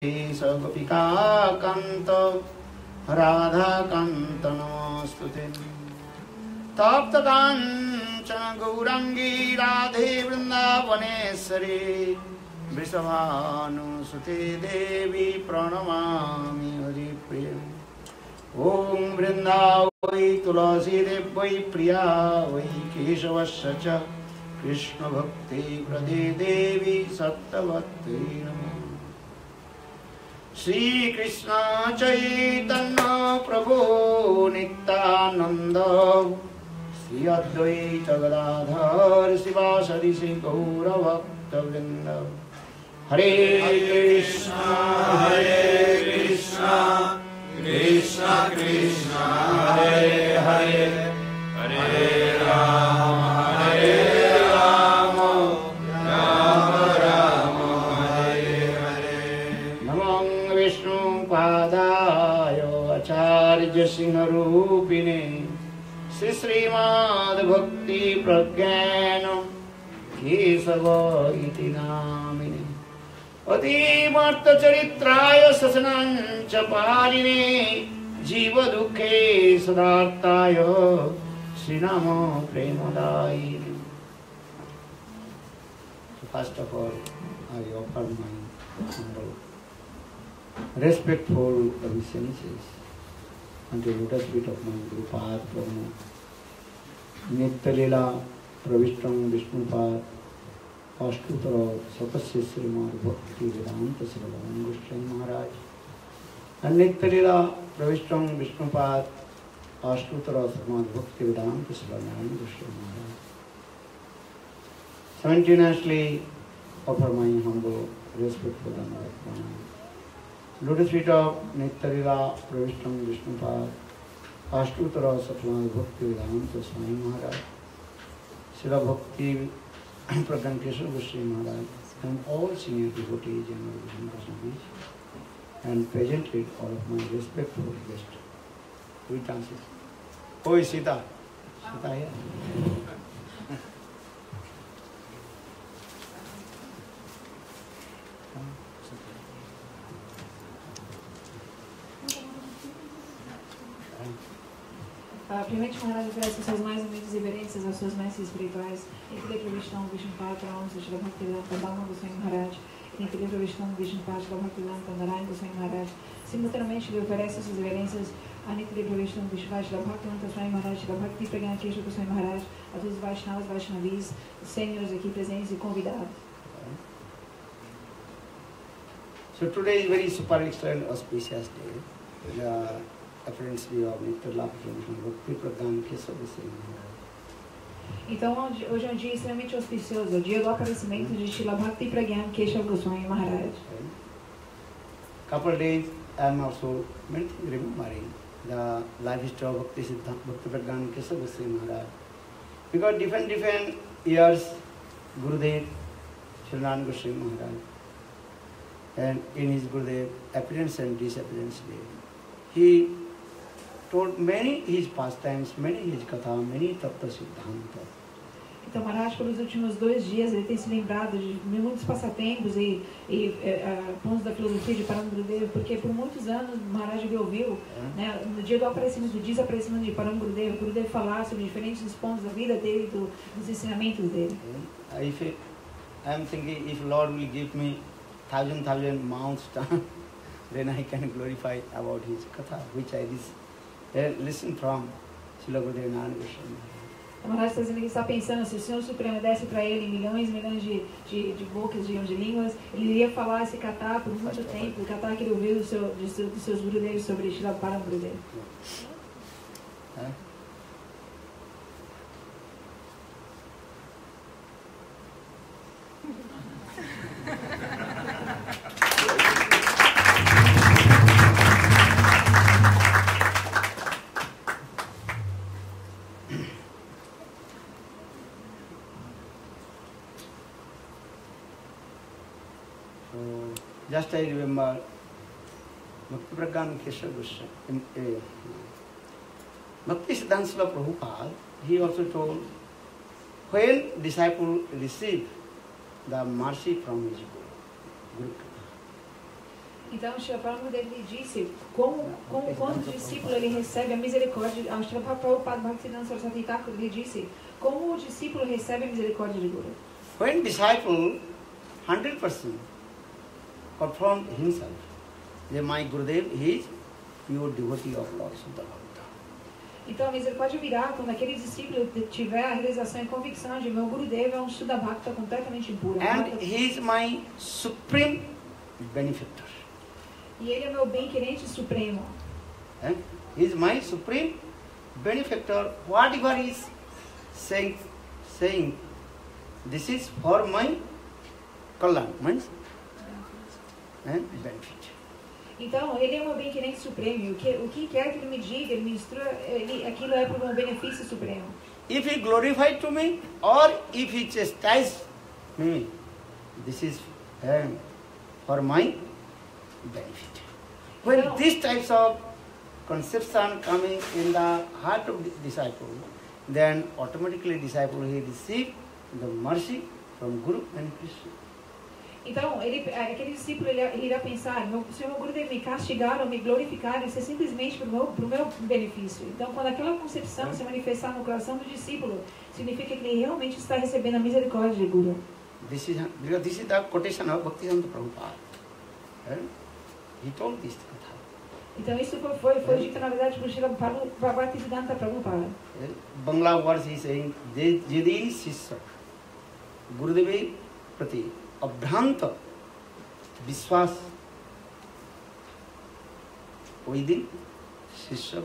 गोपिका कांत राधा कांत नमोस्तुते। तप्त कांचन गौरांगी राधे वृंदावनेश्वरी वृषभानुसुते देवी प्रणमामि हरिप्रिय। ओम वृंदावै तुलसी देवै प्रिया वै केशवस्य च कृष्ण भक्ति प्रदे देवी सत्यवती नमः। श्री कृष्ण चैतन्य प्रभु नित्यानंद श्री अद्वैत गदाधर शिवासदि श्री गौरभक्तवृंद। हरे कृष्णा कृष्णा कृष्णा हरे हरे हरे राम राम राम हरे हरे। नमो विष्णुपादाय आचार्य सिंहरूपिणे श्री श्रीमद्भक्ति प्रज्ञान केशव इति नामिने अतीमर्थ चरित्राय ससनांच पालिने जीव दुखे सदार्ताय श्रीनाम प्रेमदायिने। First of all, I offer my humble, respectful obeisances unto the lotus feet of my Gurupad Prabhu Nitya-lila Pravishtam Vishnupad Ashtutra Satasya Srimad Bhakti Vedanta Srila Goswami Maharaj and Nitya-lila Pravishtam Vishnupad Ashtutra Srimad Bhakti Vedanta Srila Goswami Maharaj. Simultaneously offer my humble, respectful and pranam. Lotus feet of Nitya-lila Pravishtam Vishnupad Ashtutra Srimad Bhakti Vedanta Swami Maharaj, Srila Bhakti Pragyan Keshav Goswami Maharaj, and all senior devotees and Krishna and presently all of my respectful guests. We dance it. Oh, Sita. Sita here. Primeiramente, Maharaj oferece suas mais humildes reverências aos seus mestres espirituais. Em que livro Vishnupad, Vishnupad, Pramsa, Shri Bhaktivedanta Bhakti Goswami Maharaj. Em que livro Vishnupad, Vishnupad, Shri Bhaktivedanta Narayan Goswami Maharaj. Simultaneamente, ele oferece suas reverências a Nitya livro Vishnupad, Vishnupad, Shri Bhaktivedanta Swami Maharaj, Shri Bhakti Pragyan Keshav Goswami Maharaj, a todos os Vaishnavas, Vaishnavis, sêniores aqui presentes e convidados. So today is very super excellent auspicious day. The appearance of Nitya-lila Bhakti Pragyan Keshav Goswami Maharaj. Então, hoje é um dia extremamente auspicioso, o dia do aparecimento de Srila Bhakti Pragyan Keshav Goswami Maharaj. Couple days I am also remembering the life history of Bhakti Pragyan Keshav Goswami Maharaj. Because different years Gurudev Srinarayan Goswami Maharaj, and in his Gurudev appearance and disappearance day, he told many his pastimes, many his katha, many tattva siddhanta. Então, Maharaj, pelos últimos 2 dias, ele tem se lembrado de muitos passatempos e pontos da filosofia de Param Gurudev, porque por muitos anos Maharaj ele ouviu, né, no dia do aparecimento, do desaparecimento de Param Gurudev, Gurudev falar sobre diferentes pontos da vida dele, dos ensinamentos dele. If I am thinking, if Lord will give me 1,000 mounts, then I can glorify about his katha, which I listen from Srila Gurudev Narayana Goswami. O Maharaj está dizendo que está pensando, se o Senhor Supremo desse para ele milhões de bocas, de línguas, ele iria falar esse katha por muito tempo, o katha que ele ouviu dos seus Gurudevs sobre Srila Param Gurudev. Just I remember Bhakti Pragyan Keshav Goswami, Bhakti Siddhanta Srila Prabhupada, he also told, when disciple receive the mercy from his Guru, Então, Srila Prabhupada ele disse como quando o discípulo ele recebe a misericórdia, a Srila Prabhupada Bhaktisiddhanta Saraswati Thakur ele disse como o discípulo recebe a misericórdia de Guru. When disciple 100% confirmed himself that my Gurudev is pure devotee of Lord Sutta Bhagavata. Então a misericórdia virá quando aquele discípulo tiver a realização e convicção de meu Gurudeva é um Shuddha Bhakta completamente impuro. And he is my supreme benefactor. E ele é meu bem-querente supremo. He is my supreme benefactor. Whatever he is saying, this is for my kalyan, means benefit. Então, ele é o meu bem-querente supremo. O que quer que ele me diga, ele me instrua, aquilo é para o meu benefício supremo. If he glorified to me, or if he chastised me, this is for my benefit. When Então, these types of conception coming in the heart of the disciple, then automatically disciple he receive the mercy from Guru and Krishna. Então, aquele discípulo ele irá pensar, se o meu Guru deve me castigar ou me glorificar, isso é simplesmente para o meu benefício. Então, quando aquela concepção se manifestar no coração do discípulo, significa que ele realmente está recebendo a misericórdia de Guru. This is the quotation of Bhaktisiddhanta Prabhupada. He told this katha. Então, isso foi dito, na verdade, por Srila Bhaktisiddhanta Prabhupada. Bangla words he saying, Jedin Sisya Gurudev Prati अभ्रांत विश्वास कोई दिन शिष्य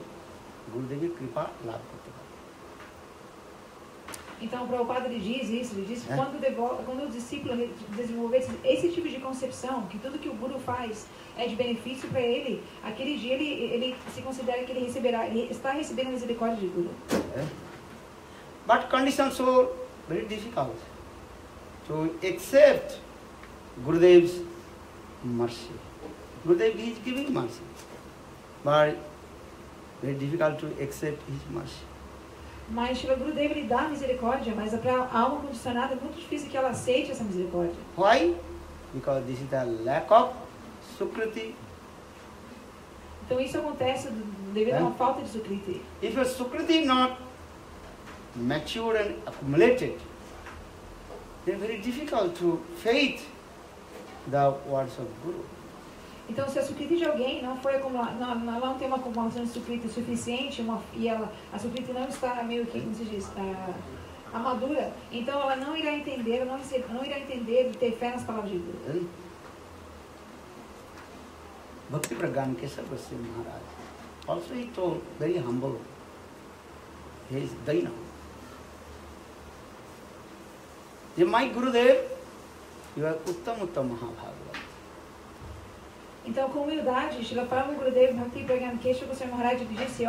गुरुदेव की कृपा लाभ करते हैं. Então, o Prabhupada ele diz isso, ele diz que quando o discípulo desenvolver esse tipo de concepção, que tudo que o Guru faz é de benefício para ele, aquele dia ele se considera que ele está recebendo a misericórdia de Guru. But conditions so very difficult to accept Gurudev's mercy. Gurudev is giving mercy, but very difficult to accept his mercy. Mas Shila Gurudeva ele dá misericórdia, mas para a alma condicionada é muito difícil que ela aceite essa misericórdia. Why? Because this is the lack of sukriti. Então isso acontece devido a uma falta de sukriti. If your sukriti not matured and accumulated, then very difficult to faith the words of Guru. Então, se a sukriti de alguém não foi acumulada, ela não tem uma acumulação de sukriti suficiente, e a sukriti não está meio que, como se diz, a madura, então ela não irá entender, não irá entender e ter fé nas palavras de Guru. Bhakti Pragyan Kesar Goswami Maharaj also he told very humble. He is Daina. My Gurudev, you are Uttam Mahabhagavad. Então, com humildade, Srila Parama Gurudev Bhakti Pragyan Kesar Goswami Maharaj disse,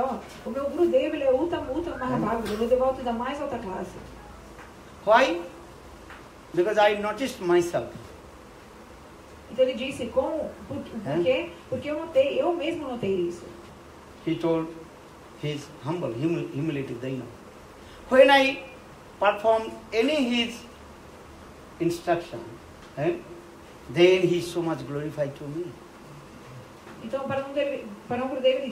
o meu Gurudev ele é Uttam Mahabhagavad, ele é devoto da mais alta classe. Why? Because I noticed myself. Então ele disse, por quê? Porque eu mesmo notei isso. He told his humble, humility Daina. When I perform any his instruction, then he is so much glorified to me. Então, para um Gurudev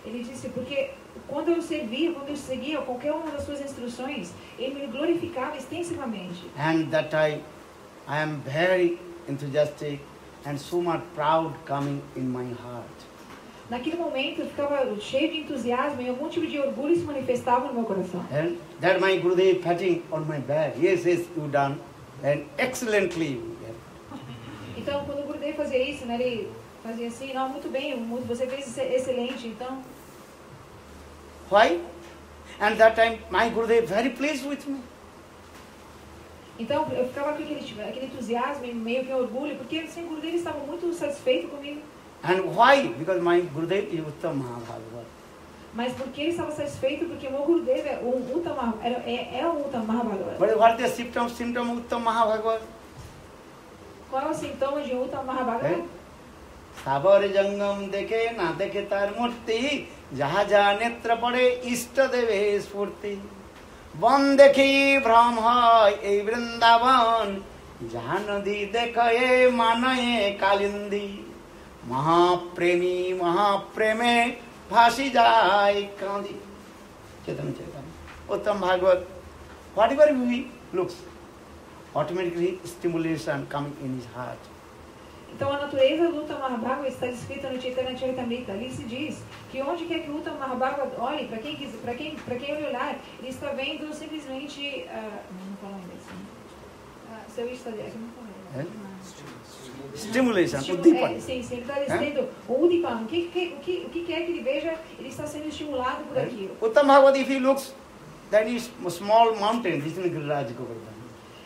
ele disse, porque quando eu seguia qualquer uma das suas instruções, ele me glorificava extensivamente. And that I am very enthusiastic and so much proud coming in my heart. Naquele momento eu ficava cheio de entusiasmo e algum tipo de orgulho se manifestava no meu coração. And that my Gurudev patting on my back. Yes, you done, and excellently. Então, quando o Gurudev fazia isso, né, ele fazia assim, não, muito bem, você fez excelente, então. Why? And that time my Gurudev very pleased with me. Então, eu ficava com aquele entusiasmo e meio que orgulho, porque assim, o Gurudev estava muito satisfeito comigo. And why? Because my Gurudev is Uttam Mahabhagavad. Mas porque ele estava satisfeito, porque o meu Gurudev é o Uttam Mahabhagavad. But what is the symptom of Uttam Mahabhagavad? Qual é o sintoma de Uttam Mahabhagavad? साबर जंगम देखे ना देखे तार मूर्ति जहाँ जहाँ नेत्र पड़े इष्ट देवे स्फूर्ति वन देखी भ्रम है वृंदावन जहाँ नदी देखे मानये कालिंदी महाप्रेमी महाप्रेमे भासी जाए कांदी चेतन चेतन उत्तम Bhagavat whatever we looks automatically stimulation coming in his heart. Então a natureza do Uttama Mahabhagavata está descrita no Chaitanya Charitamrita. Ali se diz que onde quer que o Uttama Mahabhagavata olhe, para quem ele olhar, ele está vendo simplesmente não falo ainda assim. Seu estado aqui não falo. Stimulation, Udipan. Sim, ele está dizendo o Udipan. O que quer que ele veja, ele está sendo estimulado por aquilo. Uttama Bhagavad, if he looks, that is a small mountain, this is Giriraj Govardhan.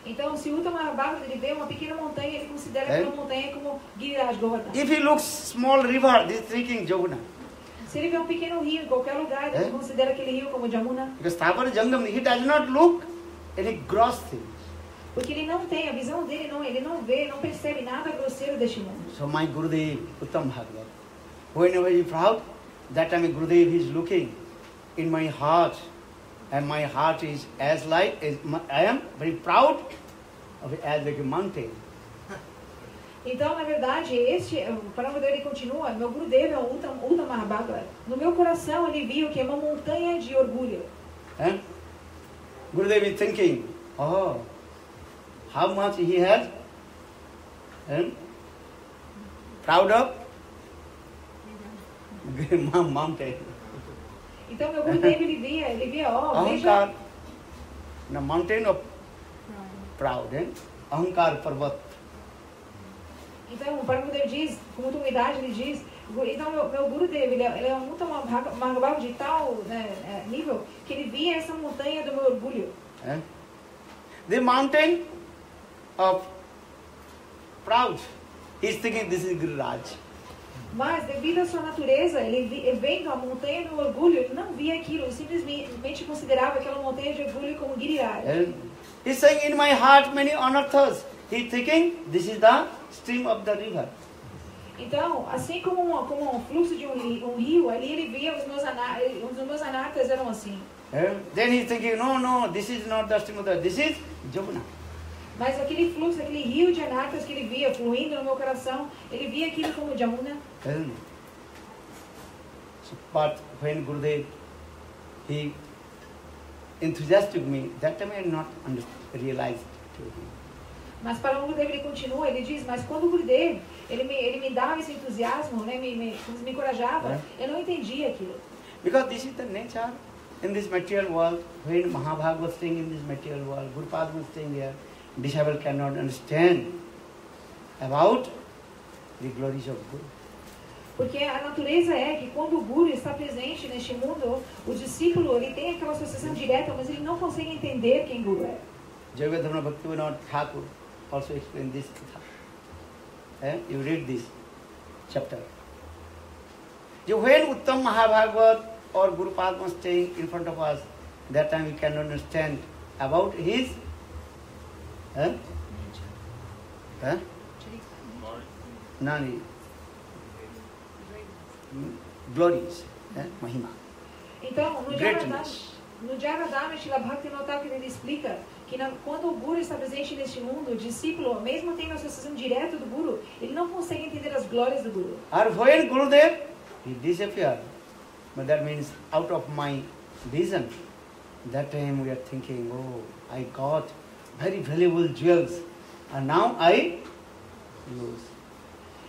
Então, se o Uttama Mahabhagavata ele vê uma pequena montanha, ele considera aquela montanha como Giriraj Govardhan. If he looks small river, this is thinking Jamuna. Se ele vê um pequeno rio em qualquer lugar, ele considera aquele rio como Jamuna. Because Thakur Jangam, he does not look any gross things. Porque ele não tem, a visão dele ele não vê, não percebe nada grosseiro deste mundo. So my Gurudev, Uttama Bhagavad, whenever he is proud, that time Gurudev is looking in my heart, and my heart is as light as I am very proud of it, as like a mountain. Então, na verdade, o Paramahansa ele continua, meu Gurudev é o Uttama Mahabhagavata. No meu coração ele viu que é uma montanha de orgulho. Gurudev is thinking, oh, how much he has proud of mountain. Então meu Gurudev ele via, Ahankar, the mountain of proud, Ahankar Parvat. Então o Paramahansa diz, com muita humildade ele diz, então meu Gurudev ele é um Uttama Mahabhagavata de tal nível que ele via essa montanha do meu orgulho. The mountain of proud, he is thinking this is Giriraj. Mas devido à sua natureza, ele vendo a montanha do orgulho, ele não via aquilo, ele simplesmente considerava aquela montanha de orgulho como Giriraj. He is saying, in my heart many anarthas. He is thinking this is the stream of the river. Então, assim como um fluxo de um rio, ali ele via os meus anartas eram assim. Then he is thinking, no, this is not the stream of the, this is Jamuna. Mas aquele fluxo, aquele rio de anartas que ele via fluindo no meu coração, ele via aquilo como Jamuna. But when Gurudev, he enthusiastic me, that time I had not realized to him. Mas para o Gurudev ele continua, ele diz, mas quando o Gurudev ele me dava esse entusiasmo, né, me encorajava, eu não entendia aquilo. Because this is the nature in this material world. When Mahabhagavad was staying in this material world, Gurupada was staying here, disciple cannot understand about the glories of Guru. Porque a natureza é que quando o Guru está presente neste mundo, o discípulo ele tem aquela associação direta, mas ele não consegue entender quem Guru é. Jayavadhamana Bhaktivinoda Thakur also explained this. You read this chapter. When Uttama Mahabhagavad or Gurupada was staying in front of us, that time we cannot understand about his Nani glories, Mahima. Então, no Jayavadhamana Srila Bhaktivinoda Thakur ele explica que quando o Guru está presente neste mundo, o discípulo, mesmo tendo associação direta do Guru, ele não consegue entender as glórias do Guru. Or when Gurudev, he disappeared, but that means out of my vision. That time we are thinking, oh, I got very valuable jewels, and now I lose.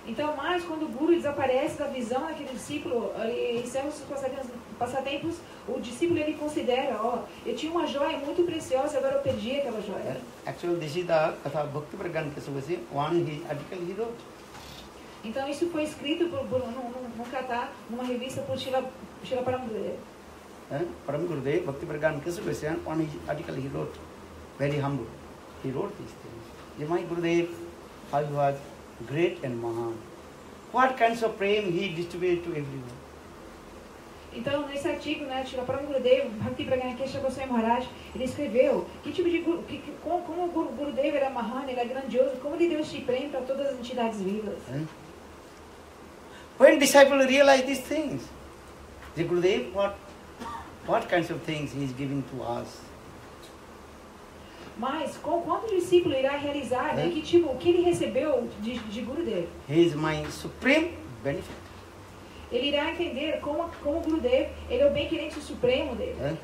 Então, mas quando o Guru desaparece da visão daquele discípulo, ele encerra os seus passatempos, o discípulo ele considera, eu tinha uma joia muito preciosa, agora eu perdi aquela joia. Actually, this is the Katha Bhakti Pragyan Kesavasi, one article he wrote. Então, isso foi escrito num Katha, numa revista por Srila Param Gurudev. Param Gurudev, Bhakti Pragyan Kesavasi, one article he wrote, very humble. He wrote these things. My Gurudev, how he was great and Mahan. What kinds of prem he distributed to everyone. Então, nesse artigo, né, Srila Param Gurudev, Bhakti Pragyan Kesava Goswami Maharaj, ele escreveu que tipo de como o Gurudev era Mahan, ele é grandioso, como ele deu este prêmio para todas as entidades vivas. When disciples realize these things, the Gurudev, what kinds of things he is giving to us? Mas quando o discípulo irá realizar, né, o que ele recebeu de Gurudev? He is my supreme benefit. Ele irá entender como o Gurudev, ele é o bem-querente supremo dele.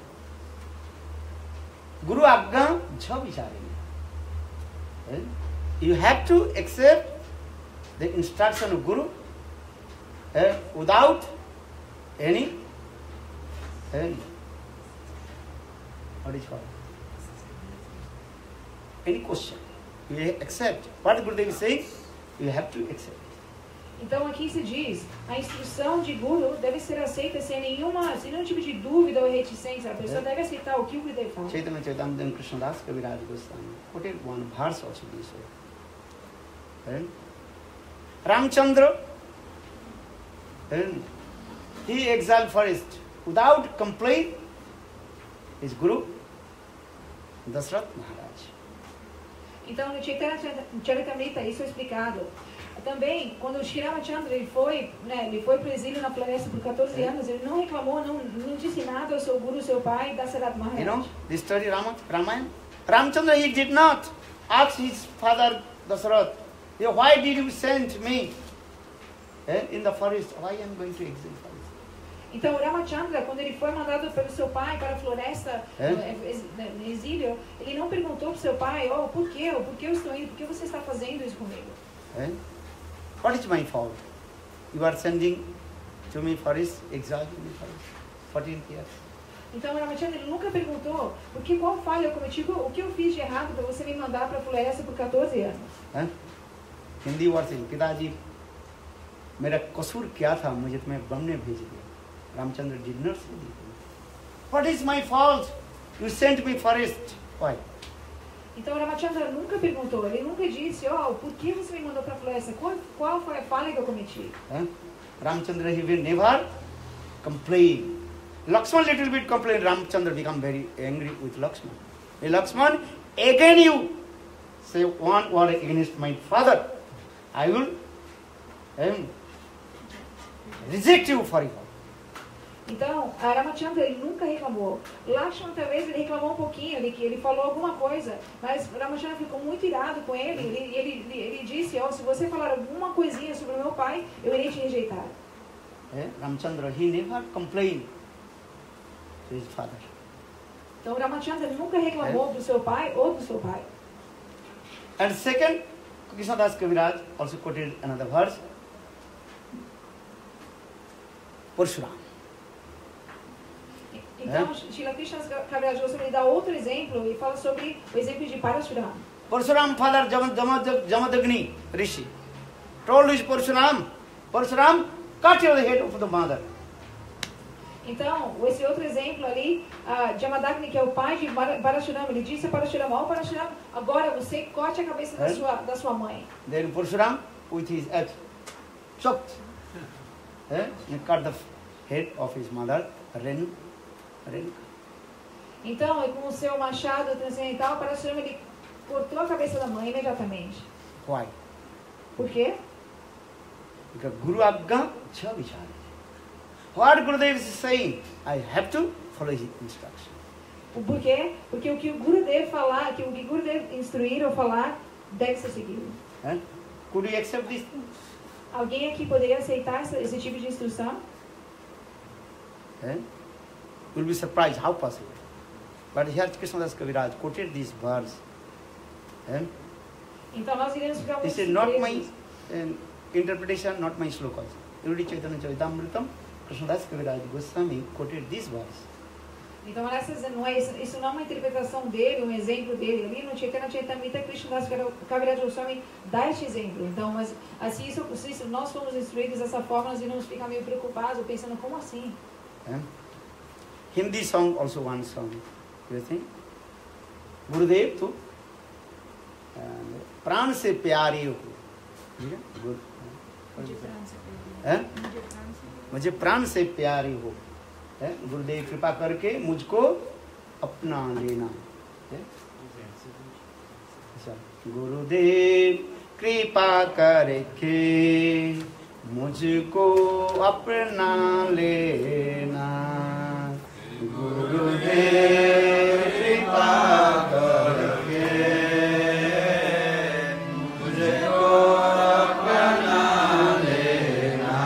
Guru Agga jha vicharenga. You have to accept the instruction of Guru without any what is called? Any question. You accept. What Gurudev is saying, you have to accept. Então aqui se diz, a instrução de Guru deve ser aceita sem nenhum tipo de dúvida ou reticência. A pessoa deve aceitar o que o Gurudev fala. Chaitanya Charitamrita Krishna Das Kaviraj Goswami quoted one verse also this way. Ramchandra, he exiled first without complaint his Guru Dasrath Maharaj. Então no Chaitanya Charitamrita isso é explicado. Também, quando Shri Ramachandra ele foi para o exílio na floresta por 14 anos, ele não reclamou, não disse nada ao seu Guru, seu pai, Dasarath Maharaj. You know, this story Ramayana? Ramchandra, he did not ask his father Dasarath, why did you send me in the forest? Why am I going to exile forest? Então, Ramachandra, quando ele foi mandado pelo seu pai para a floresta, no exílio, ele não perguntou para o seu pai, por que eu estou indo, por que você está fazendo isso comigo? What is my fault? You are sending to me forest, exile in the forest, 14 years. Então, Ramachandra, ele nunca perguntou qual falha eu cometi, o que eu fiz de errado para você me mandar para a floresta por 14 anos. हिंदी वर्ड से पिताजी मेरा कसूर क्या था मुझे तुम्हें वन में भेज दिया. Ramchandra did not say anything. What is my fault? You sent me forest. Why? Então Ramachandra nunca perguntou, ele nunca disse, por que você me mandou para a floresta? Qual foi a falha que eu cometi? Ramchandra, he will never complain. Lakshman little bit complained, Ramchandra become very angry with Lakshman. Hey Lakshman, again you say one word against my father. I will reject you forever. Então, Ramachandra ele nunca reclamou. Lakshman talvez ele reclamou um pouquinho, ele falou alguma coisa, mas Ramachandra ficou muito irado com ele. Ele disse, se você falar alguma coisinha sobre o meu pai, eu irei te rejeitar. Ramchandra, he never complained to his father. Então, Ramachandra nunca reclamou do seu pai ou do seu pai. And second, Krishna Das Kaviraj also quoted another verse. Parshuram. Então, Srila Krishna Kaviraj Goswami dá outro exemplo e fala sobre o exemplo de Parashuram. Parshuram, father Jamadagni Rishi, told his Parshuram, cut your head of the mother. Então, esse outro exemplo ali, Jamadagni, que é o pai de Parashuram, ele disse a Parashuram, Parashuram, agora você corte a cabeça da sua mãe. Then Parshuram, with his axe, choked, he cut the head of his mother, Renuka. Então, com o seu machado transcendental, Parashuram, ele cortou a cabeça da mãe imediatamente. Why? Por quê? Because Guru Agga jha vichare. What Gurudev is saying, I have to follow his instruction. Por quê? Porque o que o Gurudev falar, que o que o Gurudev instruir ou falar, deve ser seguido. Could you accept this? Alguém aqui poderia aceitar esse tipo de instrução? You'll be surprised how possible. But here Krishna Das Kaviraj quoted this verse. Então nós iremos ficar muito This is not my surpresos. interpretation, not my slokas. Every Chaitanya Charitamrita, Krishna Das Kaviraj Goswami quoted this verse. Então isso não é uma interpretação dele, um exemplo dele. Ali no Chaitanya Charitamrita, Krishna Das Kaviraj Goswami dá este exemplo. Então, mas assim, se nós fomos instruídos dessa forma, nós iremos ficar meio preocupados, pensando, como assim? Hindi song, also one song. You think? Gurudev to प्राण से प्यारे हो. मुझे प्राण से प्यारे हो. गुरुदेव कृपा करके मुझको अपना लेना. गुरुदेव कृपा करके मुझको अपना लेना. गुरुदेव कृपा करके मुझको अपना लेना.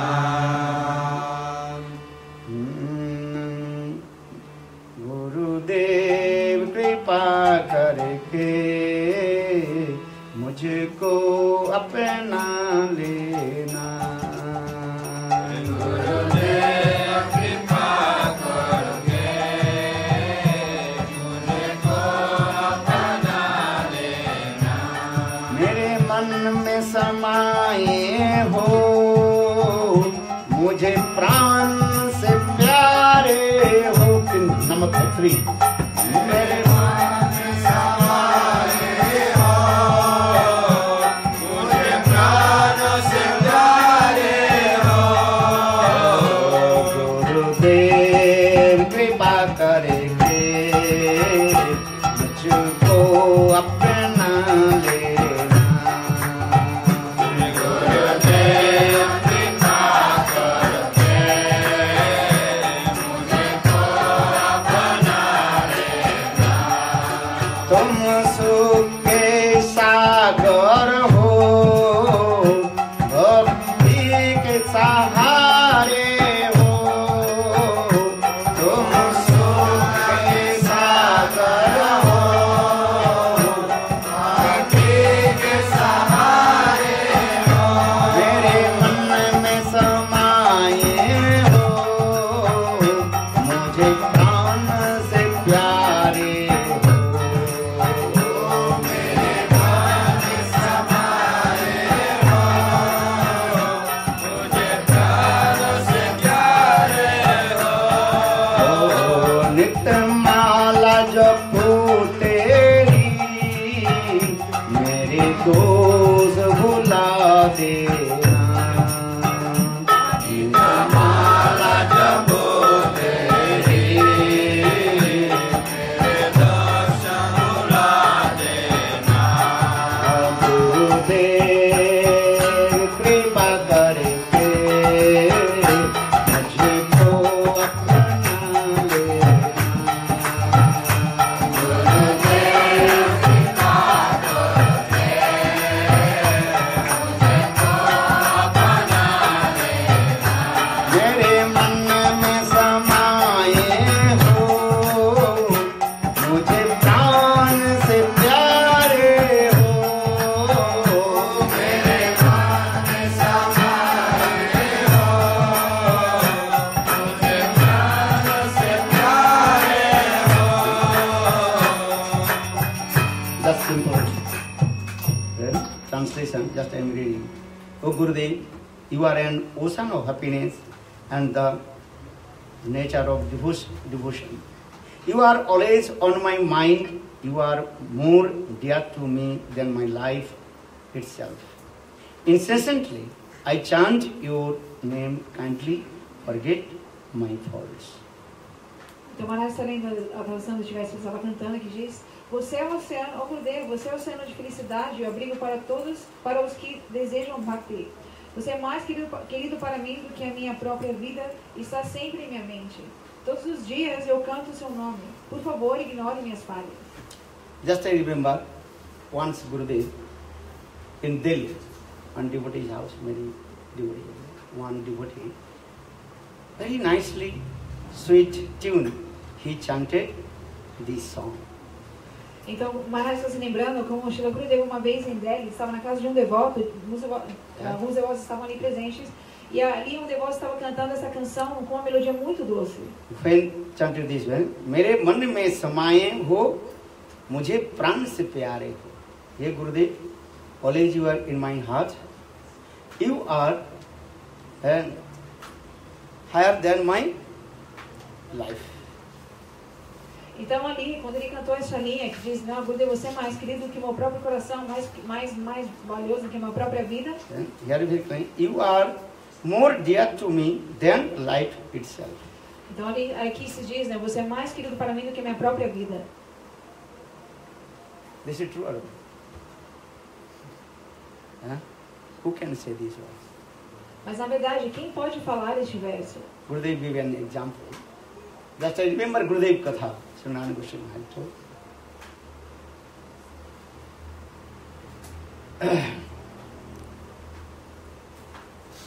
सहारे हो, तुम सुख के सागर हो, भक्ति के सहारे हो, मेरे मन में समाये हो, मुझे प्राण से प्यारे हो, मेरे प्राण से समाये हो, मुझे प्राण से प्यारे हो, नित्य माला जपू तेरी, मेरे दोष भुला देना, नित्य माला जपू तेरी, मेरे दोष भुला देना, गुरुदेव कृपा करके मुझको अपना लेना, गुरुदेव कृपा करके मुझको अपना लेना, मेरे मन में समाये हो, मुझे प्राण से प्यारे हो, मेरे मन में समाये हो, मुझे प्राण से प्यारे हो। That's simple. Well, translation, just I am reading. Oh Gurudev, you are an ocean of happiness and the nature of devotion. You are always on my mind. You are more dear to me than my life itself. Incessantly, I chant your name kindly, forget my faults. Então, Maharaj está lendo a tradução dos versos que estava cantando, que diz: Você é o oceano, ó Gurudev, você é o oceano de felicidade e abrigo para todos, para os que desejam bhakti. Você é mais querido para mim do que a minha própria vida e está sempre em minha mente. Todos os dias eu canto o seu nome. Por favor, ignore minhas falhas. Just I remember once Gurudev in Delhi, one devotee's house, one devotee, very nicely, sweet tune, he chanted this song. Então, o Maharaj está se lembrando como o Srila Gurudev uma vez em Delhi, estava na casa de um devoto, alguns devotos estavam ali presentes, e ali um devoto estava cantando essa canção com uma melodia muito doce. When chanted this way, मेरे मन में समाये हो, मुझे प्राण से प्यारे हो. Hey Gurudev, always you are in my heart. You are higher than my life. Então ali, quando ele cantou essa linha que diz: Não, Gurudev, você é mais querido do que o meu próprio coração, mais valioso do que a minha própria vida. Here is very you are more dear to me than life itself. Então ali, aqui se diz, né? Você é mais querido para mim do que a minha própria vida. This is true or not? Who can say these words? Mas na verdade, quem pode falar este verso? Gurudev gave an example. Just I remember Gurudev Katha, Srinivasa Goswami had told.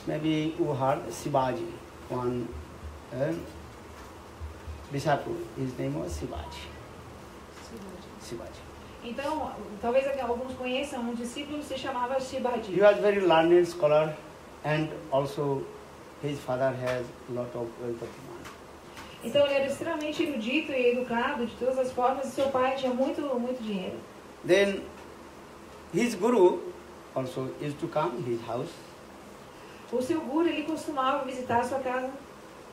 Maybe you heard Shivaji, one disciple, his name was Shivaji. Shivaji. Então, talvez alguns conheçam, um discípulo se chamava Shivaji. He was very learned scholar and also his father has a lot of wealth of money. Então ele era extremamente erudito e educado de todas as formas e seu pai tinha muito dinheiro. Then his guru also used to come his house. O seu guru, ele costumava visitar a sua casa.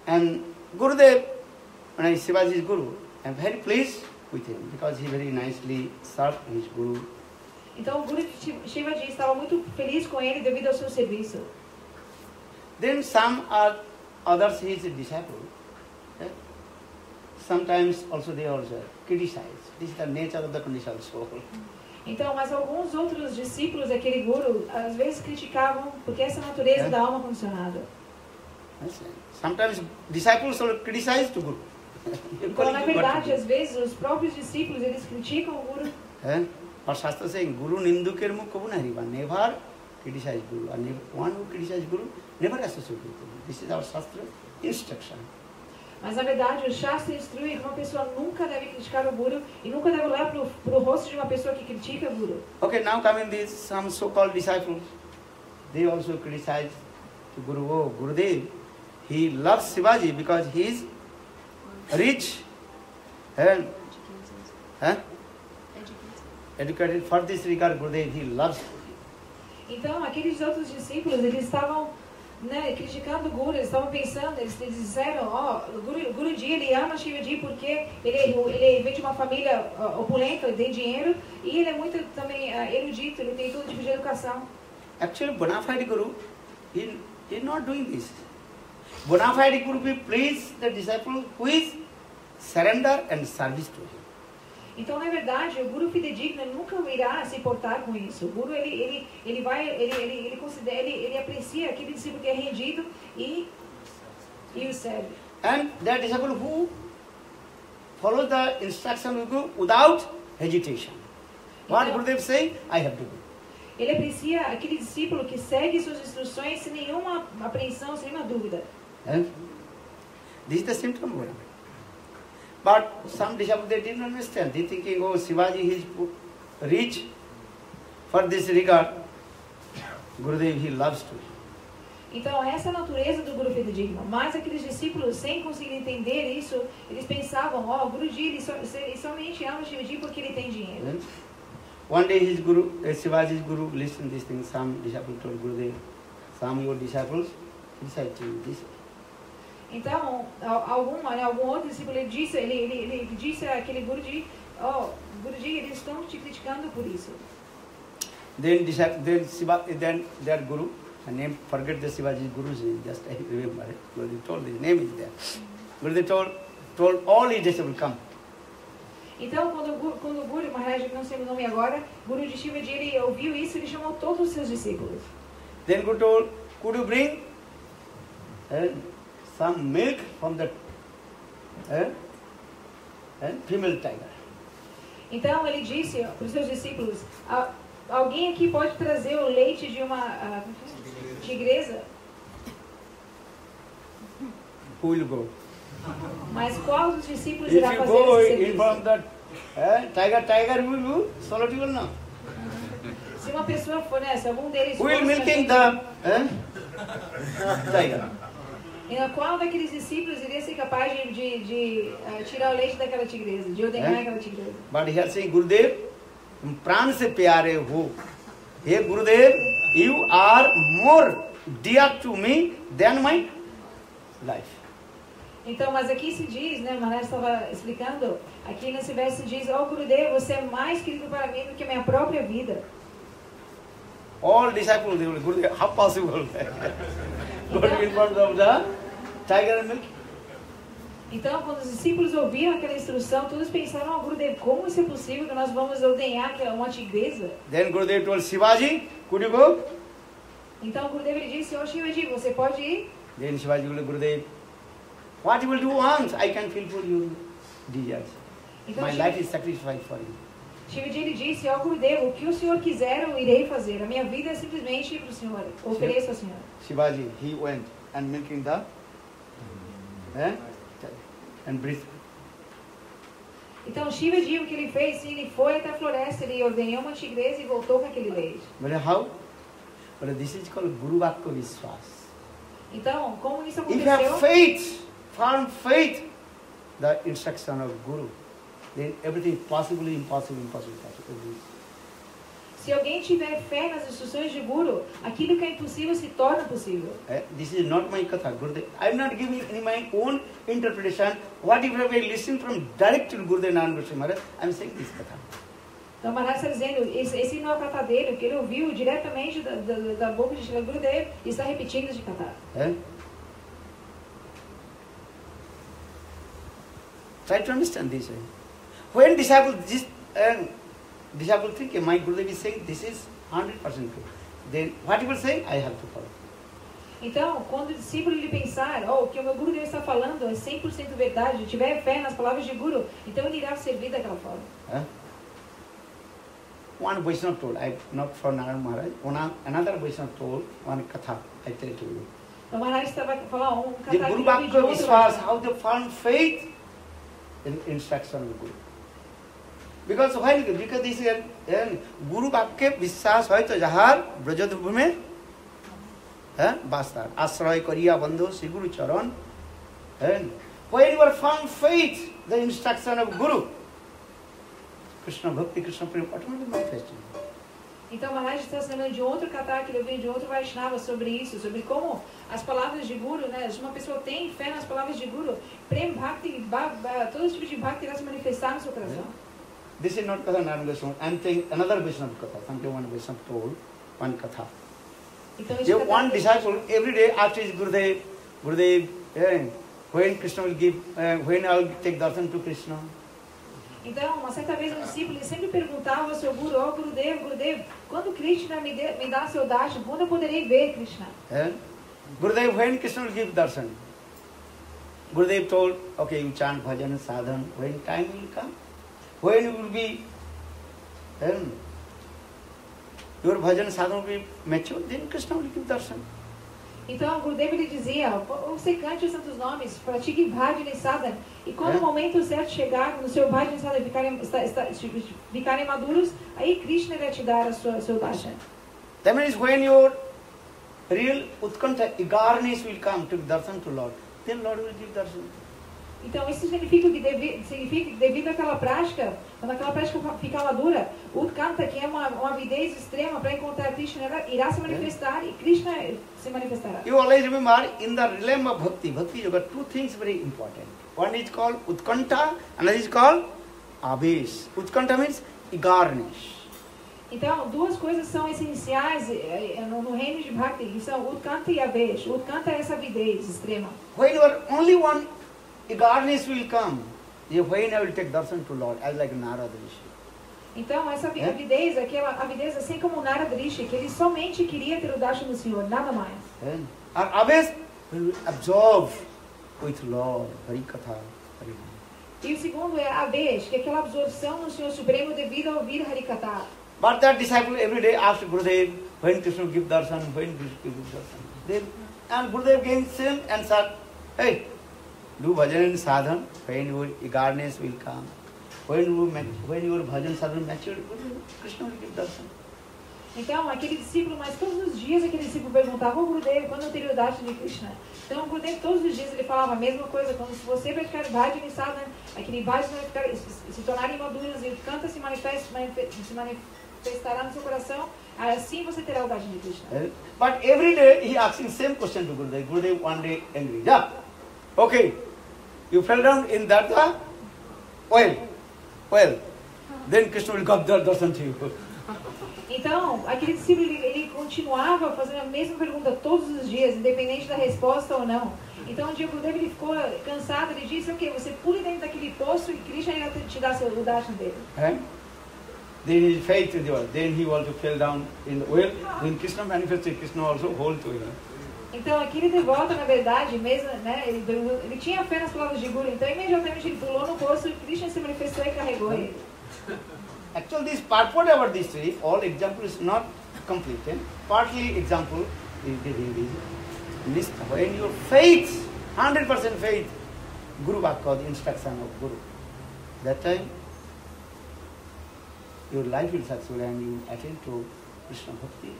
And Gurudev, when I Shivaji's guru, I am very pleased with him because he very nicely served his guru. Então o guru Shivaji estava muito feliz com ele devido ao seu serviço. Then some are others his disciples. Sometimes also they also criticize. This is the nature of the conditioned soul. Então, mas alguns outros discípulos daquele guru às vezes criticavam porque essa é a natureza da alma condicionada. Sometimes disciples also criticize to guru. Então, na verdade, às vezes os próprios discípulos eles criticam o guru. Or Shastra saying, Guru Ninduker Mukh Kabu Nariva. Never criticize Guru. And one who criticizes Guru never associate with Guru. This is our Shastra instruction. Mas na verdade o Shastra instrui que uma pessoa nunca deve criticar o Guru e nunca deve olhar para o rosto de uma pessoa que critica o Guru. Okay, now coming these some so-called disciples, they also criticize to Guru. Oh, Gurudev, he loves Shivaji because he is rich and educated. For this regard, Gurudev, he loves. Então aqueles outros discípulos, eles estavam criticando o Guru, eles estavam pensando, eles disseram, Guruji, ele ama Shivaji porque ele vem de uma família opulenta, ele tem dinheiro e ele é muito também erudito, ele tem todo tipo de educação. Actually, bona fide Guru, he is not doing this. Bona fide Guru will please the disciple who is surrender and service to him. Então, na verdade, o Guru fidedigno nunca irá se importar com isso. O Guru ele considera, ele aprecia aquele discípulo que é rendido e o serve. And that disciple who follows the instruction of Guru without hesitation. What Gurudev say, I have to do. Ele aprecia aquele discípulo que segue suas instruções sem nenhuma apreensão, sem nenhuma dúvida. And this is the symptom of it. But some disciples, they didn't understand. They thinking, oh, Shivaji is rich. For this regard, Gurudev, he loves to. Então, essa é a natureza do Guru fidedigno. Mas aqueles discípulos, sem conseguir entender isso, eles pensavam, Guruji, ele somente ama Shivaji porque ele tem dinheiro. And one day his Guru, Shivaji's Guru, listened to this thing. Some disciples told Gurudev, some of your disciples decided to do this. Então, algum outro discípulo ele disse àquele Guruji, Guruji, eles estão te criticando por isso. Then their Guru, I name, forget the Shivaji's Guru's name, just I remember it. Gurudev told his name is there. Gurudev told all his disciples come. Então, quando o Guru Maharaj, não sei o nome agora, Guru de Shivaji, ele ouviu isso, ele chamou todos os seus discípulos. Then Guru told, could you bring some milk from the female tiger? Então ele disse para os seus discípulos, alguém aqui pode trazer o leite de uma tigresa? Who will go? Mas qual dos discípulos If irá you fazer go esse in serviço? from that tiger will go, solitude will not. Se uma pessoa for nessa, algum deles Who will fosse milking the tiger? E qual daqueles discípulos iria ser capaz de tirar o leite daquela tigresa, de ordenar aquela tigresa? But here saying, Gurudev, pran se pyare ho. Hey Gurudev, you are more dear to me than my life. Então, mas aqui se diz, o Maharaj estava explicando, aqui nesse verso se diz, Gurudev, você é mais querido para mim do que a minha própria vida. All disciples, they will, Gurudev, how possible? Go in front of the tiger and milk. Então, quando os discípulos ouviram aquela instrução, todos pensaram, Gurudev, como isso é possível que nós vamos ordenhar uma tigresa? Then Gurudev told Shivaji, could you go? Então, Gurudev ele disse, Shivaji, você pode ir? Then Shivaji told Gurudev, what you will do once, I can fulfill your desires. Então, My life is sacrificed for you. Shivaji ele disse, Gurudev, o que o senhor quiser eu irei fazer. A minha vida é simplesmente para o senhor, ofereço ao senhor. Shivaji, he went and milking the and breathed. Então Shivaji, o que ele fez, ele foi até a floresta, ele ordenhou uma tigresa e voltou com aquele leite. But how? But this is called Guru Vakya Vishwas. Então, como isso If you have aconteceu? faith, firm faith, the instruction of Guru, then everything possible, impossible. Se alguém tiver fé nas instruções de Guru, aquilo que é impossível se torna possível. This is not my katha. Gurudev, I am not giving any my own interpretation. What if I listen from direct to Gurudev Narayan Goswami Maharaj? I am saying this katha. Então Maharaj está dizendo, esse não é o katha dele, que ele ouviu diretamente da boca de Srila Gurudev e está repetindo de katha. Try to understand this. When disciples think, my Gurudev is saying this is 100% true. Then what he will say, I have to follow. Então, quando o discípulo ele pensar, o que o meu Gurudev está falando é 100% verdade, tiver fé nas palavras de Guru, então ele irá servir daquela forma. one Vaishnava told, not for Narayan Maharaj, another Vaishnava told one katha, I tell to you. Então Maharaj estava falando The Guru Bhakti Vishwas, how they found faith in instruction of Guru. Because why? Because this is Guru Bhakti Vishwas hoyto jahar brajadhume bastar ashray kariya bandhu Sri Guru Charan. When you are found faith, the instruction of Guru, Krishna Bhakti, Krishna Prem, automatically manifesting. Então Maharaj está ensinando de outro kata que ele ouviu de outro Vaishnava sobre isso, sobre como as palavras de Guru, né? Se uma pessoa tem fé nas palavras de Guru, Prem Bhakti, todo tipo de Bhakti irá se manifestar no seu coração. This is not Katha Narayana Goswami. I am saying another Vaishnava Katha. Something one Vaishnava told, one Katha. Então, one disciple every day asks his Gurudev, when Krishna will give, when I will take darshan to Krishna. Então, uma certa vez um discípulo sempre perguntava ao seu Guru, Gurudev, quando Krishna me dá seu darshan, quando eu poderei ver Krishna? Gurudev, when Krishna will give darshan? Gurudev told, okay, you chant bhajan, sadhan, when time will come, when you will be, your bhajan, sadhan will be mature, then Krishna will give darshan. Então, o Gurudev ele dizia, você cante os santos nomes, pratique bhajan e sadhana, e quando o momento certo chegar, no seu bhajan e sadhana ficarem maduros, aí Krishna irá te dar seu darshan. That means when your real utkanta, eagerness will come to darshan to Lord, then Lord will give darshan. Então, isso significa que devido àquela prática, quando aquela prática ficar madura, o Utkanta, que é uma avidez extrema para encontrar Krishna, irá se manifestar e Krishna se manifestará. You always remember, in the realm of bhakti, you got two things very important. One is called Utkanta, another is called Abesh. Utkanta means eagerness. Então, duas coisas são essenciais no reino de Bhakti, que são Utkanta e Abesh. Utkanta é essa avidez extrema. When you are only one, eagerness will come. When I will take darshan to Lord, as like Narada Rishi. Então, essa avidez, aquela avidez assim como Narada Rishi, que ele somente queria ter o darshan do Senhor, nada mais. Abesh will absorb with Lord, Harikatha, Harikatha. E o segundo é Abesh, que é aquela absorção no Senhor Supremo devido a ouvir Harikatha. But that disciple every day asked Gurudev, when Krishna give darshan, when Krishna give darshan. And Gurudev gave same answer, hey, do bhajan and sadhan, when your eagerness will come. When your bhajan sadhan mature, Krishna will give darshan. Então, aquele discípulo, mas todos os dias aquele discípulo perguntava, ô Gurudev, quando eu teria o darshan de Krishna? Então, o Gurudev todos os dias ele falava a mesma coisa, quando se você praticar bhajan e sadhana, aquele bhajan vai se tornar imaduros e o canta se manifestará no seu coração, assim você terá o darshan de Krishna. But every day he asking same question to Gurudev. Gurudev one day angry. Yeah, okay, you fell down in that oil. Well, then Krishna will come darshan to you. Então, aquele discípulo ele continuava fazendo a mesma pergunta todos os dias, independente da resposta ou não. Então, um dia o Gurudev ele ficou cansado, ele disse, ok, você pule dentro daquele poço e Krishna irá te dar o darshan dele. Then his faith, then he also fell down in the well. When Krishna manifested, Krishna also hold to him. Então, aquele devoto, na verdade, mesmo, né, ele tinha fé nas palavras de Guru, então imediatamente ele pulou no poço e Krishna se manifestou e carregou ele. Actually, this purport about this tree, all example is not complete. Partly example is giving this. When your faith, 100% faith, Guru Bhakti, the instruction of Guru, that time your life will successful and you will attain to Krishna Bhakti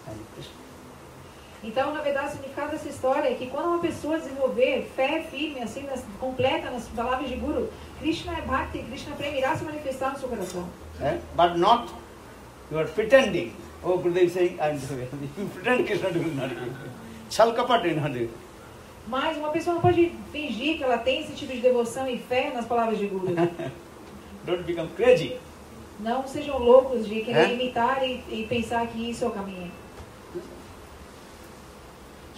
and Krishna. Então, na verdade, o significado dessa história é que quando uma pessoa desenvolver fé firme, assim, completa nas palavras de Guru, Krishna é Bhakti, Krishna Prema irá se manifestar no seu coração. But not, you are pretending. Oh, Gurudev is saying, I am doing it. You pretend Krishna will not do it. Shalkapat will not do it. Mas uma pessoa não pode fingir que ela tem esse tipo de devoção e fé nas palavras de Guru. Don't become crazy. Não sejam loucos de querer imitar e pensar que isso é o caminho.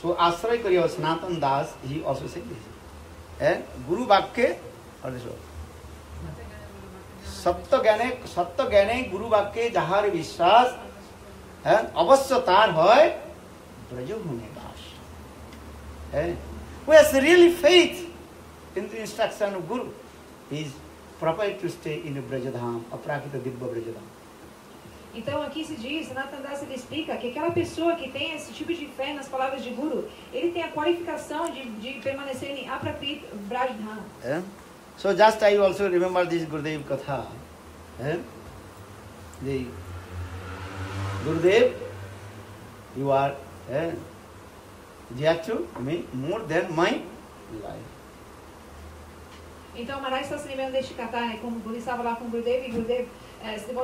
So, Ashray Kariya Sanatan Das, he also said this. Guru Bhakya, or this one. Sattva Gyane Guru Bhakya Jahar Vishwas, Avasya Tar Hoy, Braja Bhune Das. Who has really faith in the instruction of Guru, he is proper to stay in a Brajadham, Aprakita Dibba Brajadham. Então aqui se diz, Sanatana Das ele explica que aquela pessoa que tem esse tipo de fé nas palavras de Guru, ele tem a qualificação de permanecer em Apraprit Brajdhan. So just I also remember this Gurudev Katha. The Gurudev, you are dear to me more than my life. Então Maharaj está se lembrando deste kata, né? Como ele estava lá com o Gurudev e Gurudev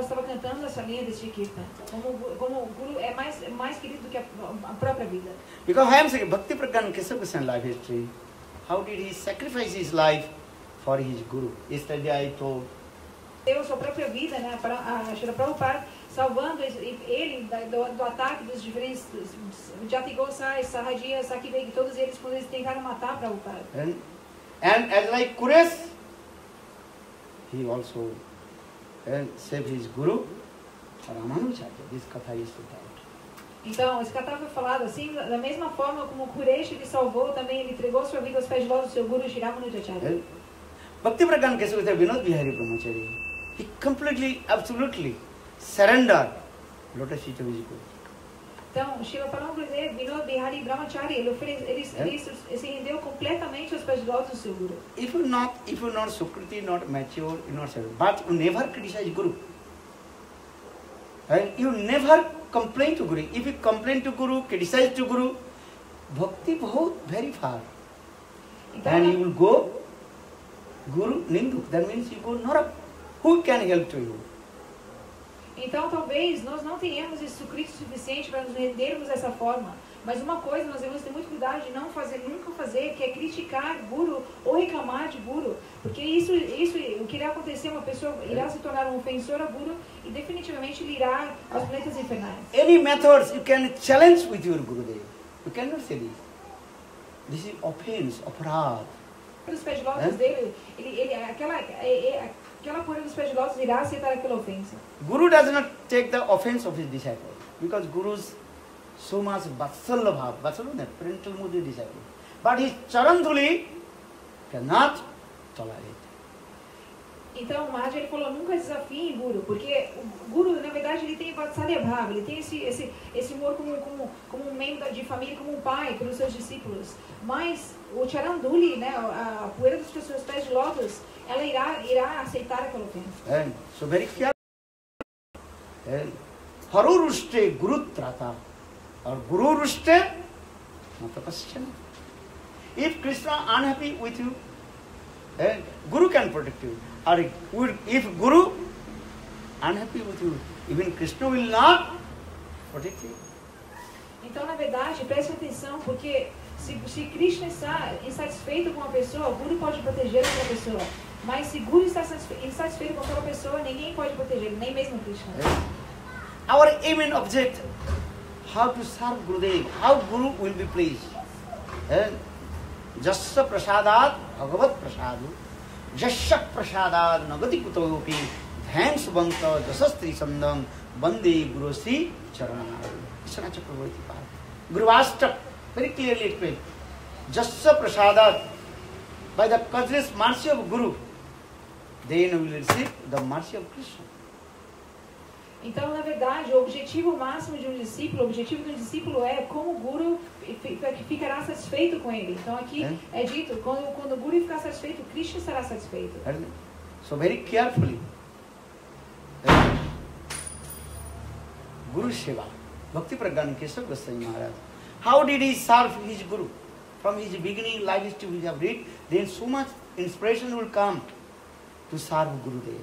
estava cantando essa linha deste kirtan. Como o Guru é mais querido do que a própria vida. Because I am saying Bhakti Pragyan Keshav Goswami life history. How did he sacrifice his life for his Guru? Yesterday I told. Deu sua própria vida, né? Para a Srila Prabhupada, salvando ele do ataque dos diferentes Jati Gosai, Sahajiya, Sakivegi, todos eles quando eles tentaram matar Prabhupada. And as like Kuresh, he also saved his Guru, Ramanujacharya. This katha is told. Então, esse kata foi falado assim, da mesma forma como Kuresh ele salvou, também ele entregou sua vida aos pés de lótus do seu Guru, Shri Ramanujacharya. Bhakti Pragyan Keshav Goswami Vinod Bihari Brahmachari, he completely, absolutely surrendered lotus feet of his Guru. Então, Srila Parama Gurudev Vinod Bihari Brahmachari, ele se rendeu completamente aos pés de lótus do seu Guru. If you not Sukriti, not mature, you not serve, but you never criticize Guru. Right? You never complain to Guru. If you complain to Guru, criticize to Guru, bhakti bahut very far. Então, and you will go Guru Ninduk. That means you go Narak. Who can help to you? Então, talvez nós não tenhamos esse sucrito suficiente para nos rendermos dessa forma. Mas uma coisa nós devemos ter muito cuidado de não fazer, nunca fazer, que é criticar Guru ou reclamar de Guru. Porque isso o que irá acontecer, uma pessoa irá se tornar um ofensor a Guru e definitivamente ele irá aos planetas infernais. Any methods you can challenge with your Gurudev. You cannot say this. This is offense, aparad. Os pés de lótus dele, aquela poeira dos pés de lótus irá aceitar aquela ofensa. Guru does not take the offense of his disciple because Guru's so much vatsalya bhav, vatsalya is parental mood disciple. But his charandhuli cannot tolerate. Então o Maharaj ele falou, nunca desafie Guru, porque o Guru, na verdade, ele tem vatsalya bhava, ele tem esse amor como um membro de família, como um pai pelos seus discípulos. Mas o charandhuli, né, a poeira dos seus pés de lótus, ela irá aceitar aquela ofensa. So very careful. Harurushte Guru Trata or Guru Rushte not a question. If Krishna unhappy with you, Guru can protect you. Or if Guru unhappy with you, even Krishna will not protect you. Então, na verdade, preste atenção, porque se Krishna está insatisfeito com uma pessoa, o Guru pode proteger aquela pessoa. Mas se Guru está insatisfeito com aquela pessoa, ninguém pode proteger, nem mesmo Krishna. Our aim and object, how to serve Gurudev, how Guru will be pleased. Jasya prasadat bhagavat prasadu, jasya prasadat nagati kutoyopi, dhyan subhanta jasastri sandam, bande gurusri charanam. Krishna Chakravarti Pad. Guruvashtak very clearly explained. Jasya prasadat, by the causeless mercy of Guru, then we will receive the mercy of Krishna. Então, na verdade, o objetivo máximo de um discípulo, o objetivo do discípulo é como o Guru ficará satisfeito com ele. Então, aqui é dito, quando o Guru ficar satisfeito, Krishna estará satisfeito. So, very carefully, Guru Seva, Bhakti Pragyan Keshav Goswami Maharaj. How did he serve his Guru? From his beginning, life history we have read, then so much inspiration will come to serve Gurudev.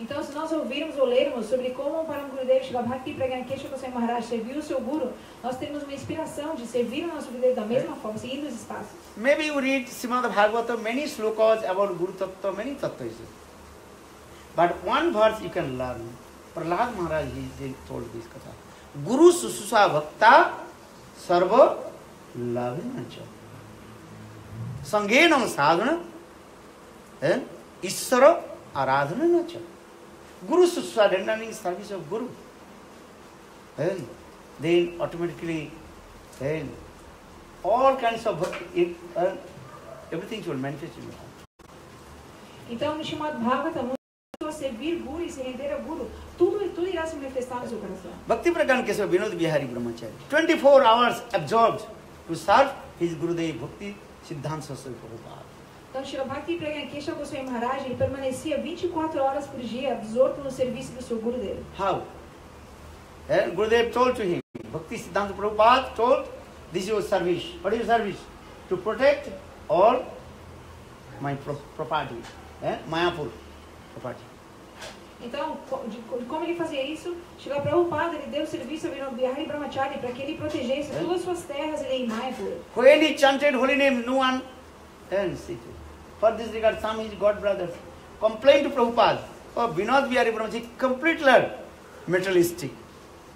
Então, se nós ouvirmos ou lermos sobre como o Param Gurudev Srila Bhakti Pragyan Keshav Goswami Maharaj serviu o seu Guru, nós temos uma inspiração de servir o nosso Gurudev da mesma forma, seguindo os espaços. Maybe you read Srimad Bhagavatam, many slokas about Guru Tattva, many Tattva is there. But one verse you can learn. Prahlad Maharaj he told this katha. Guru Sususa Bhakta Sarva Lavinacha. Sangenam Sadhana Isara Aradhana Nacha. Guru Sususa, rendering service of Guru. Then automatically all kinds of everything will manifest in your heart. Então, no chamado Bhagavatam, servir Guru e se render a Guru, tudo tudo irá se manifestar no seu coração. Bhakti Prakan Kesava Vinod Bihari Brahmachari, 24 hours absorbed to serve his Gurudev Bhakti Siddhanta Saraswati Prabhupada. Então, Srila Bhakti Prakan Kesava Goswami Maharaj, ele permanecia 24 horas por dia absorto no serviço do seu Gurudev. How? And Gurudev told to him, Bhakti Siddhanta Prabhupada told, this is your service. What is your service? To protect all my property, Mayapur property. Então, como ele fazia isso? Srila Prabhupada, ele deu serviço a Vinod Bihari Brahmachari para que ele protegesse todas as suas terras em Mayapur. When he chanted holy name, no one else. For this regard, some his god brothers complained to Prabhupada, oh, Vinod Bihari Brahmachari, completely materialistic.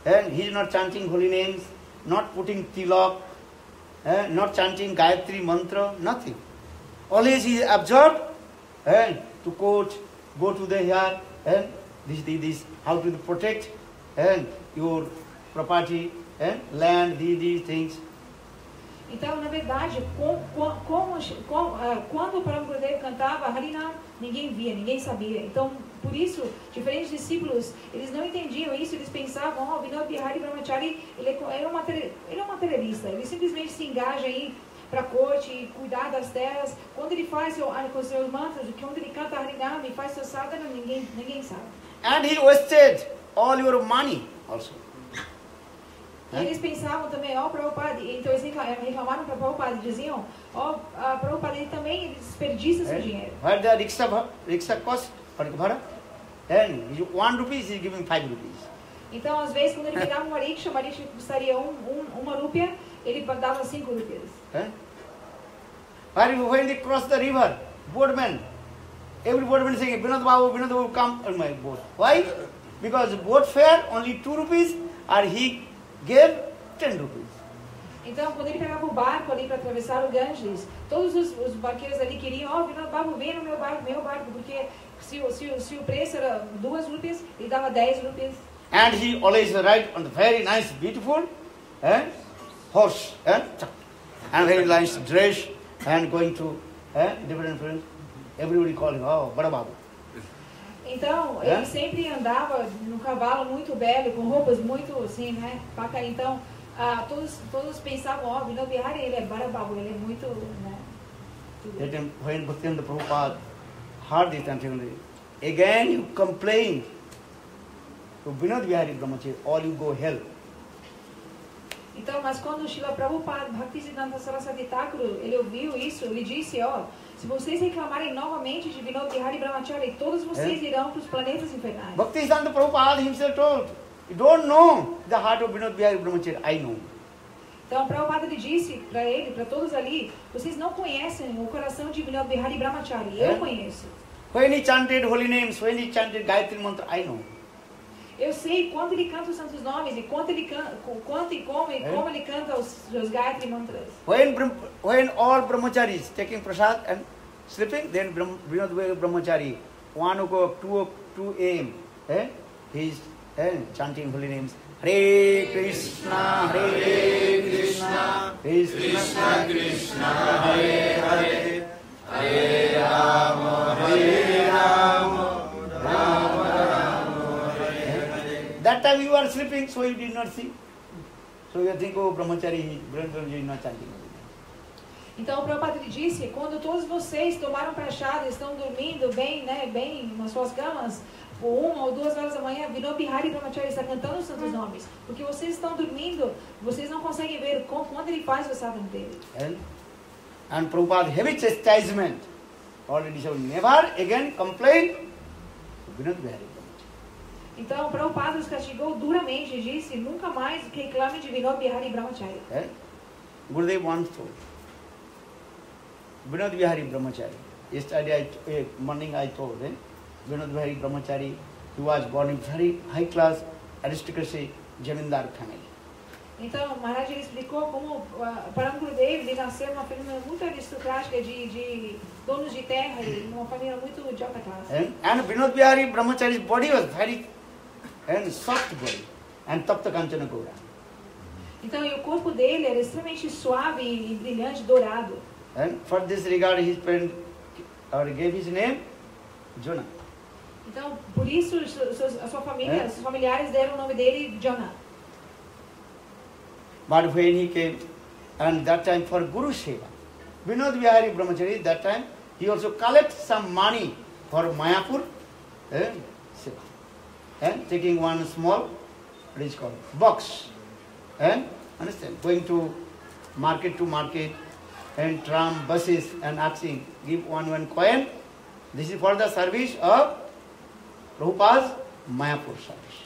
And he is not chanting holy names, not putting tilak, not chanting Gayatri mantra, nothing. Always he is absorbed and to quote, go to the here, and this, how to protect and your property and land, these things. Então, na verdade, quando o Param Gurudev cantava Harinam, ninguém via, ninguém sabia. Então, por isso, diferentes discípulos, eles não entendiam isso, eles pensavam, oh, Vinod Bihari Brahmachari, ele é um materialista, ele simplesmente se engaja aí para a corte e cuidar das terras. Quando ele faz com os seus mantras, quando ele canta Harinam e faz seu sadhana, ninguém sabe. And he wasted all your money also. E eles pensavam também, ó, Prabhupada, então eles reclamaram para Prabhupada, diziam, ó, Prabhupada, ele também desperdiça seu dinheiro. What the rickshaw cost? And 1 rupee is giving 5 rupees. Então, às vezes, quando ele pegava uma rickshaw custaria uma rúpia, ele dava 5 rúpias. When they cross the river, boatmen, every boatman saying, Vinod Babu, come on my boat. Why? Because boat fare only 2 rupees, and he gave 10 rupees. Então, quando ele pegava o barco ali para atravessar o Ganges, todos os barqueiros ali queriam, ó, Vinod Babu, vem no meu barco, porque se o preço era 2 rupias, ele dava 10 rupias. And he always ride on the very nice, beautiful horse, and very nice dress, and going to different friends. Everybody call him, oh, Bada Babu. Então, ele sempre andava num cavalo muito belo, com roupas muito assim, né? Então, todos pensavam, ó, Vinod Bihari, ele é Bada Babu, ele é muito, né? When Bhaktivinoda Prabhupada heard this and again you complain to Vinod Bihari Brahmachari, all you go hell. Então, mas quando Srila Prabhupada, Bhaktisiddhanta Saraswati Thakur, ele ouviu isso, ele disse, ó, se vocês reclamarem novamente de Vinod Bihari Brahmachari, todos vocês irão para os planetas infernais. Bhaktisiddhanta Prabhupada himself told, you don't know the heart of Vinod Bihari Brahmachari, I know. Então, Prabhupada ele disse para todos ali, vocês não conhecem o coração de Vinod Bihari Brahmachari, eu conheço. When he chanted holy names, when he chanted Gayatri mantra, I know. Eu sei quando ele canta os santos nomes e quanto e como ele canta os Gayatri mantras. When all brahmacharis taking prasad and sleeping, then Vinod Bihari Brahmachari, 1 o'clock, 2 a.m., he is chanting holy names. Hare Krishna, Hare Krishna, Krishna Krishna, Hare Hare, Hare Rama, Hare Rama, Rama Rama, Hare Hare. That time you are sleeping, so you did not see. So you think, oh, brahmachari, brahmachari is not chanting. Então o Prabhupada disse, quando todos vocês tomaram prachada, estão dormindo bem, né, bem nas suas camas, por 1 ou 2 horas da manhã, Vinod Bihari Brahmachari está cantando os santos nomes. Porque vocês estão dormindo, vocês não conseguem ver quando ele faz o sadhana dele. And Prabhupada heavy chastisement. Already showed, never again complain to Vinod Bihari Brahmachari. Então Prabhupada os castigou duramente e disse, nunca mais reclame de Vinod Bihari Brahmachari. Gurudev once told, Vinod Bihari Brahmachari. Yesterday morning I told, Vinod Bihari Brahmachari, he was born in very high class aristocracy, Jamindar family. Então, Maharaj ele explicou como Param Gurudev ele nasceu numa família muito aristocrática de donos de terra e uma família muito de alta classe. And Vinod Bihari Brahmachari's body was very soft body and Tapta Kanchana Gaura. Então, e o corpo dele era extremamente suave e brilhante, dourado. And for this regard, his parents gave his name Jonah. Então, por isso, a sua família, seus familiares deram o nome dele Jonah. But when he came, and that time for Guru Seva, Vinod Bihari Brahmachari, that time, he also collect some money for Mayapur Seva. And taking one small, what is called, box. And understand, going to market, and tram, buses, and asking, give one coin. This is for the service of Prabhupada's Mayapur service.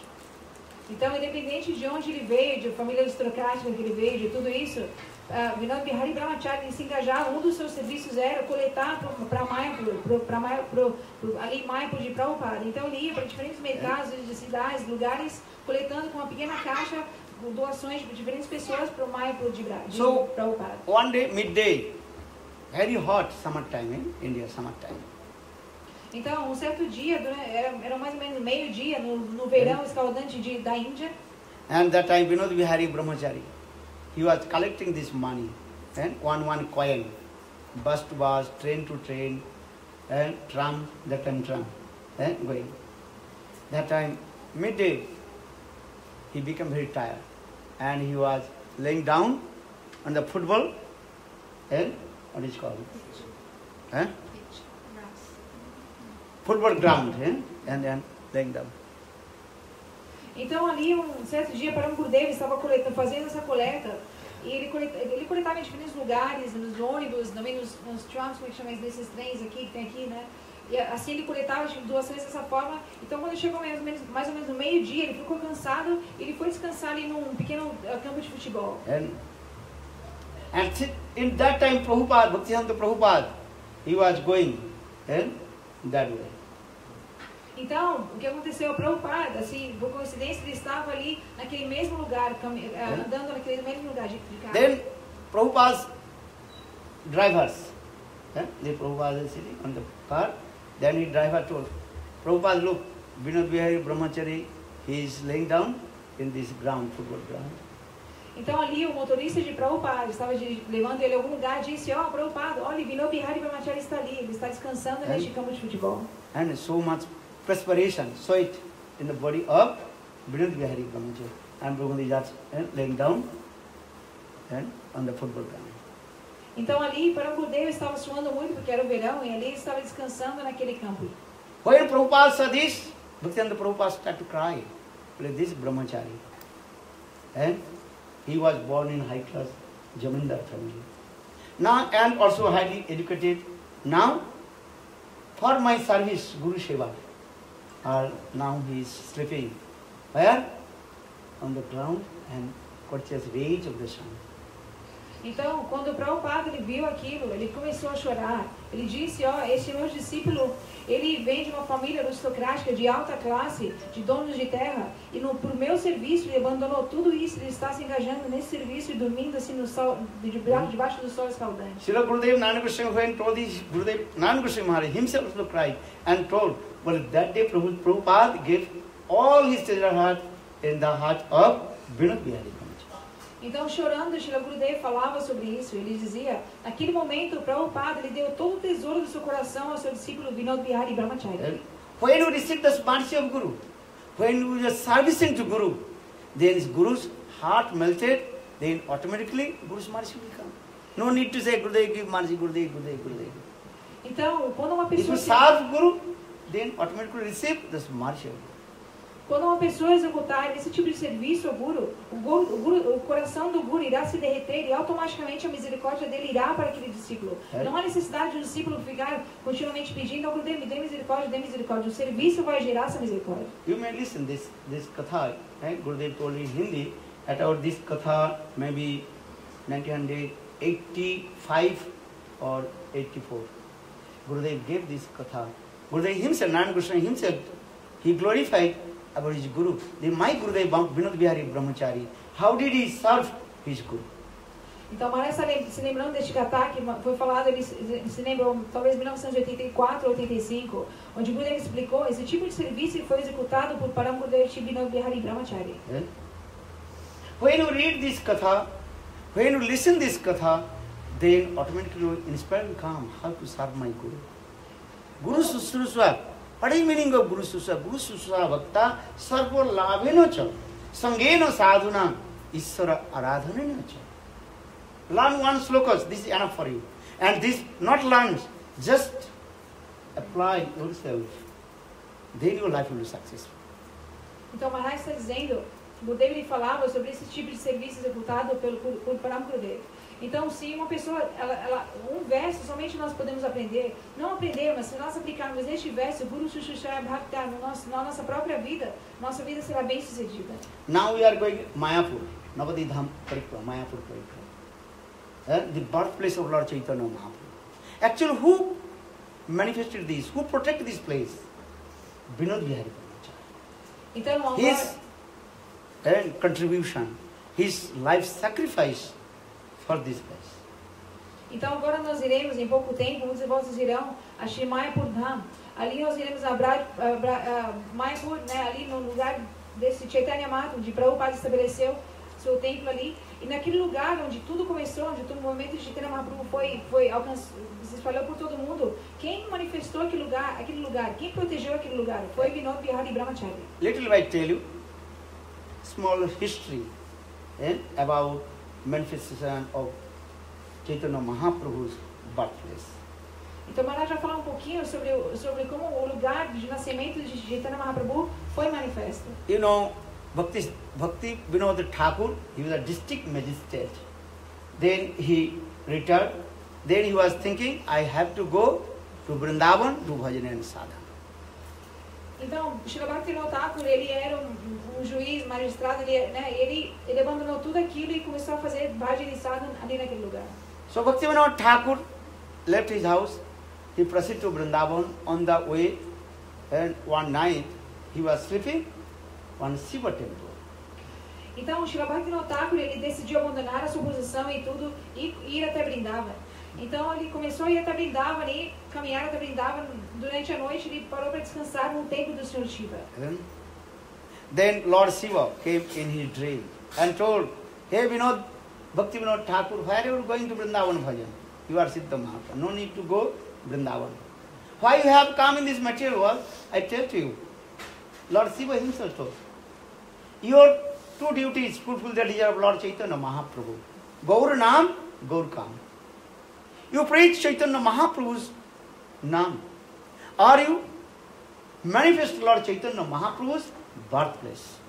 Então, independente de onde ele veio, de família aristocrática que ele veio, de tudo isso, Vinod Bihari Brahmachari se engajava, um dos seus serviços era coletar para Mayapur, ali em Mayapur de Prabhupada. Então, ele ia para diferentes mercados de cidades, lugares, coletando com uma pequena caixa doações de diferentes pessoas para o Mayapur de Prabhupada. One day, midday, very hot summertime in India, summertime. Então, um certo dia, era mais ou menos meio-dia, no verão escaldante da Índia. And that time, Vinod Bihari Brahmachari, he was collecting this money, and one coin, bus to bus, train to train, and tram, that time tram, and going. That time, midday, he became very tired, and he was laying down on the football, and what is called? Football ground, and then laying down. Então ali um certo dia Param Gurudeva estava fazendo essa coleta e ele coletava em diferentes lugares, nos ônibus, também nos trams, como é que chama desses trens aqui que tem aqui, né? E assim ele coletava doações dessa forma. Então quando chegou mais ou menos no meio-dia, ele ficou cansado e ele foi descansar ali num pequeno campo de futebol. And in that time Prabhupada, Bhaktivedanta Prabhupada, he was going that way. Então, o que aconteceu? Prabhupada, assim, por coincidência, ele estava ali naquele mesmo lugar, andando naquele mesmo lugar de carro. Then Prabhupada's drivers, the Prabhupada is sitting on the car, then his driver told, Prabhupada, look, Vinod Bihari Brahmachari, he is laying down in this ground, football ground. Então ali o motorista de Prabhupada estava levando ele a algum lugar e disse, Prabhupada, olha, Vinod Bihari Brahmachari está ali, ele está descansando neste campo de futebol. And so much perspiration, sweat in the body of Vinod Bihari Brahmachari. And Prabhupada is just laying down on the football ground. Então ali Param Gurudeva estava suando muito porque era o verão e ali ele estava descansando naquele campo. When Prabhupada saw this, Bhaktivedanta Prabhupada started to cry. Like this Brahmachari. And he was born in high class Jamindar family. Now, and also highly educated. Now, for my service, Guru Seva, now he is sleeping. Where? On the ground and courteous rays of the sun. Então, quando o Prabhupada ele viu aquilo, ele começou a chorar. Ele disse, este meu discípulo, ele vem de uma família aristocrática de alta classe, de donos de terra, e por meu serviço ele abandonou tudo isso, ele está se engajando nesse serviço e dormindo assim no sol, debaixo do sol escaldante. Srila Gurudev Nana Goswami, when told this, Gurudev Nana Goswami Maharaj himself also cried and told, well, that day Prabhupada gave all his treasure heart in the heart of Vinod Bihari. Então, chorando, Srila Gurudev falava sobre isso. Ele dizia, naquele momento, o Prabhupada ele deu todo o tesouro do seu coração ao seu discípulo Vinod Bihari Brahmachari. When you receive the mercy of Guru, when you are servicing to Guru, then Guru's heart melted, then automatically Guru's mercy will come. No need to say, Gurudev give mercy, Gurudev, Gurudev, Gurudev. Então, quando uma pessoa... If you serve Guru, then automatically receive this mercy of Guru. Quando uma pessoa executar esse tipo de serviço ao Guru, o coração do Guru irá se derreter e automaticamente a misericórdia dele irá para aquele discípulo. Não há necessidade do discípulo ficar continuamente pedindo ao Guru, me dê misericórdia, dê misericórdia. O serviço vai gerar essa misericórdia. You may listen this katha, Gurudev told in Hindi, at our this katha maybe 1985 or 84. Gurudev gave this katha. Gurudev himself, Narayan Goswami himself, he glorified about his Guru. My Gurudev Vinod Bihari Brahmachari, how did he serve his Guru? Então, Maharaj se lembrando deste katha que foi falado, ele se lembrou, talvez 1984 ou 85, onde Gurudev explicou esse tipo de serviço foi executado por Param Gurudev Vinod Bihari Brahmachari. When you read this katha, when you listen this katha, then automatically you inspire and calm how to serve my Guru. Guru Sushrusva, What is the meaning of Guru Susa? Guru Susa Bhakta Sarva Labhena Cha Sangena Sadhuna Isvara Aradhanena Cha. Learn one slokas, this is enough for you. And this, not learn, just apply yourself. Then your life will be successful. Então, Maharaj está dizendo, Gurudev ele falava sobre esse tipo de serviço executado por Param Gurudev. Então, se uma pessoa, um verso somente nós podemos aprender, não aprender, mas se nós aplicarmos este verso, Guru Shushaya Bhakta, na nossa própria vida, nossa vida será bem sucedida. Now we are going Mayapur, Navadi Dham Parikrama, Mayapur Parikrama. The birthplace of Lord Chaitanya Mahaprabhu. Actually, who manifested this? Who protected this place? Vinod Bihari Brahmacharya. Então, His contribution, his life sacrifice for this place. Então agora nós iremos, em pouco tempo, muitos devotos irão a Shri Mayapur Dham. Ali nós iremos a Mayapur, né, ali no lugar desse Chaitanya Mahaprabhu, onde Prabhupada estabeleceu seu templo ali. E naquele lugar onde tudo começou, onde todo o movimento de Chaitanya Mahaprabhu se espalhou por todo mundo, quem manifestou aquele lugar, quem protegeu aquele lugar? Foi Vinod Bihari Brahmacharya. Little I tell you, small history about manifestation of Chaitanya Mahaprabhu's birthplace. Então, Maharaj vai falar um pouquinho sobre como o lugar de nascimento de Chaitanya Mahaprabhu foi manifesto. You know, Bhakti Vinod Thakur, he was a district magistrate. Then he retired. Then he was thinking, I have to go to Vrindavan, do bhajan and sadhana. Então, Srila Bhaktivinoda Thakur, ele era um juiz, magistrado, ele abandonou tudo aquilo e começou a fazer bhajan e sadhana ali naquele lugar. So Bhaktivinoda Thakur left his house. He proceeded to Vrindavan. On the way, and one night he was sleeping on Shiva temple. Então, Srila Bhaktivinoda Thakur, ele decidiu abandonar a sua posição e tudo e ir até Vrindavan. Então, ele começou a ir até Vrindavan e caminhar até Vrindavan. Durante a noite, ele parou para descansar no templo do Senhor Shiva. Then Lord Shiva came in his dream and told, Hey Vinod, Bhaktivinoda Thakur, why are you going to Vrindavan bhajan? You are Siddha Mahaprabhu. No need to go Vrindavan. Why you have come in this material world? I tell to you. Lord Shiva himself told. Your two duties fulfill the desire of Lord Chaitanya Mahaprabhu. Gaur Nam, Gaur Kam. You preach Chaitanya Mahaprabhu's Nam. Or you manifest Lord Chaitanya Mahaprabhu's birthplace.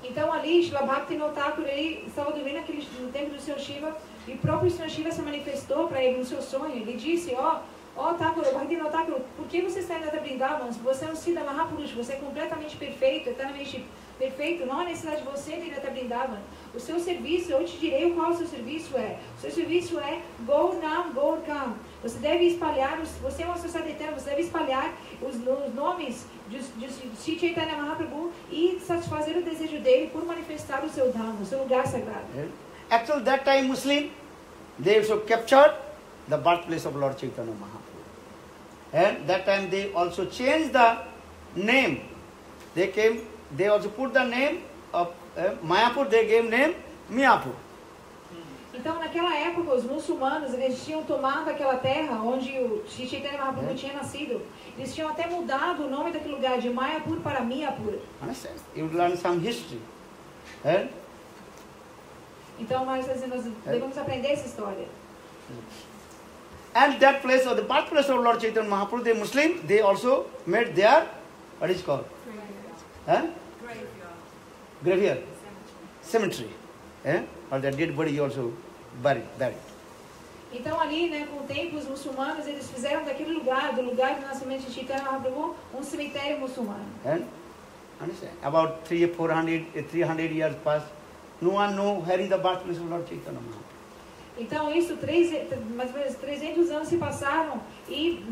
Então ali, Srila Bhaktivinoda Thakur, ele estava dormindo no templo do Senhor Shiva e o próprio Senhor Shiva se manifestou para ele no seu sonho. Ele disse, Thakur, Bhaktivinoda Thakur, por que você está indo até Vrindavan? Você é um Siddha Mahapurush, você é completamente perfeito, eternamente perfeito, não há necessidade de você ir até Vrindavan. O seu serviço, eu te direi qual o seu serviço é. O seu serviço é Gaur Nam, Gaur Kam. Você deve espalhar, você é uma sociedade eterna, você deve espalhar os nomes de Sri Chaitanya Mahaprabhu e satisfazer o desejo dele por manifestar o seu Dham, o seu lugar sagrado. Actually, that time Muslim, they also captured the birthplace of Lord Chaitanya Mahaprabhu. And that time they also changed the name. They also put the name of Mayapur, they gave name Miyapur. Então, naquela época, os muçulmanos, eles tinham tomado aquela terra onde o Sri Chaitanya Mahaprabhu tinha nascido. Eles tinham até mudado o nome daquele lugar de Mayapur para Miyapur. Understand? You learn some history. Então, nós devemos aprender essa história. And that place, or the birthplace of Lord Chaitanya Mahaprabhu, the Muslim, they also made their, what is it called? Graveyard. Cemetery. Or the dead body also buried. Então ali, com o tempo, os muçulmanos, eles fizeram daquele lugar, do lugar do nascimento de Chaitanya Mahaprabhu, um cemitério muçulmano. Understand? About 300 years passed. No one know where is the birthplace of Lord Chaitanya Mahaprabhu. Então isso, mais ou menos 300 anos se passaram e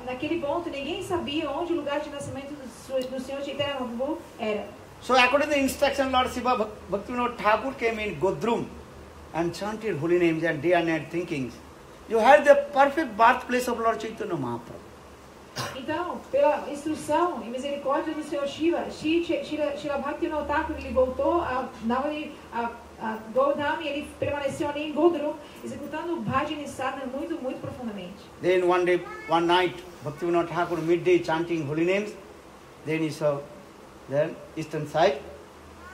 naquele ponto ninguém sabia onde o lugar de nascimento do Senhor Chaitanya Mahaprabhu era. So according to the instruction, Lord Shiva Bhaktivinoda Thakur came in Godrum and chanted holy names and day and night thinkings. You had the perfect birthplace of Lord Chaitanya Mahaprabhu. Então, pela instrução e misericórdia do Senhor Shiva, Srila Bhaktivinoda Thakur, ele voltou a Goldham, e ele permaneceu ali em Goldrum, executando bhajan e sadhana muito profundamente. Then one night, Bhaktivinoda Thakur midday chanting holy names. Then he saw the eastern side,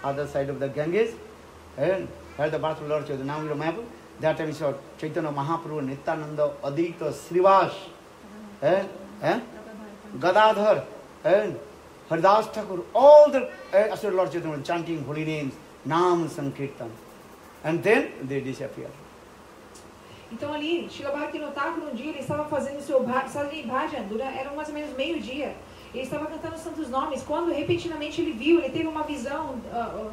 other side of the Ganges, and where the birth of Lord Chaitanya. Now we remember, that time he saw Chaitanya Mahaprabhu, Nityananda, Advaita, Srivas, Gadadhar, and Haridas Thakur, all the Asura Lord Chaitanya chanting holy names, Nam Sankirtan. And then they disappeared. Então ali, Srila Bhaktivinoda Thakur um dia ele estava fazendo seu bhajan, era mais ou menos meio-dia. Ele estava cantando os santos nomes, quando repetidamente ele viu, ele teve uma visão,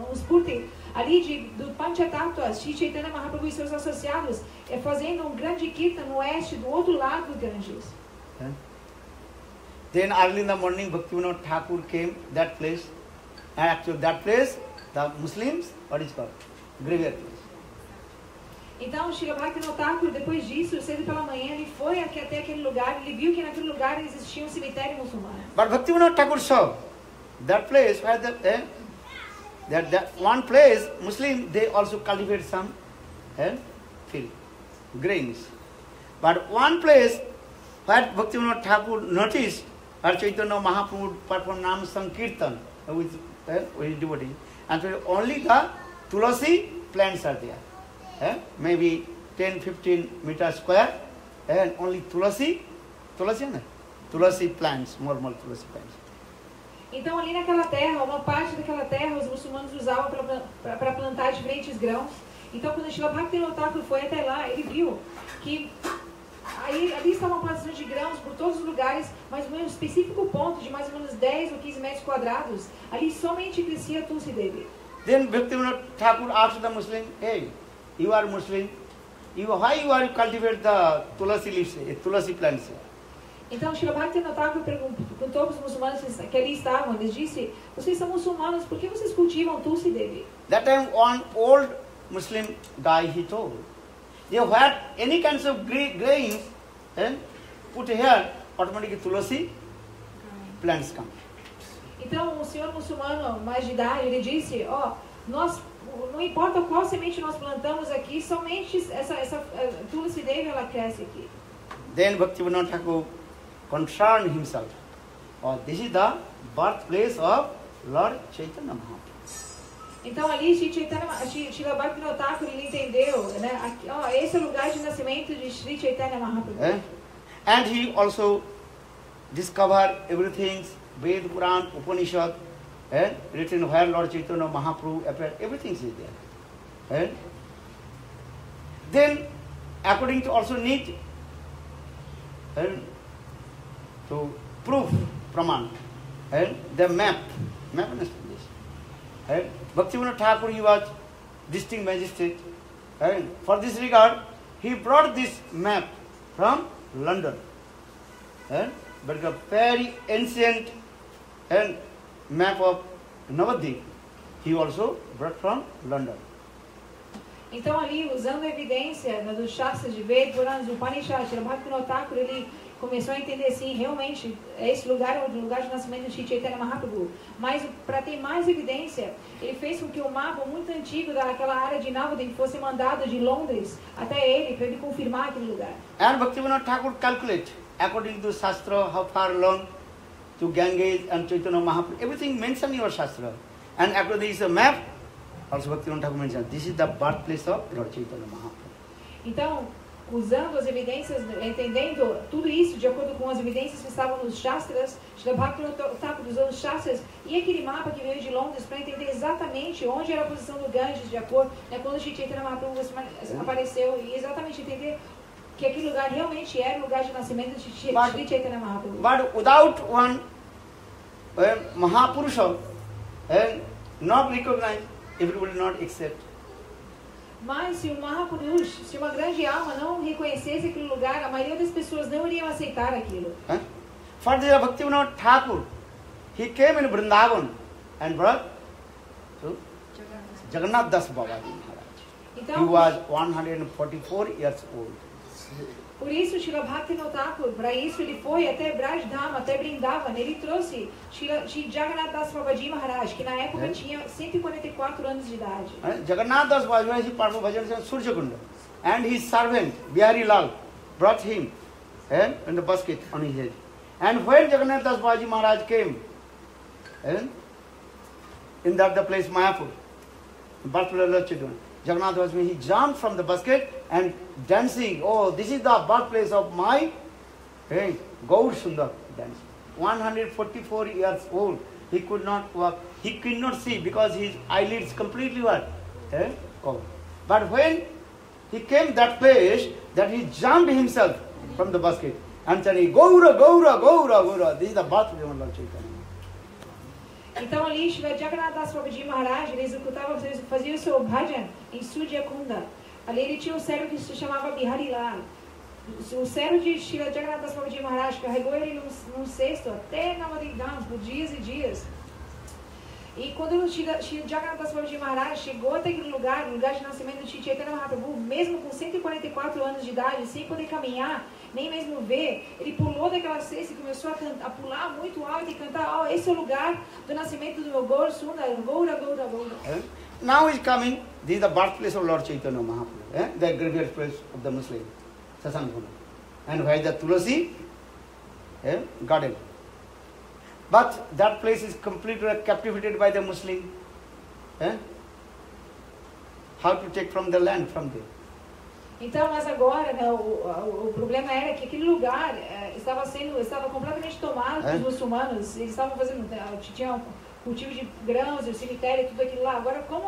um spurti ali do Panchatattva, Sri Chaitanya Mahaprabhu e seus associados, fazendo um grande kirtan no oeste, do outro lado do Ganges. Then early in the morning, Bhaktivinoda Thakur came that place, and actually that place, the Muslims, what is called? Graveyard place. Então, Srila Bhaktivinoda Thakur, depois disso, cedo pela manhã, ele foi até aquele lugar, ele viu que naquele lugar existia um cemitério muçulmano. But Bhaktivinoda Thakur saw that place where that one place, Muslim, they also cultivate some field, grains. But one place where Bhaktivinoda Thakur noticed where Chaitanya Mahaprabhu performed Nam Sankirtan with his devotees, and so only the Tulasi plants are there. Maybe 10-15 meters square, and only Tulasi plants, normal Tulasi plants. Então ali naquela terra, uma parte daquela terra, os muçulmanos usavam para plantar diferentes grãos. Então quando Srila Bhaktivinoda Thakur foi até lá, ele viu que ali estavam plantações de grãos por todos os lugares, mas em um específico ponto de mais ou menos 10 ou 15 metros quadrados, ali somente crescia Tulsi Devi. Then Bhaktivinoda Thakur asked the Muslim, hey, you are Muslim, why you are cultivate the Tulasi leaves, Tulasi plants? Então, Srila Bhaktivinoda Thakur perguntou para os muçulmanos que ali estavam, eles disse, vocês são muçulmanos, por que vocês cultivam Tulsi Devi? That time one old Muslim guy, he told, they had any kinds of grains, put here, automatically Tulasi plants come. Então, um senhor muçulmano mais de idade, ele disse, não importa qual semente nós plantamos aqui, somente essa Tulsi Devi, ela cresce aqui. Then Bhaktivinoda Thakur concerned himself. This is the birthplace of Lord Chaitanya Mahaprabhu. Então ali, Srila Bhaktivinoda Thakur, ele entendeu, né? Esse é o lugar de nascimento de Sri Chaitanya Mahaprabhu. And he also discovered everything, Ved, Puran, Upanishad, written where Lord Chaitanya Mahaprabhu appeared, everything is there. Then, according to also need to prove Praman, the map understand this. Bhaktivinoda Thakur, he was distinct magistrate. For this regard, he brought this map from London. But a very ancient map of Navadvip, he also brought from London. Então ali, usando a evidência dos Shastras de Ved, Puranas, Upanishad, Srila Bhaktivinoda Thakur, ele começou a entender assim, realmente, esse lugar é o lugar de nascimento de Sri Chaitanya Mahaprabhu. Mas para ter mais evidência, ele fez com que o mapa muito antigo daquela área de Navadvip fosse mandado de Londres até ele, para ele confirmar aquele lugar. And Bhaktivinoda Thakur calculate, according to Shastra, how far along to Ganges and Chaitanya Mahaprabhu, everything mentioned in your Shastra. And after this map, also Bhaktivinoda Thakur mentioned, this is the birthplace of Lord Chaitanya Mahaprabhu. Então, usando as evidências, entendendo tudo isso de acordo com as evidências que estavam nos Shastras, Srila Bhaktivinoda Thakur usando os Shastras e aquele mapa que veio de Londres para entender exatamente onde era a posição do Ganges, de acordo quando Sri Chaitanya Mahaprabhu apareceu, e exatamente entender que aquele lugar realmente era o lugar de nascimento de Sri Chaitanya Mahaprabhu. But without one Mahapurusha, not recognized, everybody not accept. Mas se o Mahapurush, se uma grande alma não reconhecesse aquele lugar, a maioria das pessoas não iriam aceitar aquilo. For the Bhaktivinoda Thakur, he came in Vrindavan and brought to Jagannath Das Babaji Maharaj. Então, He was 144 years old. Por isso, Srila Bhaktivinoda Thakur, para isso ele foi até Braj Dham, até Vrindavan. Ele trouxe Shri Jagannath Das Babaji Maharaj, que na época tinha 144 anos de idade. Jagannath Das Babaji performed bhajan in Surya Kunda, and his servant Bihari Lal brought him in the basket on his head. And when Jagannath Das Babaji Maharaj came in the place Mayapur, birthplace of Lord Chaitanya, Jagannath Das Babaji, he jumped from the basket and dancing. Oh, this is the birthplace of my Gaur Sundar dancing. 144 years old. He could not walk. He could not see because his eyelids completely were covered. But when he came that place, that he jumped himself from the basket and said, Gaura, Gaura, Gaura, Gaura. This is the birthplace of Lord Chaitanya. Então ali, Shri Jagannath Das Babaji Maharaj, ele executava, fazia o seu bhajan em Surya Kunda. Ali ele tinha um servo que se chamava Bihari Lal. O servo de Shri Jagannath Das Babaji Maharaj carregou ele num cesto até Navadvipam por dias e dias. E quando o Shri Jagannath Das Babaji Maharaj chegou até aquele lugar, o lugar de nascimento de Shri Chaitanya Mahaprabhu, mesmo com 144 anos de idade, sem poder caminhar, nem mesmo ver, ele pulou daquela cesta e começou a pular muito alto e cantar, esse é o lugar do nascimento do meu Gaur Sundar, Gaura, Gaura, Gaura. Now is coming, this is the birthplace of Lord Chaitanya Mahaprabhu, the graveyard place of the Muslim, Sasankuna. And where the Tulasi garden. But that place is completely captivated by the Muslim. How to take from the land from there? Então, mas agora, né, o problema era que aquele lugar estava completamente tomado pelos muçulmanos. Eles estavam fazendo, tinha cultivo de grãos, o cemitério, tudo aquilo lá. Agora, como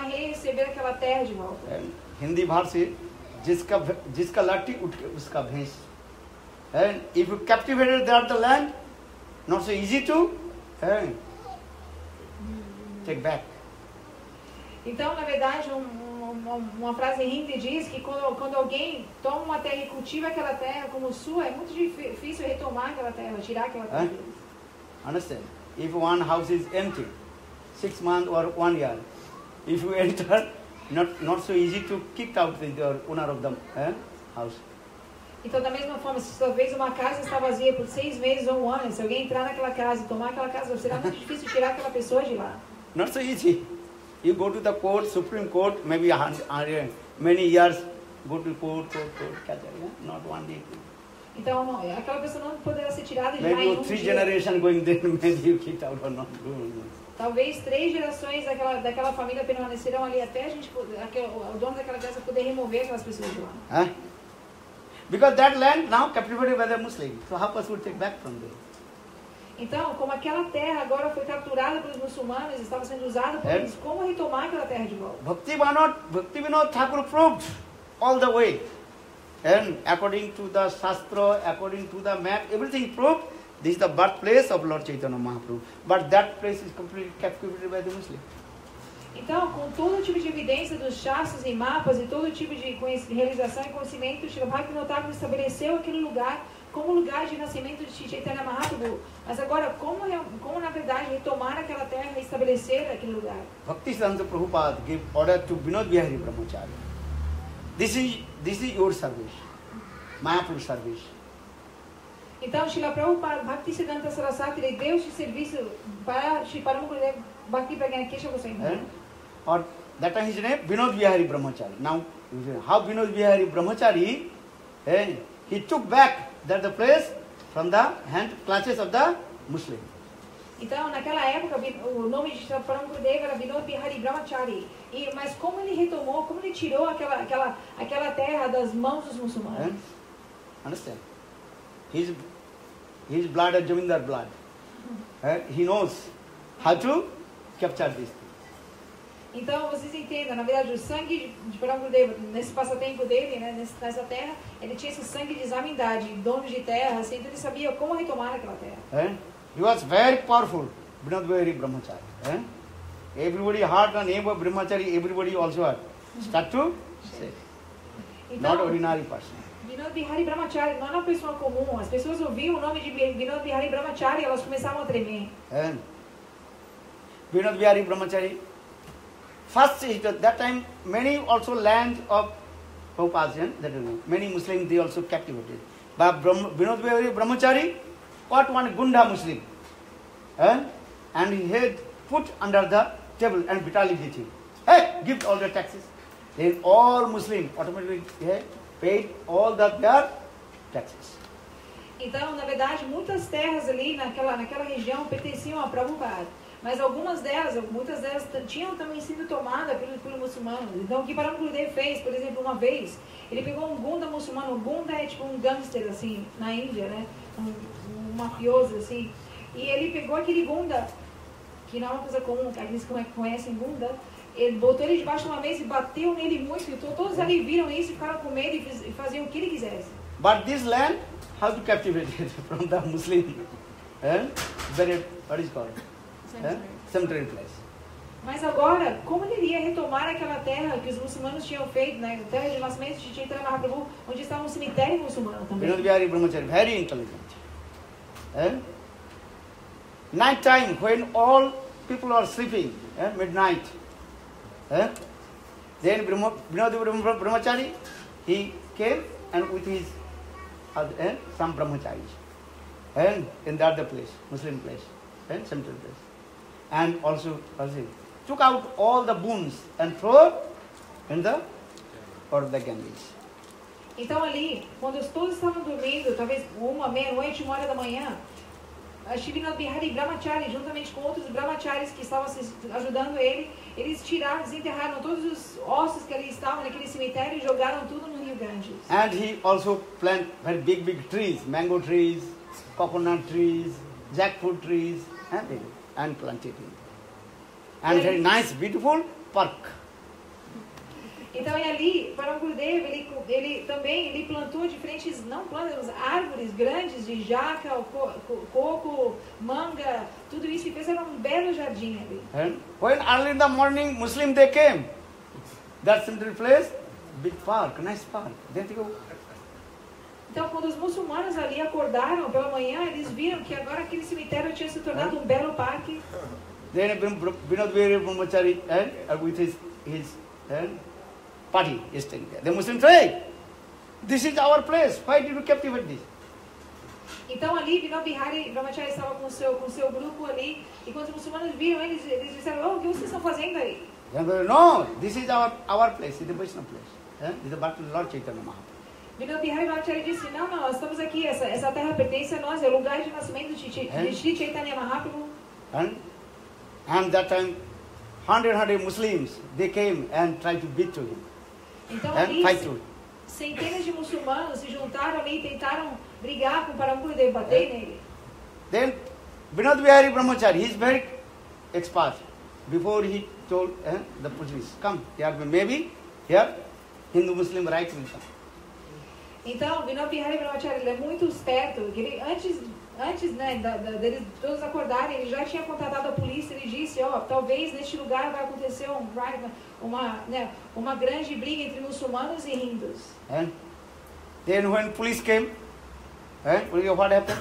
receber aquela terra de volta? Hindi bharse, jiska latti utke uska bhens. And if you captivated there the land, not so easy to take back. Então, na verdade, uma frase hindi diz que quando alguém toma uma terra e cultiva aquela terra como sua, é muito difícil retomar aquela terra, tirar aquela terra. Understand? If one house is empty, 6 months or 1 year, if you enter, not so easy to kick out the owner of the house. Então, da mesma forma, se talvez uma casa está vazia por 6 meses ou 1 ano, se alguém entrar naquela casa e tomar aquela casa, será muito difícil tirar aquela pessoa de lá. Not so easy. You go to the court, Supreme Court, maybe many years, go to court, catch it, not one day. Então, aquela pessoa não poderá ser tirada de lá em maybe 3 generations going there, maybe you kicked out or not. Talvez 3 gerações daquela família permanecerão ali até o dono daquela casa poder remover aquelas pessoas de lá. Because that land now captivated by the Muslims. So how possible to take back from there? Então, como aquela terra agora foi capturada pelos muçulmanos, estava sendo usada por eles, como retomar aquela terra de volta? Bhaktivinoda Thakur proved all the way. And according to the Shastra, according to the map, everything proved this is the birthplace of Lord Chaitanya Mahaprabhu. But that place is completely captivated by the Muslims. Então, com todo tipo de evidência dos chastros e mapas e todo tipo de realização e conhecimento, Srila Bhaktivinoda Thakur estabeleceu aquele lugar como lugar de nascimento de Chaitanya Mahaprabhu. Mas agora, como na verdade retomar aquela terra e estabelecer aquele lugar? Bhaktisiddhanta Prabhupada gave order to Vinod Bihari Brahmachari. This is your service, Mahaprabhu service. Então, Srila Prabhupada, Bhaktisiddhanta Saraswati, ele deu esse serviço para Shri Paramaguru Bhakti Pragyan Keshav Goswami. Or that time his name Vinod Bihari Brahmachari. Now, how Vinod Bihari Brahmachari, he took back the place from the hand clutches of the Muslim. Então, naquela época, o nome de Shri Paramaguru era Vinod Bihari Brahmachari. Mas como ele retomou, como ele tirou aquela terra das mãos dos muçulmanos? Understand? His blood is Jamindar blood. He knows how to capture this. Então, vocês entendam, na verdade, o sangue de Paramaguru, nesse passatempo dele, né, nessa terra, ele tinha esse sangue de zamindade, dono de terra, assim, então ele sabia como retomar aquela terra. He was very powerful, Vinod Bihari Brahmachari. Everybody heard the name of Brahmachari, everybody also heard. Start to say. Então, not ordinary person. Vinod Bihari Brahmachari não é uma pessoa comum. As pessoas ouviam o nome de Vinod Bihari Brahmachari e elas começavam a tremer. Vinod Bihari Brahmachari, first, that time many also land of Prabhupada, that is many Muslims they also captivated. But Vinod Bihari Brahmachari caught one Gunda Muslim, and he had put under the table and brutally beat him. Hey, give all the taxes. Then all Muslims automatically paid all their taxes. Então, na verdade, muitas terras ali naquela região pertenciam a Prabhupada. Mas muitas delas tinham também sido tomadas pelos muçulmanos. Então, o que Parama Gurudev fez, por exemplo, uma vez, ele pegou um gunda muçulmano. Um gunda é tipo um gangster, assim, na Índia, né? Um mafioso, assim. E ele pegou aquele gunda, que não é uma coisa comum, aqueles que conhecem gunda, ele botou ele debaixo de uma mesa e bateu nele muito. Então, todos ali viram isso, ficaram com medo e faziam o que ele quisesse. But this land, how to captivate it from the Muslim? Very, what is called? Cemetery place. Mas agora, como ele iria retomar aquela terra que os muçulmanos tinham feito, né? Terra de nascimento de Chaitanya Mahaprabhu, onde estava um cemitério muçulmano também. Vinod Bihari Brahmachari, very intelligent. Night time, when all people are sleeping, midnight, then Vinod Brahmachari, he came and with his some brahmacharis, and in the other place, Muslim place, cemetery place. And also took out all the bones and threw in the Ganges. Então ali, quando todos estavam dormindo, talvez meia-noite, 1 hora da manhã, a Vinod Bihari Brahmachari, juntamente com outros brahmacharis que estavam ajudando ele, eles desenterraram todos os ossos que ali estavam naquele cemitério e jogaram tudo no rio Ganges. And he also planted very big trees, mango trees, coconut trees, jackfruit trees, and planted it. And very nice, beautiful park. Então, e ali, Parama Gurudev, ele também plantou diferentes, não plantas, árvores grandes de jaca, coco, manga, tudo isso, e fez um belo jardim ali. And when early in the morning, Muslim they came, that cemetery place, big park, nice park. Then they go. Então, quando os muçulmanos ali acordaram pela manhã, eles viram que agora aquele cemitério tinha se tornado um belo parque. Then Vinod Bihari Brahmachari with his party is staying there. The Muslims say, hey, this is our place. Why did you captivate this? Então ali, Vinod Bihari Brahmachari estava com o seu grupo ali, e quando os muçulmanos viram, eles disseram, o que vocês estão fazendo aí? No, this is our place, it's the Vaishnava place. This is the Lord Chaitanya Mahaprabhu. Vinod Bihari Brahmachari disse, não, nós estamos aqui, essa terra pertence a nós, é o lugar de nascimento de Shri Chaitanya Mahaprabhu. And that time, 100 Muslims, they came and tried to beat to him. Então and ali, fight to him. centenas de muçulmanos se juntaram ali e tentaram brigar com Parama Gurudev, bater nele. Then, Vinod Bihari Brahmachari, he is very expert. Before he told the police, come, here, maybe here, Hindu-Muslim right will come. Então, Vinod Bihari Brahmachari, ele é muito esperto, que ele, antes né, deles todos acordarem, ele já tinha contatado a polícia, ele disse, talvez neste lugar vai acontecer uma grande briga entre muçulmanos e hindus. And then when police came, what happened?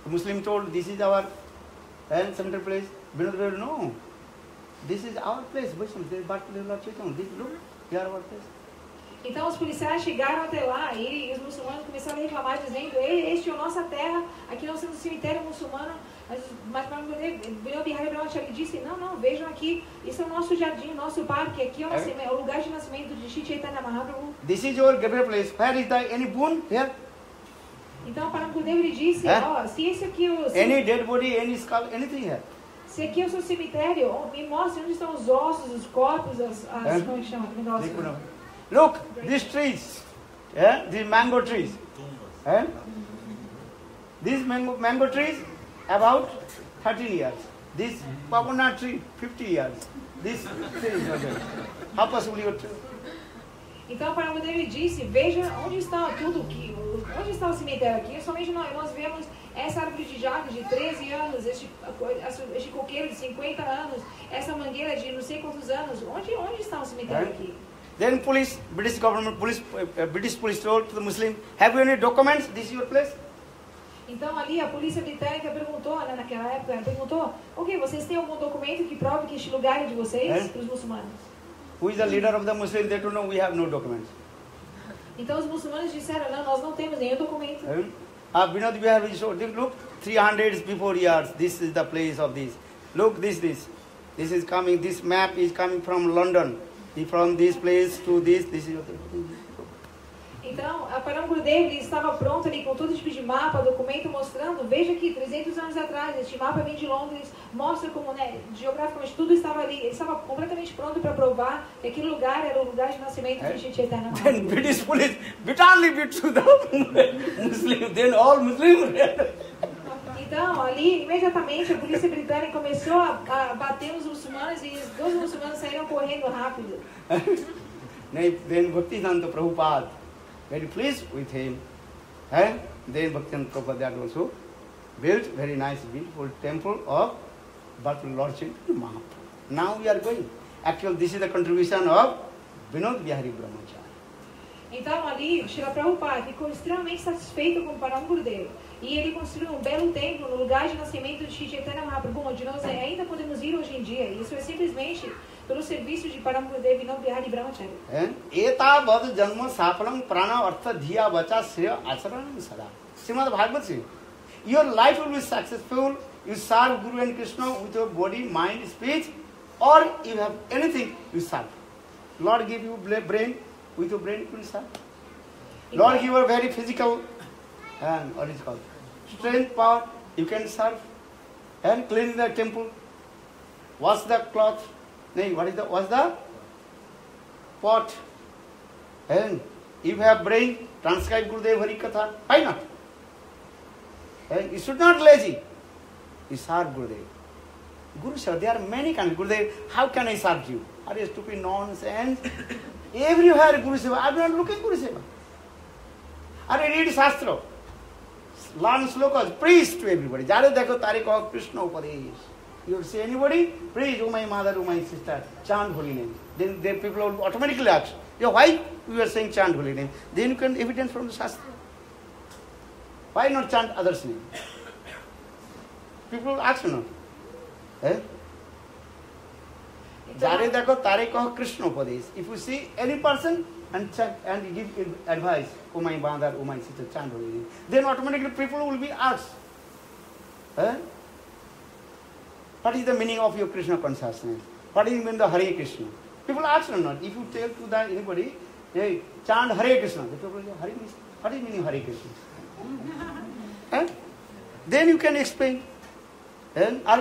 The Muslim told, this is our cemetery place. Vinod Bihari, no, this is our place. Look, here our place. Então os policiais chegaram até lá e os muçulmanos começaram a reclamar, dizendo, este é a nossa terra, aqui nós temos um cemitério muçulmano, mas para Vinod Bihari Brahmachari disse, não, vejam aqui, isso é o nosso jardim, o nosso parque, aqui é o lugar de nascimento de Shri Chaitanya Mahaprabhu. This is your grave place. Where is any boon here? Então Parama Gurudev ele disse, se esse aqui é o... Any dead body, any skull, anything here. Se aqui é o seu cemitério, me mostre onde estão os ossos, os corpos, como é que chama? Look, these trees, these mango trees. These mango trees, about 13 years. This coconut tree, 50 years. This tree is okay. How possible you tree? Então, Parama Gurudev disse, veja onde está tudo aqui, onde está o cemitério aqui. Somente nós vemos essa árvore de jaca de 13 anos, este coqueiro de 50 anos, essa mangueira de não sei quantos anos. Onde está o cemitério aqui? Then British police told to the Muslim, have you any documents? This is your place? Então ali a polícia britânica perguntou, naquela época, perguntou, ok, vocês têm algum documento que prove que este lugar é de vocês, para os muçulmanos? Who is the leader of the Muslim? They don't know, we have no documents. Então os muçulmanos disseram, não, nós não temos nenhum documento. Vinod Bihar will show, look, 300 before years, this is the place of this. Look, this is coming, this map is coming from London. From this place to this is... Então, a Param Gurudev estava pronto ali com todo tipo de mapa, documento mostrando, veja que 300 anos atrás, este mapa vem de Londres, mostra como, né, geograficamente tudo estava ali, ele estava completamente pronto para provar que aquele lugar era o lugar de nascimento de Shri Chaitanya Mahaprabhu. Then British police bitterly beat to the Muslim, then all Muslims. Então, ali, imediatamente, a polícia britânica começou a bater nos muçulmanos e os 2 muçulmanos saíram correndo rápido. Then Bhaktivedanta Prabhupada, very pleased with him. Then Bhaktivedanta Prabhupada that also built very nice, beautiful temple of Bhattal Lord Chaitanya Mahaprabhu. Now we are going. Actually, this is the contribution of Vinod Bihari Brahmacharya. Então, ali, Srila Prabhupada ficou extremamente satisfeito com o Param Gurudev. E ele construiu um belo templo no lugar de nascimento de Shri Chaitanya Mahaprabhu, onde nós ainda podemos ir hoje em dia. Isso é simplesmente pelo serviço de Param Gurudev Vinod Bihari Brahmacharya. Eta bad janma sapalam prana artha dhiya vacha shreya acharanam sada. Srimad Bhagavad says, your life will be successful. You serve Guru and Krishna with your body, mind, speech, or you have anything you serve. Lord give you brain, with your brain you will serve. Lord give you a very physical and what is called strength, power, you can serve. And clean the temple, wash the cloth. Wash the pot. And if you have brain, transcribe Gurudev Hari Katha. Why not? And you should not lazy. You serve Gurudev. Guru Seva, there are many kinds. Gurudev, how can I serve you? Are you stupid nonsense? Everywhere Guru Seva. I am not looking Guru Seva. Are you read Shastra? Learn slokas, preach to everybody. Jare dekho tare kaho Krishna Upadesh. You say anybody, preach, oh my mother, oh my sister, chant holy name. Then people will automatically ask, why you are saying chant holy name? Then you can evidence from the Shastra. Why not chant others' name? People will ask you not. Jare dekho tare kaho Krishna Upadesh. If you see any person and check and give advice, oh my mother, oh my sister, chant holy name, then automatically people will be asked. What is the meaning of your Krishna consciousness? What is the meaning of Hare Krishna? People ask or not. If you tell to that anybody, hey, chant Hare Krishna, the people will say, Hare Krishna. What is the meaning of Hare Krishna? Then you can explain. Or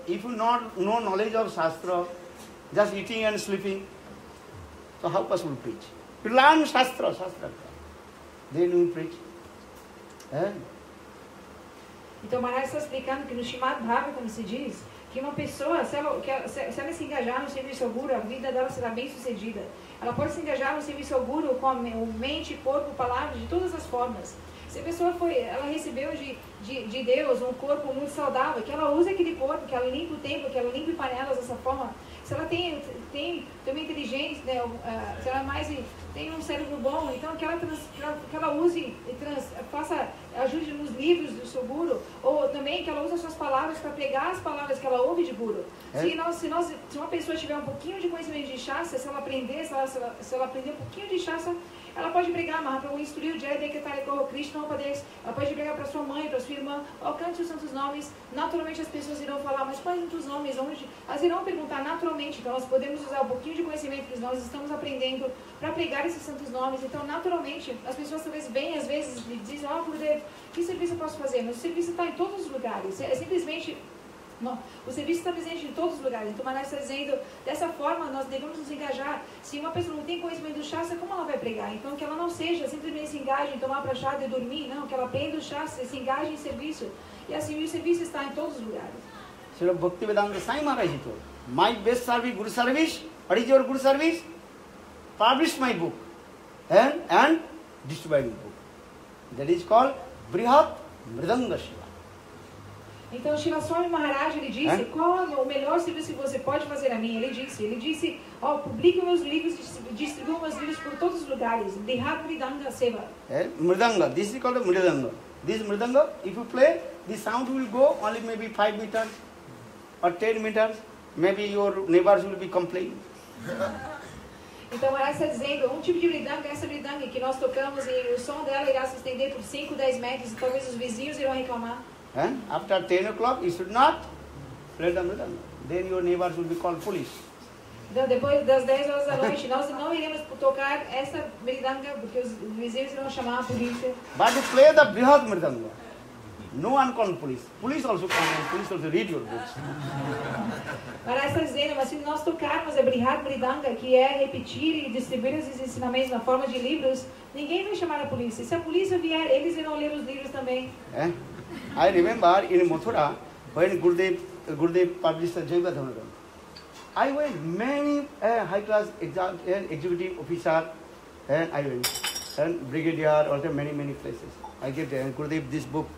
if you not know knowledge of Shastra, just eating and sleeping, so how possible preach? You learn Shastra. Then you preach. Então, o Maharaj está explicando que no Srimad Bhagavatam se diz que uma pessoa, se ela se engajar no serviço ao Guru, a vida dela será bem sucedida. Ela pode se engajar no serviço ao Guru com a mente, corpo, palavras, de todas as formas. Se a pessoa ela recebeu de Deus um corpo muito saudável, que ela use aquele corpo, que ela limpe o templo, que ela limpe panelas dessa forma. Se ela tem uma inteligência, né, se ela tem um cérebro bom, então que ela use e ajude nos livros do seu Guru, ou também que ela use as suas palavras para pregar as palavras que ela ouve de Guru. Se uma pessoa tiver um pouquinho de conhecimento de Shastra, se ela aprender um pouquinho de Shastra, ela pode pregar, Mahaprabhu instruiu Krishna Upadesh, ela pode pregar para sua mãe, para sua irmã, alcance os santos nomes. Naturalmente as pessoas irão falar, mas quais santos nomes? Onde? Elas irão perguntar naturalmente, então nós podemos usar um pouquinho de conhecimento que nós estamos aprendendo para pregar esses santos nomes. Então, naturalmente, as pessoas talvez vêm, às vezes, e dizem, Gurudev, que serviço eu posso fazer? Mas o serviço está em todos os lugares, é simplesmente... Não, o serviço está presente em todos os lugares. Então, o Maharaj está dizendo, dessa forma, nós devemos nos engajar. Se uma pessoa não tem conhecimento do Shastra, como ela vai pregar? Então, que ela não seja simplesmente se engaje em tomar prachada e dormir, não, que ela aprenda o Shastra e se engaje em serviço. E assim, o serviço está em todos os lugares. Srila Bhaktivedanta Swami Maharaj told, my best service, Guru service. What is your Guru service? Publish my book and distribute my book. That is called Brihat Mridanga Shiva. Então, Srila Swami Maharaj, ele disse, qual é o melhor serviço que você pode fazer a mim? Ele disse, publique meus livros, distribua meus livros por todos os lugares. Brihat Mridanga Seva. Mridanga, this is called a Mridanga. This Mridanga, if you play, the sound will go only maybe 5 meters or 10 meters. Maybe your neighbors will be complaining. Então Maharaj está dizendo, um tipo de mridanga é essa mridanga que nós tocamos e o som dela irá se estender por 5, 10 metros e talvez os vizinhos irão reclamar. And after 10 o'clock, you should not play the mridanga. Then your neighbors will be called police. Então, depois das 10 horas da noite, nós não iremos tocar essa mridanga porque os vizinhos irão chamar a polícia. But you play the Brihat mridanga. No one called police. Police also come and police also read your books. Maharaj está dizendo, mas se nós tocarmos a Brihat Mridanga, que é repetir e distribuir esses ensinamentos na forma de livros, ninguém vai chamar a polícia. Se a polícia vier, eles irão ler os livros também. I remember in Mathura, when Gurudev published the Jaiva Dharma, I went many high-class executive officer, and I went, and brigadier, also many places. I gave Gurudev this book,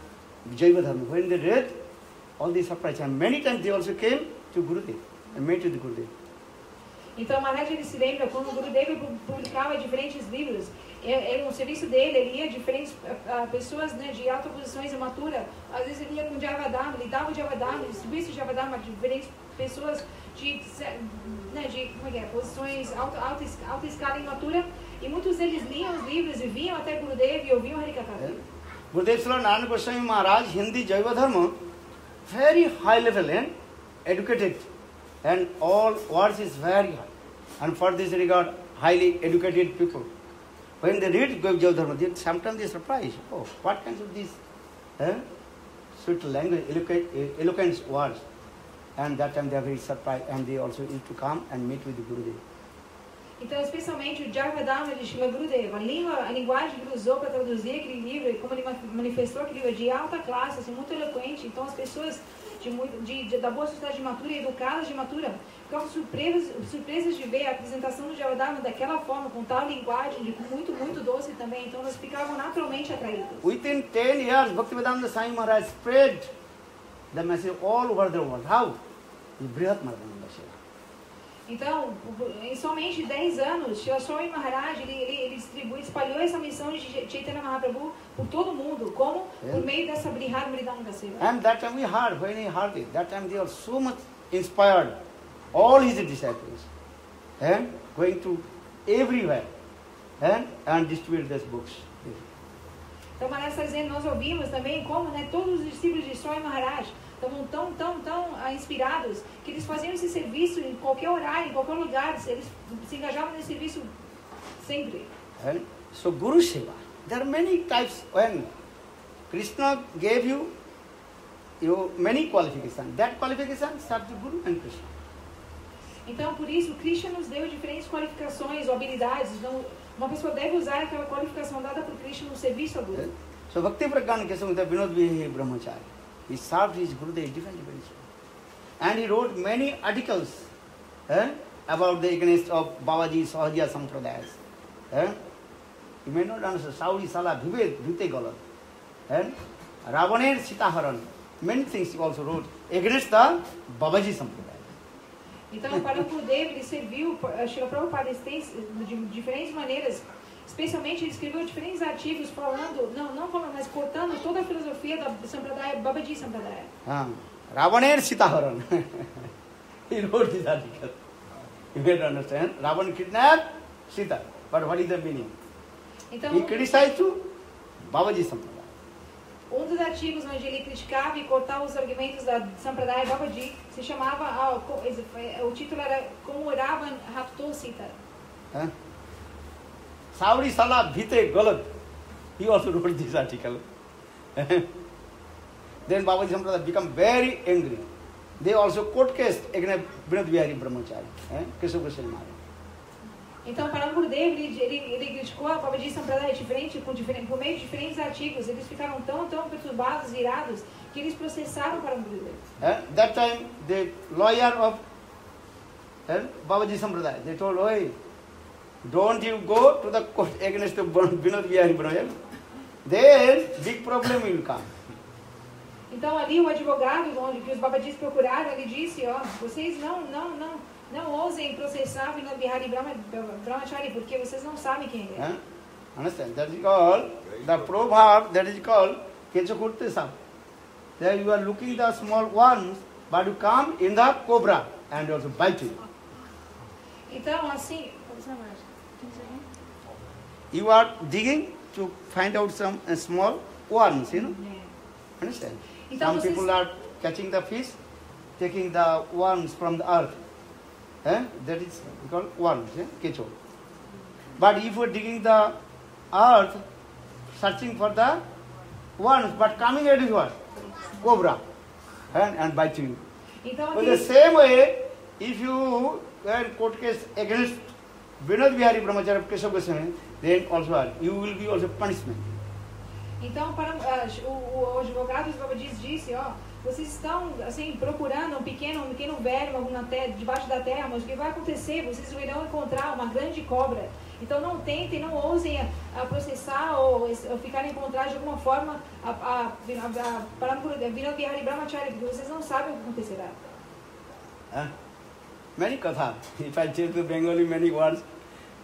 Jaiva Dharma. When they read, all these surprised, and many times they also came to Gurudev and met with Gurudev. Então Maharaj ele se lembra quando o Gurudev publicava diferentes livros, no serviço dele ele ia a diferentes pessoas, né, de alta posições e matura. Às vezes ele ia com o Javadharma, ele dava o Javadharma, distribuía o Javadharma a diferentes pessoas de posições alta escala e matura, e muitos deles liam os livros e vinham até Gurudev e ouviam Harikatha. Gurudev Sri Narayana Goswami Maharaj, Hindi Jaiva Dharma, very high level and educated, and all words is very high. And for this regard, highly educated people, when they read Jaiva Dharma, sometimes they surprise. Oh, what kinds of these sweet language, eloquent words. And that time they are very surprised, and they also used to come and meet with the Gurudev. Então, especialmente o Javadharma de Srila Gurudeva, a linguagem que ele usou para traduzir aquele livro, e como ele manifestou aquele livro de alta classe, assim, muito eloquente. Então, as pessoas da boa sociedade de Mathura e educadas de Mathura ficavam surpresas de ver a apresentação do Javadharma daquela forma, com tal linguagem, muito doce também. Então, elas ficavam naturalmente atraídas. Within 10 years, Bhaktivedanta Swami Maharaj spread the message all over the world. How? The Brihat Mridanga. Então, em somente 10 anos, Srila Swami Maharaj ele espalhou essa missão de Chaitanya Mahaprabhu por todo o mundo, como? Por meio dessa Brihat Mridanga Seva. And that time we heard, when he heard it, that time they were so much inspired, all his disciples, and going to everywhere, and distribute these books. Então, Maharaj está dizendo, nós ouvimos também como, né, todos os discípulos de Swami Maharaj estavam tão inspirados que eles faziam esse serviço em qualquer horário, em qualquer lugar, eles se engajavam nesse serviço sempre. And so Guru Seva, there are many types. When Krishna gave you many qualifications, that qualification serves the Guru and Krishna. Então, por isso, Krishna nos deu diferentes qualificações ou habilidades. Então, uma pessoa deve usar aquela qualificação dada por Krishna no serviço ao Guru. So Bhakti Pragyan Kesavada Vinod Vihe Brahmachari, he served his Gurudev different ways. And he wrote many articles about the against of Babaji Sahaja Sampradayas. You may not understand, Saudi Sala Vite Galat. Ravaner Sitaharan, many things he also wrote against the Babaji Sampradaya. Então, para o Gurudev, ele serviu, Srila Prabhupada de diferentes maneiras, especialmente ele escreveu diferentes artigos falando, não falando, mas cortando toda a filosofia da Sampradaya, Babaji Sampradaya. Ravaner Sitaharan. He wrote this article. You may understand. Ravan kidnapped Sita. But what is the meaning? Então, he criticized to Babaji Sampradaya. Dos artigos onde ele criticava e cortava os argumentos da Sampradaya Babaji se chamava, o título era Como Ravan Raptou Sita. Saudi Sala Vite Galat. He also wrote this article. Then Babaji Sampradaya became very angry. They also court case against Vinod Vihari Brahmachari, Keshav Goswami Maharaj. Então, para o Gurudev, ele criticou a Babaji Sampradaya por meio de diferentes artigos. Eles ficaram tão perturbados e irados que eles processaram para o Gurudev. That time, the lawyer of Babaji Sampradaya, they told, "Oi, don't you go to the court against Vinod Vihari Brahmachari. Then big problem will come." Então, ali o advogado, que os Babajis procuraram, ele disse, vocês não ousem processar Vinod Vihari Brahmachari, porque vocês não sabem quem ele é. Understand? That is called, the proverb, that is called Kechakurte Sap. There you are looking the small ones, but you come in the cobra and also bite you. Então, assim... You are digging to find out some small worms, you know. É. Understand? Então, Some vocês- people are catching the fish, taking the worms from the earth. That is called worms, kecho. But if you are digging the earth, searching for the worms, but coming out is what? Cobra. And biting you. Então, In the aqueles, same way, if you were court case against Vinod Bihari Brahmacharya Keshav Goswami, then also you will be also punishment. então o advogado dos Babadis disse, ó, vocês estão assim procurando um pequeno verme na terra, debaixo da terra, mas o que vai acontecer? Vocês irão encontrar uma grande cobra. Então não tentem, não ousem a processar ou ficar encontrar de alguma forma para Vinod Bihari Brahmacharya, porque vocês não sabem o que acontecerá. Many katha. If I change the Bengali many words,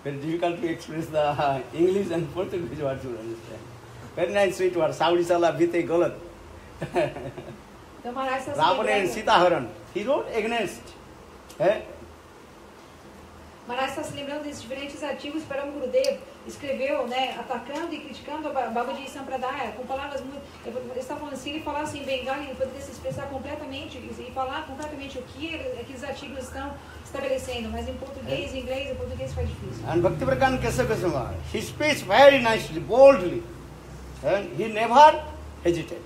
very difficult to express the English and Portuguese words to understand. Very nice sweet words. Saudi Sala Vite Golat. Então Maharaj está se Ravana and lembrando- Sita Haran. He wrote against. Maharaj está se lembrando desses diferentes artigos para o Gurudev. Escreveu, né, atacando e criticando a Babaji Sampradaya, com palavras muito... Ele está falando, se ele falasse em Bengali, ele poderia se expressar completamente e falar completamente o que aqueles artigos estão estabelecendo, mas em português, em inglês, em português fica difícil. And Bhakti Prakan Keshav Goswami, he speaks very nicely, boldly. And he never hesitated.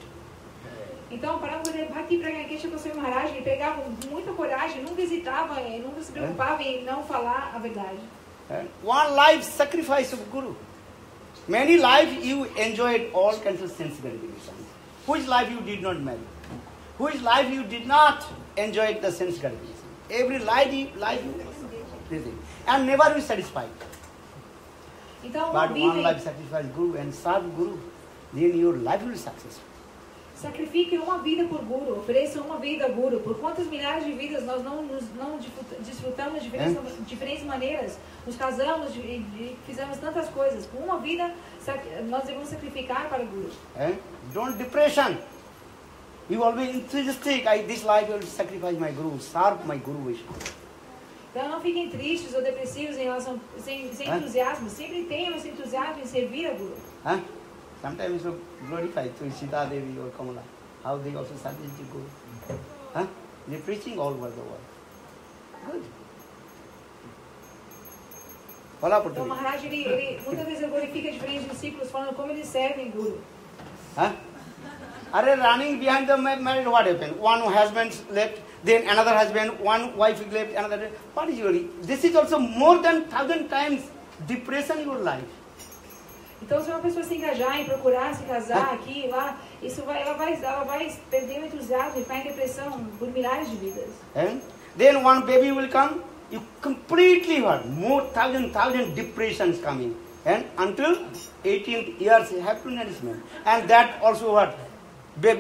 Então, para o Gurudev Bhakti Pragyanakesha Goswami Maharaj, ele pegava com muita coragem, nunca hesitava, nunca se preocupava em não falar a verdade. One life sacrifice of Guru. Many life you enjoyed all kinds of sense gratification. Which life you did not marry? Which life you did not enjoy the sense gratification? Every life you and never be satisfied. Então, uma But vida one life sacrifice Guru and serve Guru, then your life will be successful. Sacrifiquem uma vida por Guru, ofereçam uma vida a Guru. Por quantas milhares de vidas nós não desfrutamos de diferentes maneiras, nos casamos e fizemos tantas coisas. Por uma vida, nós devemos sacrificar para o Guru. Don't depression. You always enthusiastic. This life I will sacrifice my Guru, serve my Guru Vishnu. Então não fiquem tristes ou depressivos em relação, sem entusiasmo. Sempre tenham esse entusiasmo em servir a Guru. Sometimes you glorify to Sita Devi or Kamala. How they also service the Guru. They're preaching all over the world. Good. Fala Então português. Maharaj, muitas vezes ele glorifica diferentes discípulos falando como eles servem Guru. Are running behind the married, what happened? One husband left, then another husband, one wife left, another. What is your? This is also more than 1,000 times depression in your life. Então, se uma pessoa se engajar em procurar se casar aqui e lá, ela vai perder o entusiasmo e ficar em depressão por milhares de vidas. And then one baby will come, you completely what? More 1,000 depressions coming. And until 18 years, you have to nourishment. And that also what?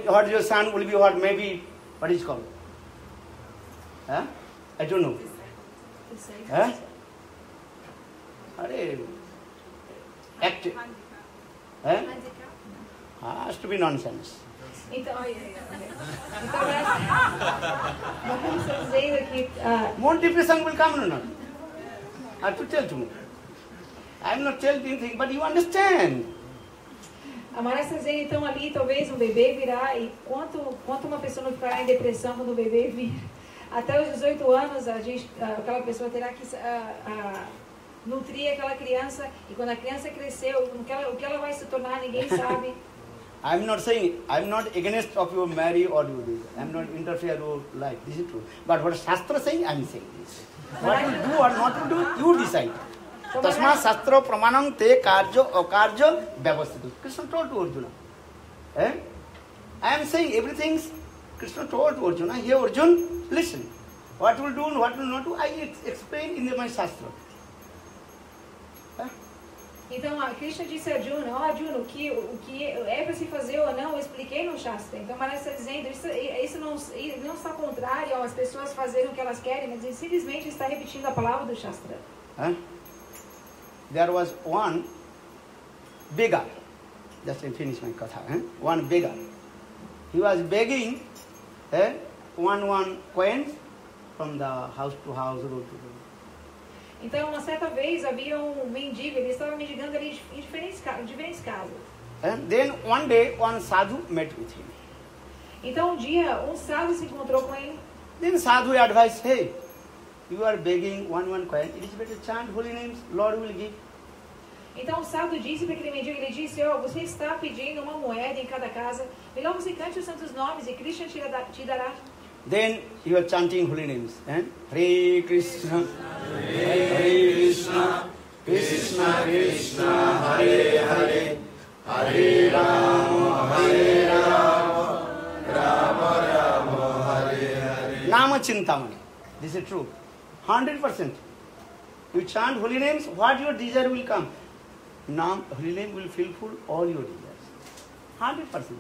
What your son will be what? Maybe, what is called? I don't know. Act. Has to be nonsense. Então, nós estamos dizendo que More depression will come or not? I have to tell to me. I am not telling anything, but you understand. a Maharaj está dizendo, então ali talvez um bebê virá e quanto uma pessoa não ficará em depressão quando o bebê vir. Até os 18 anos aquela pessoa terá que nutrir aquela criança e quando a criança crescer, o que ela vai se tornar ninguém sabe. I'm not saying, I'm not against of your marry or do this. I'm not interfere your life. This is true. But what Shastra saying, I'm saying this. What to do or not to do, you decide. Tasma Shastra Pramanam te karjo akarjo vyavasthitu. Krishna told to Arjuna. I am saying everything Krishna told to Arjuna. Here Arjuna, listen. What will do and what will not do, I explain in my Shastra. Então, Krishna disse a Arjuna, Arjuna, o que é para se fazer ou não, eu expliquei no Shastra. Então, Maharaj está dizendo, isso não está contrário às pessoas fazerem o que elas querem, mas ele simplesmente está repetindo a palavra do Shastra. There was one beggar, just to finish my katha, one beggar. He was begging one coins from the house to house, road to road. Então, uma certa vez havia um mendigo, ele estava mendigando ali em diferentes casas. And then one day one sadhu met with him. Então, um dia, um sábio se encontrou com ele. Then sadhu advised, hey, you are begging one coin, it is better chant holy names, Lord will give. Então, o sábio disse para aquele mendigo, ele disse, oh, você está pedindo uma moeda em cada casa, melhor você cante os santos nomes e Krishna te dará. Then you are chanting holy names. And Hare Krishna, Hare Krishna, Krishna Krishna, Hare Hare, Hare Rama, Hare Rama, Rama Rama, Hare Hare. Nama Chintamani. This is true. 100%. You chant holy names, what your desire will come. Holy name will fulfill all your desires. 100%.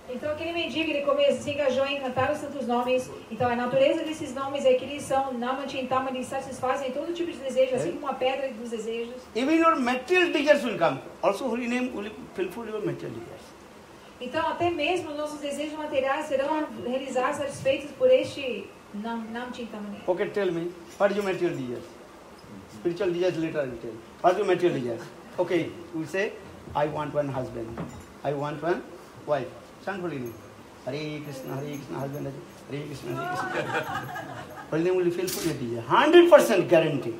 Então aquele mendigo, ele se engajou em cantar os santos nomes. Então a natureza desses nomes é que eles são Namachintamani, eles satisfazem todo tipo de desejo, assim como a pedra dos desejos. Even your material desires will come. Also holy name will fulfill your material desires. Então até mesmo nossos desejos materiais serão realizados, satisfeitos por este Namachintamani. Okay, tell me, what is your material desires? Spiritual desires later I will tell. What is your material desires? Okay, you say, I want one husband. I want one wife. Chant holy name. Hare Krishna, husband, Hare Krishna, Hare Krishna. Holy name will fulfill your desire. 100% guarantee.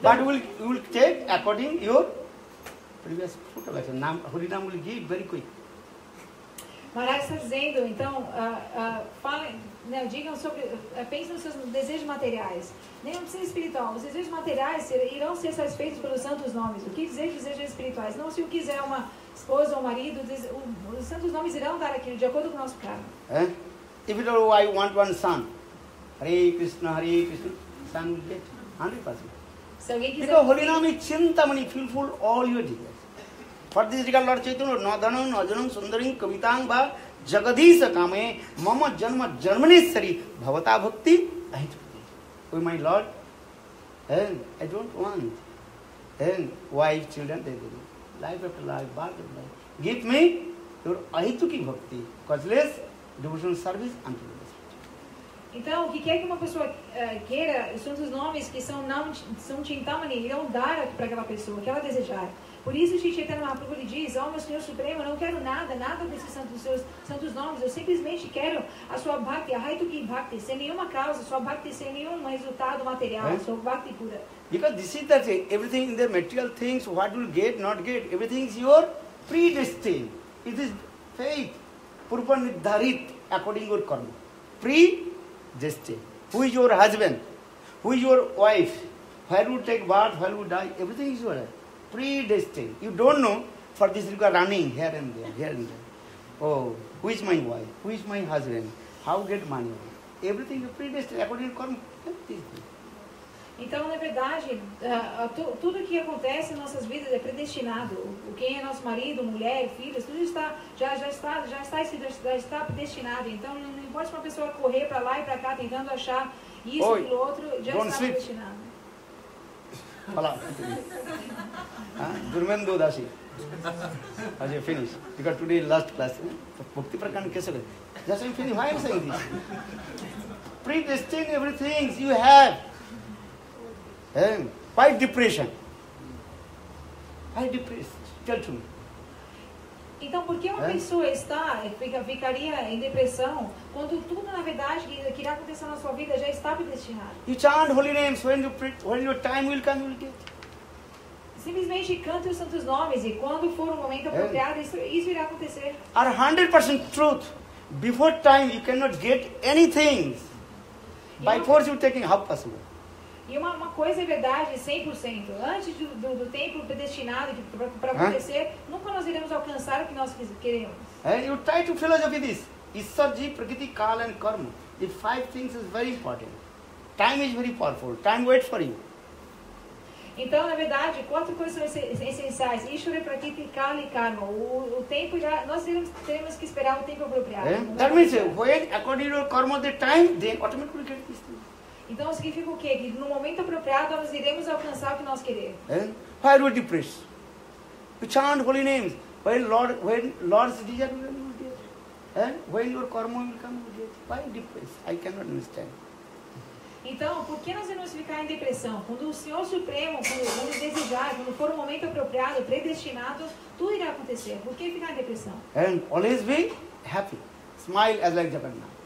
But you will take according your previous fruit of action. Holy name will give very quick. Maharaj está dizendo, então, digam sobre, pensem nos seus desejos materiais. Nenhum desejo espiritual. Os desejos materiais irão ser satisfeitos pelos santos nomes. O que dizer de desejos espirituais? Não se o quiser uma esposa ou marido, os santos nomes irão dar aquilo de acordo com o nosso karma. If you know, I want one son, Hare Krishna, son will get 100%. Se alguém quiser Because holy name is Chintamani, fulfill all your desires. For this regard, Lord Chaitanya, Nadanam, Ajanam, Sundarim, Kavitang, Va, Jagadisha Kame, Mama Janma, Janmaneshwari, Bhavata Bhakti, Oh my Lord, and I don't want and wife, children, they do. Life after life, birth after life. Give me your ahituki bhakti, causeless devotional service unto you. Então, o que quer que uma pessoa queira, são os nomes que são Chintamani, irão dar para aquela pessoa, que ela desejar. Por isso, Shri Chaitanya Mahaprabhu lhe diz, ó meu Senhor Supremo, eu não quero nada desses seus santos nomes, eu simplesmente quero a sua bhakti, a Haituki Bhakti, sem nenhuma causa, sua bhakti sem nenhum resultado material, sua bhakti pura. Because this is the thing, everything in the material things, what will get, not get, everything is your predestined. It is fate, purva nidharit, according to your karma. Predestined. Who is your husband? Who is your wife? Where you take birth, where you die, everything is your predestined. You don't know, for this you are running here and there, here and there. Oh, who is my wife? Who is my husband? How get money? Everything is predestined according to karma. Então, na verdade, tudo que acontece em nossas vidas é predestinado. Quem é nosso marido, mulher, filhos, tudo já está predestinado. Então, não importa se uma pessoa correr para lá e para cá tentando achar isso, aquilo outro, já está predestinado. Fala. Durmendo Dasi. As you finish. Because today last class. Bhakti Prakana kaise kare? Just I finish. Why I am saying this? Predestined everything you have. Why depression? Why depressed? Tell to me. Então, por que uma pessoa ficaria em depressão quando tudo, na verdade, que irá acontecer na sua vida já está predestinado? You chant holy names when your time will come, you will get. Simplesmente cante os santos nomes e quando for o momento apropriado, isso irá acontecer. Are 100% truth. Before time, you cannot get anything. By force, you taking how possible. E uma coisa é verdade, 100%. Antes do tempo predestinado para acontecer, nunca nós iremos alcançar o que nós queremos. And you try to philosophy this. Isarji, Prakriti, Kala and Karma. The 5 things is very important. Time is very powerful. Time waits for you. Então, na verdade, 4 coisas são essenciais. Ishvara, Prakriti, Kala e Karma. O tempo nós teremos que esperar o tempo apropriado. That means when according to your karma the time, then automatically get this thing. Então significa o quê? Que no momento apropriado nós iremos alcançar o que nós queremos. Why are you depressed? You chant holy names. When Lord's desire will get. When your karma will come, you get. Why depressed? I cannot understand. Então, por que nós iremos ficar em depressão? Quando o Senhor Supremo, quando ele desejar, quando for o momento apropriado, predestinado, tudo irá acontecer. Por que ficar em depressão? And always be happy. Smile as like Jagannath.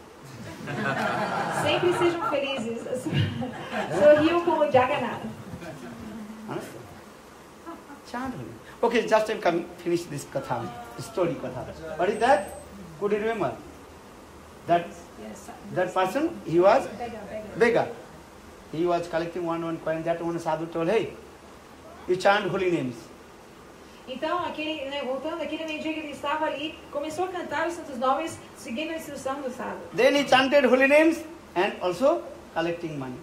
Sempre sejam felizes. Sorriam como Jagannath. Understand? Chant holy. Okay, just I'm coming, finish this katha, story katha. What is that? Could you remember? That person, he was beggar. He was collecting one coin. That one sadhu told, hey, you chant holy names. Então, voltando, aquele mendigo ele estava ali, começou a cantar os santos nomes, seguindo a instrução do sadhu. Then he chanted holy names and also collecting money.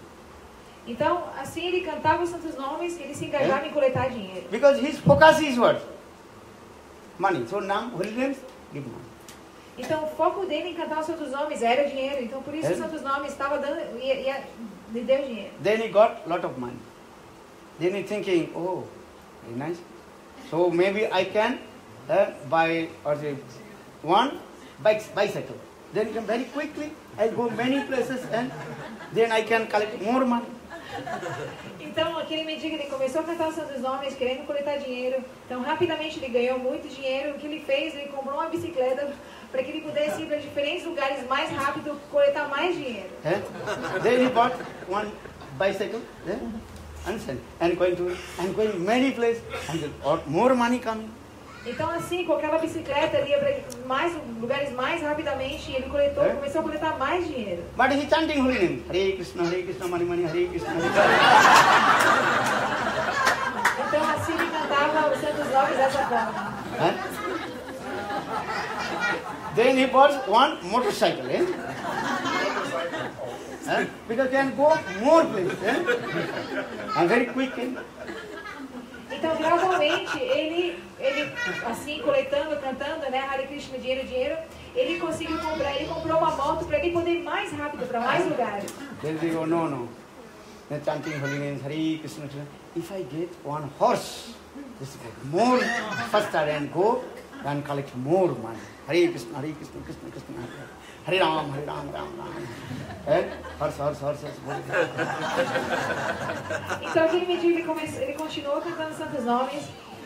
Então, assim ele cantava os santos nomes, ele se engajava em coletar dinheiro. Because his focus is what? Money. So now, holy names, give money. Então, o foco dele em cantar os santos nomes era dinheiro. Então, por isso os santos nomes estava dando, lhe deu dinheiro. Then he got lot of money. Then he thinking, oh, very nice. So maybe I can buy one bicycle. Then very quickly I'll go many places and then I can collect more money. Então, aquele mendigo ele começou a cantar os santos nomes, querendo coletar dinheiro. Então, rapidamente ele ganhou muito dinheiro. O que ele fez? Ele comprou uma bicicleta para que ele pudesse ir para diferentes lugares mais rápido, coletar mais dinheiro. Then he bought one bicycle. Understand? And going many places and more money coming. Então, assim, com aquela bicicleta, ele ia para mais lugares mais rapidamente e ele começou a coletar mais dinheiro. But he chanting holy name. Hare Krishna, Mani Mani, Hare Krishna, Hare Krishna. Então, assim, ele cantava os santos nomes dessa forma. Then he bought one motorcycle. Because can go more places. And very quick. Então, gradualmente, ele assim, coletando, cantando, né, Hare Krishna, dinheiro, ele comprou uma moto para ele poder ir mais rápido para mais lugares. Then they go, no. They're chanting holy names, Hare Krishna, Krishna. If I get one horse, this is more faster and go and collect more money. Hare Krishna, Krishna, Krishna, Hare Ram, Ram, Ram. Horse. Então aquele mendigo ele continuou cantando santos nomes,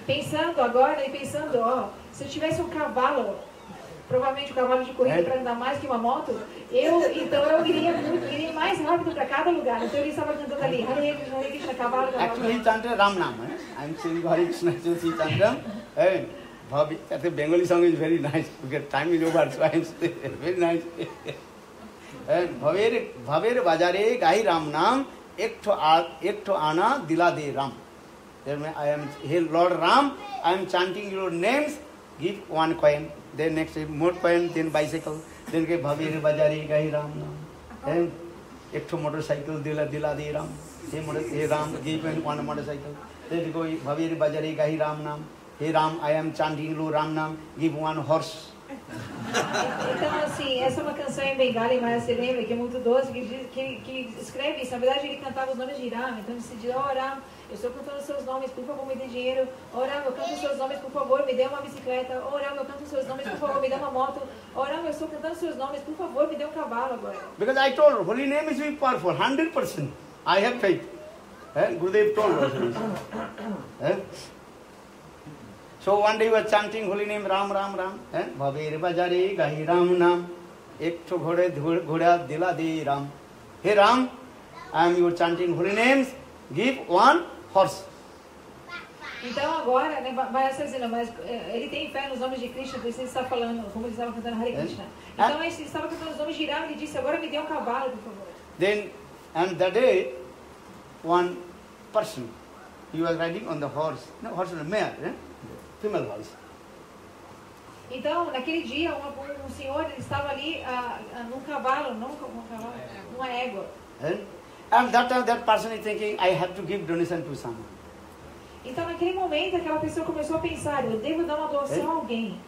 pensando, se eu tivesse um cavalo, provavelmente um cavalo de corrida para andar mais que uma moto, eu iria mais rápido para cada lugar. Então ele estava cantando ali, Hare Krishna, cavalo. Actually he chanted Ram Nam. I'm saying Hare Krishna, he chanted the Bengali song is very nice because time is over, so I'm saying very nice. Bhaver bajare gahi Ram Nam, ekto ana dila de Ram. I am, hey Lord Ram, I am chanting your names, give one coin, then next more coin, then bicycle, then ke Bhaver bajare gahi Ram Nam. Then ekto motorcycle dila de Ram. Hey Ram, give one motorcycle. Then go Bhaver bajare gahi Ram Nam. Hey Ram, I am chanting your Ram Nam, give one horse. Então, assim, essa é uma canção em Bengali, mas você lembra que é muito doce, que escreve isso. Na verdade, ele cantava os nomes de Ram. Então, ele se diz, Ram, eu estou cantando os seus nomes, por favor, me dê dinheiro. Ram, eu canto os seus nomes, por favor, me dê uma bicicleta. Ram, eu canto os seus nomes, por favor, me dê uma moto. Ram, eu estou cantando os seus nomes, por favor, me dê um cavalo agora. Because I told her, holy name is very powerful, 100%. I have faith. Gurudev told her. So one day we were chanting holy name Ram Ram Ram. Bhaver bajare gahi Ram Nam. Ekto ghoda dila de Ram. Hey Ram, I am you chanting holy names. Give one horse. Então agora, né, vai dizendo, mas ele tem fé nos nomes de Krishna, por isso ele está falando, como ele estava cantando Hare Krishna. Então ele estava cantando os nomes de Ram, ele disse, agora me dê um cavalo, por favor. Then, and that day, one person, he was riding on the horse, no horse on the mare, female horse. Então, naquele dia, um senhor ele estava ali num cavalo, numa égua. And that time, that person is thinking, I have to give donation to someone. Então, naquele momento, aquela pessoa começou a pensar, eu devo dar uma doação a alguém.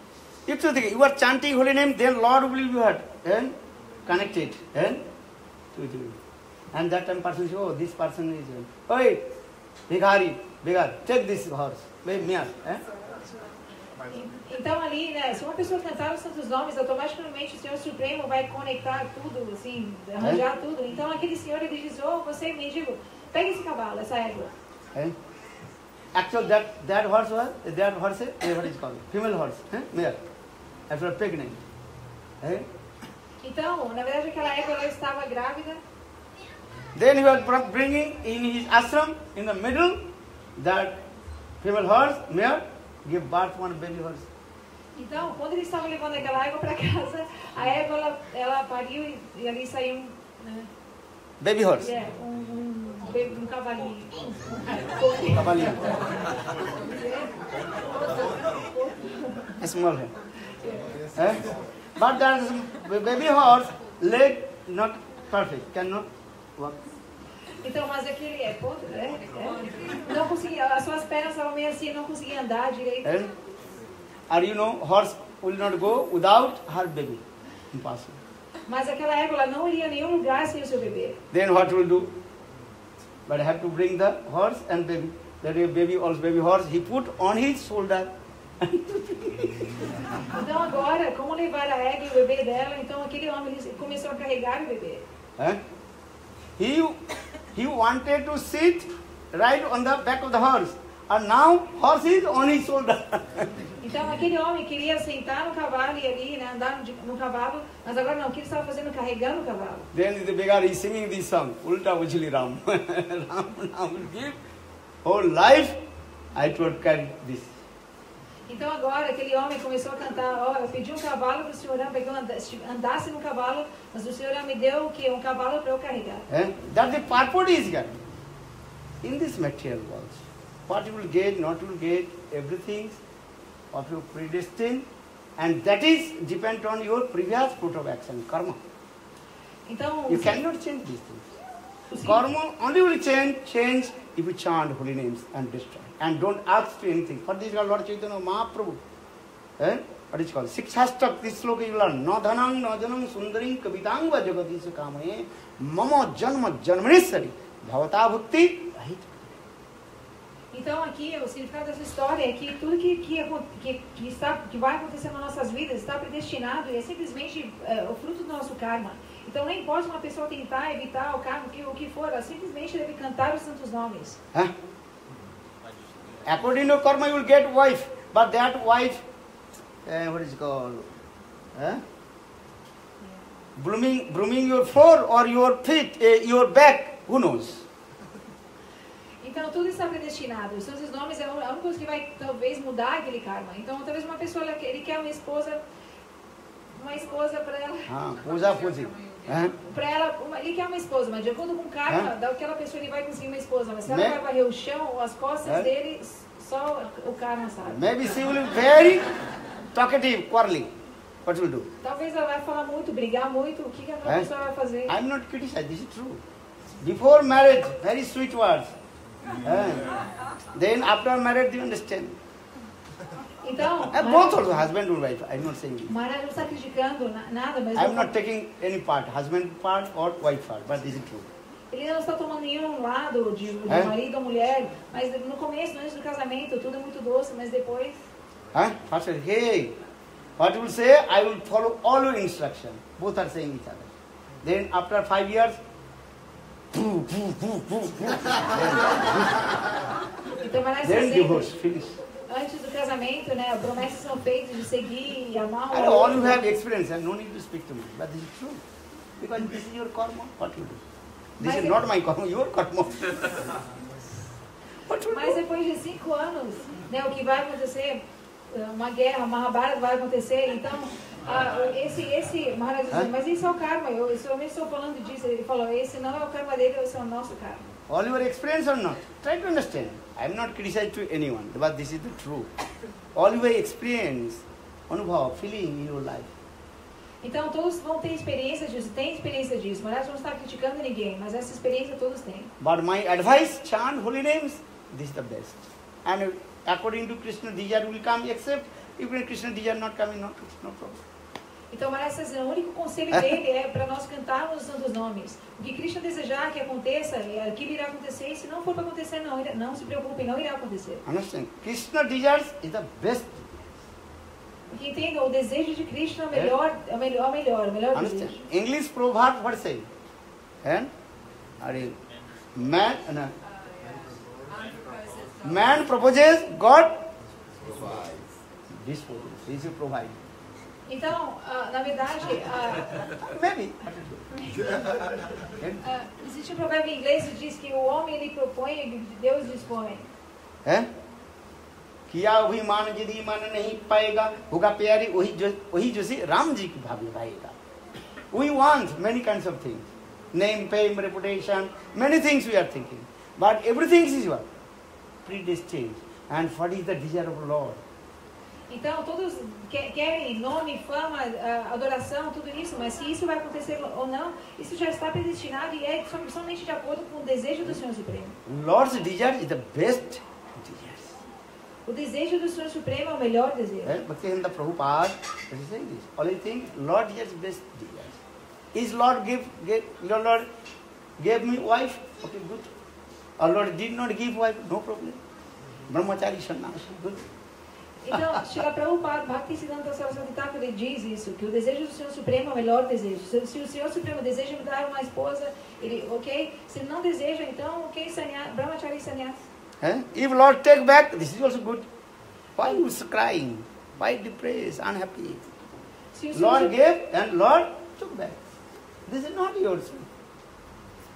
If you think, you are chanting holy name, then Lord will be what? Connected to you. And that time person says, oh, this person is, Begar, take this horse, mare. Então ali, né, se uma pessoa cantar os santos nomes, automaticamente o Senhor Supremo vai conectar tudo, assim, arranjar tudo. Então aquele senhor, ele diz, oh, você mendigo, pega esse cavalo, essa égua. Actually, that horse, what is called? Female horse, male. After pregnant. Então, na verdade, aquela égua, ela estava grávida. Then he was bringing in his ashram, in the middle, that female horse, male, give birth to one baby horse. Então, quando eles estavam levando aquela égua para casa, a égua, ela pariu e ali saiu Baby horse. Um cavalinho. Cavalinho. A small head. But that baby horse, leg not perfect, cannot walk. Então, mas aquele não conseguia, as suas pernas estavam meio assim, não conseguia andar direito. And you know, horse will not go without her baby. Impossible. Mas aquela égua, ela não iria a nenhum lugar sem o seu bebê. Then what will do? But I have to bring the horse and baby. That baby, also baby horse, he put on his shoulder. Então agora, como levar a égua e o bebê dela? Então aquele homem começou a carregar o bebê. He wanted to sit right on the back of the horse, and now horse is on his shoulder. Então aquele homem queria sentar no cavalo e ali, né, andar no cavalo, mas agora não, o que ele estava fazendo? Carregando o cavalo. Then the beggar is singing this song, Ulta Ujili Ram. Ram will give whole life, I would carry this. Então agora aquele homem começou a cantar, eu pedi um cavalo para o Senhor, para que eu andasse no cavalo, mas o Senhor me deu o quê? Um cavalo para eu carregar. That the purpose is God. In this material world, what you will get, not you will get, everything of your predestined, and that is depend on your previous fruit of action, karma. Então, you cannot change these things. Karma only will change if you chant holy names and destroy. And don't ask for anything. For this is called Lord Chaitanya Mahaprabhu. What is called? Six hashtak, this sloka you learn. No dhanang, no janam, sundaring, kavitang va jagati se kamaye, mama janma janmanisari, bhavata bhakti, right? Então aqui o significado dessa história é que tudo que vai acontecer nas nossas vidas está predestinado e é simplesmente o fruto do nosso karma. Então não importa uma pessoa tentar evitar o karma, o que for, ela simplesmente deve cantar os santos nomes. According to karma, you will get wife, but that wife, what is it called? Blooming your floor or your feet, your back, who knows? Então tudo está predestinado. Os santos nomes é a única coisa que vai talvez mudar aquele karma. Então talvez uma pessoa ele quer uma esposa para ela. Puja. Para ela, ele quer uma esposa, mas de acordo com o karma, daquela pessoa ele vai conseguir uma esposa. Mas se ela vai varrer o chão ou as costas dele, só o karma sabe. Maybe she will be very talkative, quarreling. What will do? Talvez ela vai falar muito, brigar muito. O que aquela pessoa vai fazer? I'm not criticizing. This is true. Before marriage, very sweet words. Then after marriage, you understand. Então, both also, husband and wife. I'm not saying this. Maharaj não está criticando nada, mas I'm not taking any part, husband part or wife part, but this is true. Ele não está tomando nenhum lado de marido ou mulher, mas no começo, antes do casamento, tudo é muito doce, mas depois... First, hey, what you will say, I will follow all your instruction. Both are saying each other. Then after 5 years, então, then divorce, finish. Antes do casamento, né, promessas são feitas de seguir e amar o all you have experience and no need to speak to me, but this is true. Because this is your karma, what you do. This is not my karma, your karma. Mas depois de 5 anos, né, o que vai acontecer, uma guerra, uma Mahabharata vai acontecer, então, esse Maharaj diz, mas isso é o karma, eu somente estou falando disso, ele falou, esse não é o karma dele, esse é o nosso karma. All your experience or not? Try to understand. I am not criticizing to anyone, but this is the truth. All your experience, anubhav, feeling in your life. Então todos vão ter experiência disso, tem experiência disso. Maharaj não está criticando ninguém, mas essa experiência todos têm. But my advice, chant holy names, this is the best. And according to Krishna, desire will come, except if Krishna desire not coming, no problem. Então, Maharaj, o único conselho dele é para nós cantarmos os santos nomes. O que Krishna desejar que aconteça, aquilo irá acontecer. E se não for para acontecer, não se preocupem, não irá acontecer. Understand? Krishna desires is the best Porque entenda, o desejo de Krishna é o melhor, é o melhor Understand? desejo. English proverb what say? And man proposes, God disposes. He should provide. Então, na verdade, Maybe. existe um provérbio em inglês que diz que o homem ele propõe e Deus dispõe. किया अभिमान यदि मन नहीं पाएगा होगा प्यारी वही जो सी राम जी की भाभी पाएगा. We want many kinds of things, name, fame, reputation, many things we are thinking, but everything is what? Predestined. And what is the desire of the Lord? Então, todos querem nome, fama, adoração, tudo isso, mas se isso vai acontecer ou não, isso já está predestinado e é somente de acordo com o desejo do Senhor Supremo. Lord's desire is the best desire. O desejo do Senhor Supremo é o melhor desejo. Bhaktivinoda Prabhupada is saying this. Only thing, Lord desires best desire. Is Lord gave me wife? Okay, good. Or Lord did not give wife? No problem. Brahmachari sannyasi, good. Então, Srila Prabhupada, Bhaktisiddhanta Saraswati Thakur, ele diz isso, que o desejo do Senhor Supremo é o melhor desejo. Se o Senhor Supremo deseja me dar uma esposa, ele, ok? Se ele não deseja, então, ok, Brahmachari sannyasi. If Lord take back, this is also good. Why you crying? Why depressed, unhappy? Lord gave and Lord took back. This is not yours.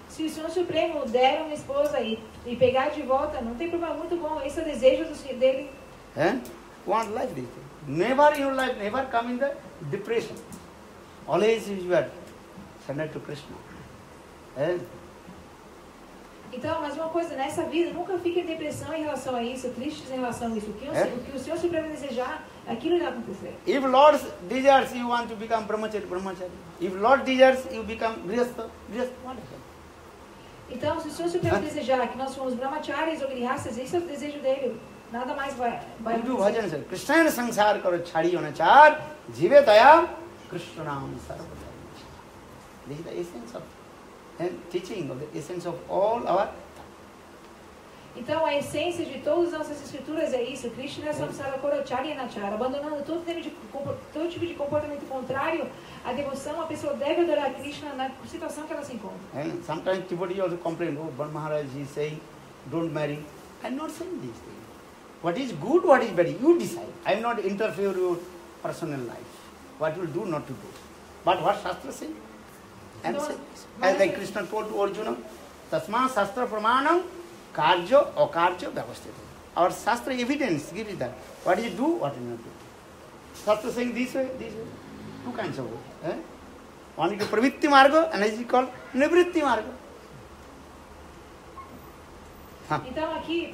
Se o Senhor Supremo der uma esposa e pegar de volta, não tem problema, muito bom. Esse é o desejo dele. Want like this. Never in your life, never come in the depression. Always you are surrender to Krishna. Então, mas uma coisa, nessa vida, nunca fique em depressão em relação a isso, tristes em relação a isso. O que o Senhor Supremo desejar, aquilo irá acontecer. If Lord desires you want to become brahmachari, brahmachari. If Lord desires you become grihastha, grihastha, what is that? Então, se o Senhor Supremo desejar que nós fomos brahmacharis ou grihasthas, esse é o desejo dele. Nada mais vai acontecer. Krishna sansar karo chhadi anachar, jive daya, Krishna nam sarvadharma. This is the essence of teaching, of the essence of all our. Então, a essência de todas as nossas escrituras é isso. Krishna samsara korachari anachar, abandonando todo tipo de comportamento contrário à devoção, a pessoa deve adorar Krishna na situação que ela se encontra. And sometimes devotee also complain, oh, Brahma Maharaj is saying, don't marry. I'm not saying these things. What is good, what is bad, you decide. I am not interfere with your personal life. What you will do, not to do. But what Shastra says? I am saying this. As like Krishna told to Arjuna, Tasma Shastra Pramanam Karjo Akarjo Vyavasthitam. Our Shastra evidence gives that. What you do, what you not do. Shastra saying this way, this way. Two kinds of way. One is Pravitti Marga, and is called Nivritti Marga. Então aqui,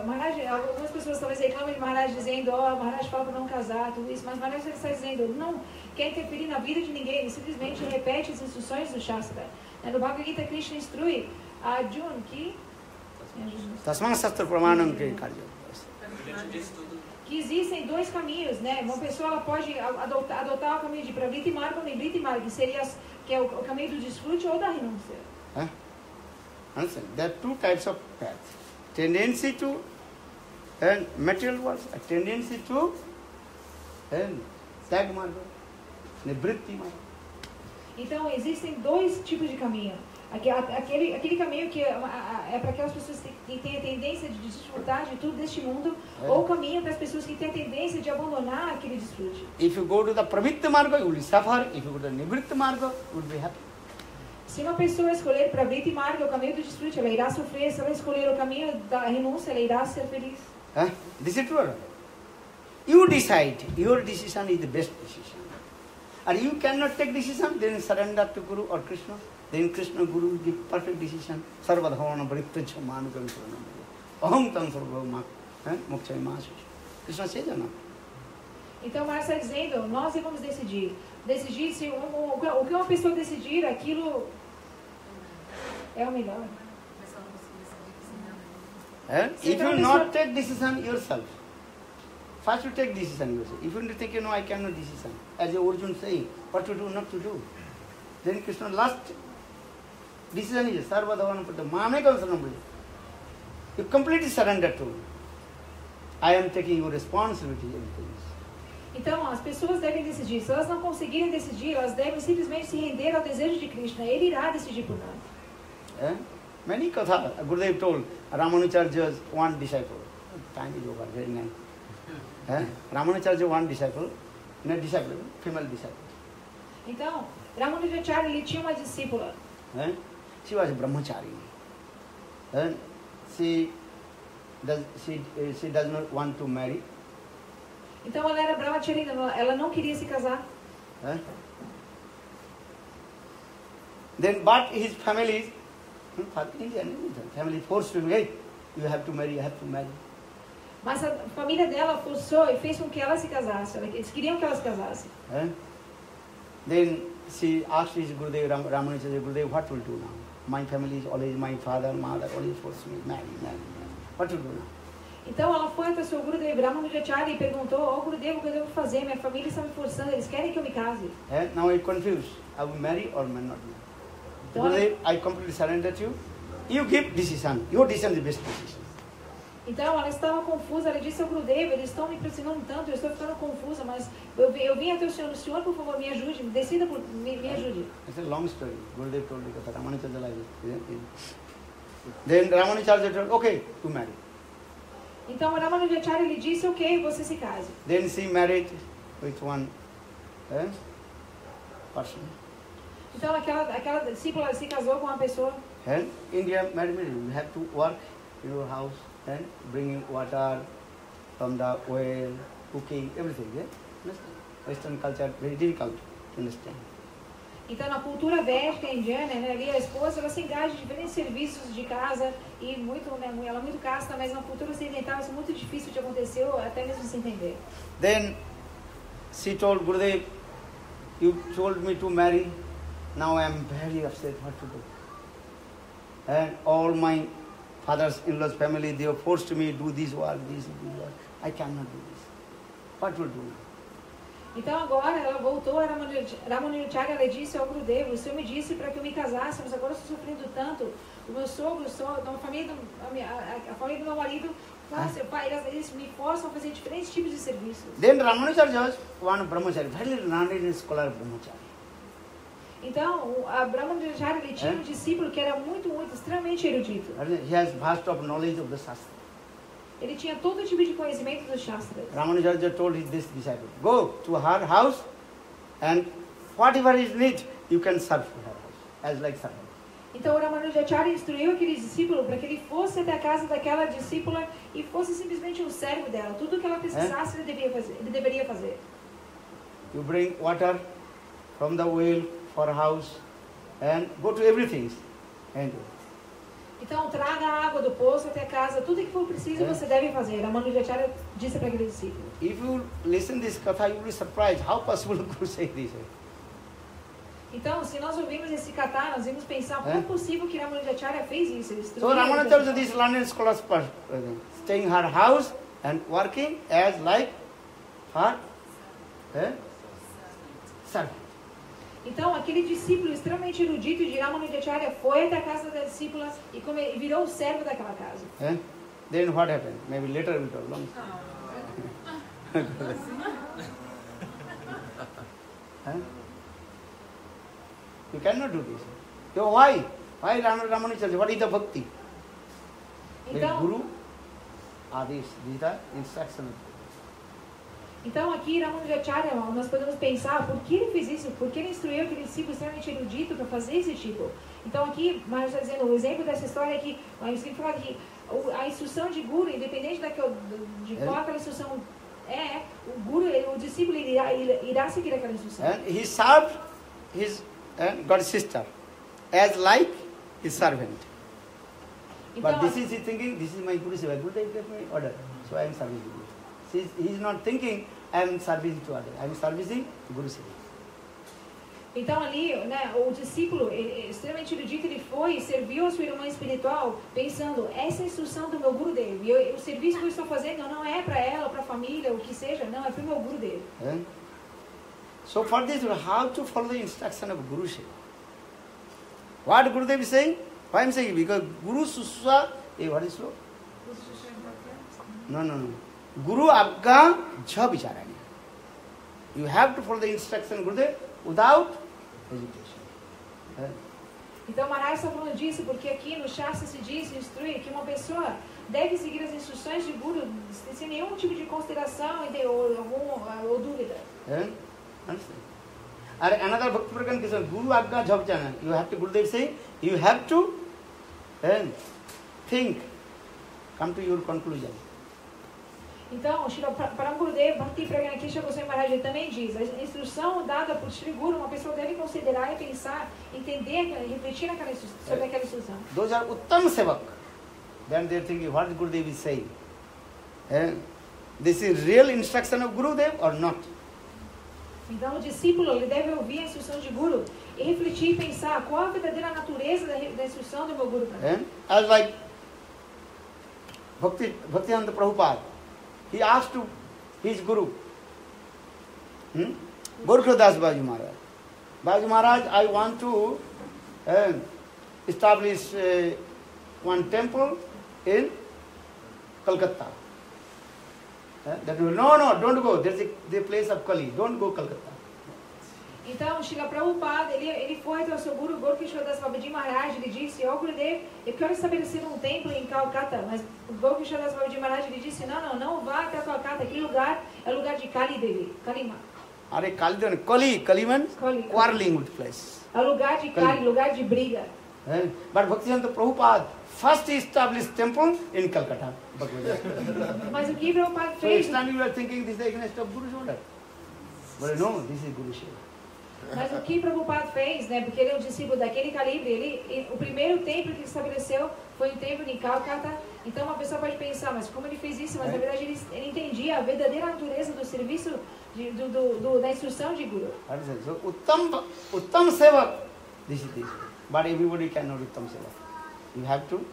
Maharaj, algumas pessoas talvez reclamam de Maharaj dizendo, Maharaj fala para não casar, tudo isso, mas Maharaj está dizendo, não quer interferir na vida de ninguém, ele simplesmente repete as instruções do Shastra. No Bhagavad Gita, Krishna instrui a Arjuna que Tasma Shastra Pramanam que existem dois caminhos, né? Uma pessoa ela pode adotar o caminho de Pravritti Marga ou Nivritti Marga, que é o caminho do desfrute ou da renúncia. Understand? There are two types of paths. Tendency to material world, a tendency to tag marga, nivritti marga. Então, existem dois tipos de caminho. Aquele caminho que é para aquelas pessoas que têm a tendência de desfrutar de tudo deste mundo, ou o caminho para as pessoas que têm a tendência de abandonar aquele desfrute. If you go to the pravitti marga, you will suffer. If you go to the nivritti marga, you will be happy. Se uma pessoa escolher Pravritti Marga, o caminho do desfrute, ela irá sofrer. Se ela escolher o caminho da renúncia, ela irá ser feliz. This is true. You decide. Your decision is the best decision. And you cannot take decision, then surrender to Guru or Krishna. Then Krishna Guru will give perfect decision. Sarvadhavana Bharittacha Manukam Suranam. Aham Tam Sarvama Mokchai Masu. Krishna says or not? Então, Maharaj está dizendo, nós vamos decidir. Decidir se o que uma pessoa decidir, aquilo é o melhor. If you not take decision yourself, first you take decision yourself. If you think, I cannot decision, as Arjuna saying, what to do, not to do, then Krishna last decision is Sarvadhavana Putta Mamekam Saranam. You completely surrender to me. I am taking your responsibility in things. Então, as pessoas devem decidir. Se elas não conseguirem decidir, elas devem simplesmente se render ao desejo de Krishna. Ele irá decidir por nós. Many Katha, Gurudev told Ramanujacharya's one disciple. Time is over, very nice. Ramanujacharya one disciple, not disciple, female disciple. Então, Ramanujacharya, ele tinha uma discípula. She was a brahmachari. She does not want to marry. Então ela era brahmacharina, ela não queria se casar. Then, but his family forced him, hey, you have to marry, Mas a família dela forçou e fez com que ela se casasse. Eles queriam que ela se casasse. Then she asked his Gurudev, Ramanujacharya, Gurudev, what will do now? My family is always, my father, mother, always force me, marry. What will do now? Então ela foi até o seu Gurudev Ramanujacharya e perguntou, Gurudev, o que eu devo fazer? Minha família está me forçando, eles querem que eu me case. Now I'm confused. I will marry or may not marry. Gurudev, I completely surrender to you. You give decision. Your decision is the best decision. Então ela estava confusa, ela disse ao Gurudev, eles estão me pressionando tanto, eu estou ficando confusa, mas eu vim até o senhor, por favor, me ajude, decida por me ajude. It's a long story. Gurudev told me that Ramanujacharya like this. Then Ramanujacharya told, okay, to marry. Então Ramanujacharya lhe disse, ok, você se case. Then she married with one person. Então aquela discípula se casou com uma pessoa. And India married, you have to work in your house and bringing water from the well, cooking, everything. Yeah? Western culture very difficult to understand. Então, na cultura védica indiana, né, ali a esposa ela se engaja em diferentes serviços de casa e ela é muito casta, mas na cultura ocidental isso é muito difícil de acontecer, até mesmo se entender. Then she told Gurudev, you told me to marry, now I am very upset, what to do? And all my father's-in-law's family, they have forced me to do this work, I cannot do this. What will do now? Então agora ela voltou a Ramanujacharya, ela disse ao Gurudev, o senhor me disse para que eu me casasse, mas agora eu estou sofrendo tanto. O meu sogro, a família do meu marido, eles me forçam a fazer diferentes tipos de serviços. Then Ramanujacharya was one brahmachari, very learned scholar brahmachari. Então, a Ramanujacharya ele tinha um discípulo que era muito, extremamente erudito. He has vast of knowledge of the Shastra. Ele tinha todo tipo de conhecimento dos Shastras. Ramanujacharya told this disciple, go to her house and whatever is need, you can serve to her house, as like servant. Então, o Ramanujacharya instruiu aquele discípulo para que ele fosse até a casa daquela discípula e fosse simplesmente um servo dela. Tudo que ela precisasse, ele deveria fazer. You bring water from the well for a house and go to everything. And então, traga a água do poço até a casa, tudo que for preciso você deve fazer. Ramanujacharya disse para aquele discípulo. If you listen this katha, you will be surprised how possible Guru say this. Então, se nós ouvimos esse katha, nós vamos pensar como é possível que Ramanujacharya fez isso. So Ramanujacharya, this learned scholars staying in her house and working as like her servant. Então, aquele discípulo extremamente erudito de Ramanujacharya foi até a casa da discípula e virou o servo daquela casa. Then what happened? Maybe later we'll talk. Long. You cannot do this. So why? Why Ramanujacharya? What is the bhakti? Então, Guru Adesh, these are instructions. Então aqui Ramanujacharya, nós podemos pensar por que ele fez isso, por que ele instruiu aquele discípulo extremamente erudito para fazer esse tipo. Então aqui, mas está dizendo, o exemplo dessa história é que a instrução de Guru, independente de qual aquela instrução o Guru, o discípulo irá seguir aquela instrução. And he served his God's sister as like his servant. Então, but this is he thinking, this is my Guru Seva. Guru gave me order, so I am serving Guru. He is not thinking, I am serving to others. I am servicing Guru Seva. Então ali, né, o discípulo extremamente erudito, ele foi e serviu a sua irmã espiritual pensando, essa é a instrução do meu Guru Deva. E o serviço que eu estou fazendo não é para ela, para a família, o que seja, não, é para o meu Guru Deva. So for this, how to follow the instruction of Guru Seva? What Guru Deva is saying? Why I am saying? Because Guru Suswa, what is so? No. Guru Agga Jha Vicharani. You have to follow the instruction Gurudev without hesitation. Então Maharaj está falando disso porque aqui no Shastra se diz, instrui, que uma pessoa deve seguir as instruções de Guru sem nenhum tipo de consideração ou dúvida. Understand? Another Bhakti Prakan is Guru Agga Jhabjana. You have to, Gurudev say, you have to think, come to your conclusion. Então, para um Gurudev, Bhakti Pragana Krishna Goswami Maharaj também diz, a instrução dada por Shri Guru, uma pessoa deve considerar e pensar, entender, refletir sobre aquela instrução. Those are Uttam Sevak. Then they are thinking, what Gurudev is saying? This is real instruction of Gurudev or not? Então, o discípulo ele deve ouvir a instrução de Guru e refletir e pensar qual a verdadeira natureza da instrução do meu Guru. As like Bhaktivedanta Prabhupada, he asked to his Guru, Gorakhadas Babaji Maharaj. Babaji Maharaj, I want to establish one temple in Calcutta. That will, no, don't go. There is the place of Kali. Don't go Calcutta. Então, Srila Prabhupada, ele foi até o seu Guru Gorakhadas Babaji Maharaj, ele disse, ó Gurudev, eu quero estabelecer um templo em Calcutta, mas o Gorakhadas Babaji Maharaj, ele disse, não vá até Calcutta, aquele lugar é lugar de Kali Devi, Kalima. Kali means quarreling with place. É lugar de Kali, lugar de briga. But Bhaktivedanta Prabhupada first established temple in Calcutta. Mas o que Prabhupada So fez? each time you are thinking this is against of Guru's order. But no, this is Guru's order. Mas o que Prabhupada fez, né? Porque ele é um discípulo daquele calibre, o primeiro templo que ele estabeleceu foi o templo em Calcutta. Então uma pessoa pode pensar, mas como ele fez isso? Mas na verdade ele entendia a verdadeira natureza do serviço, da instrução de Guru. So Uttam Sevak, this is this. But everybody cannot Uttam Sevak. You have to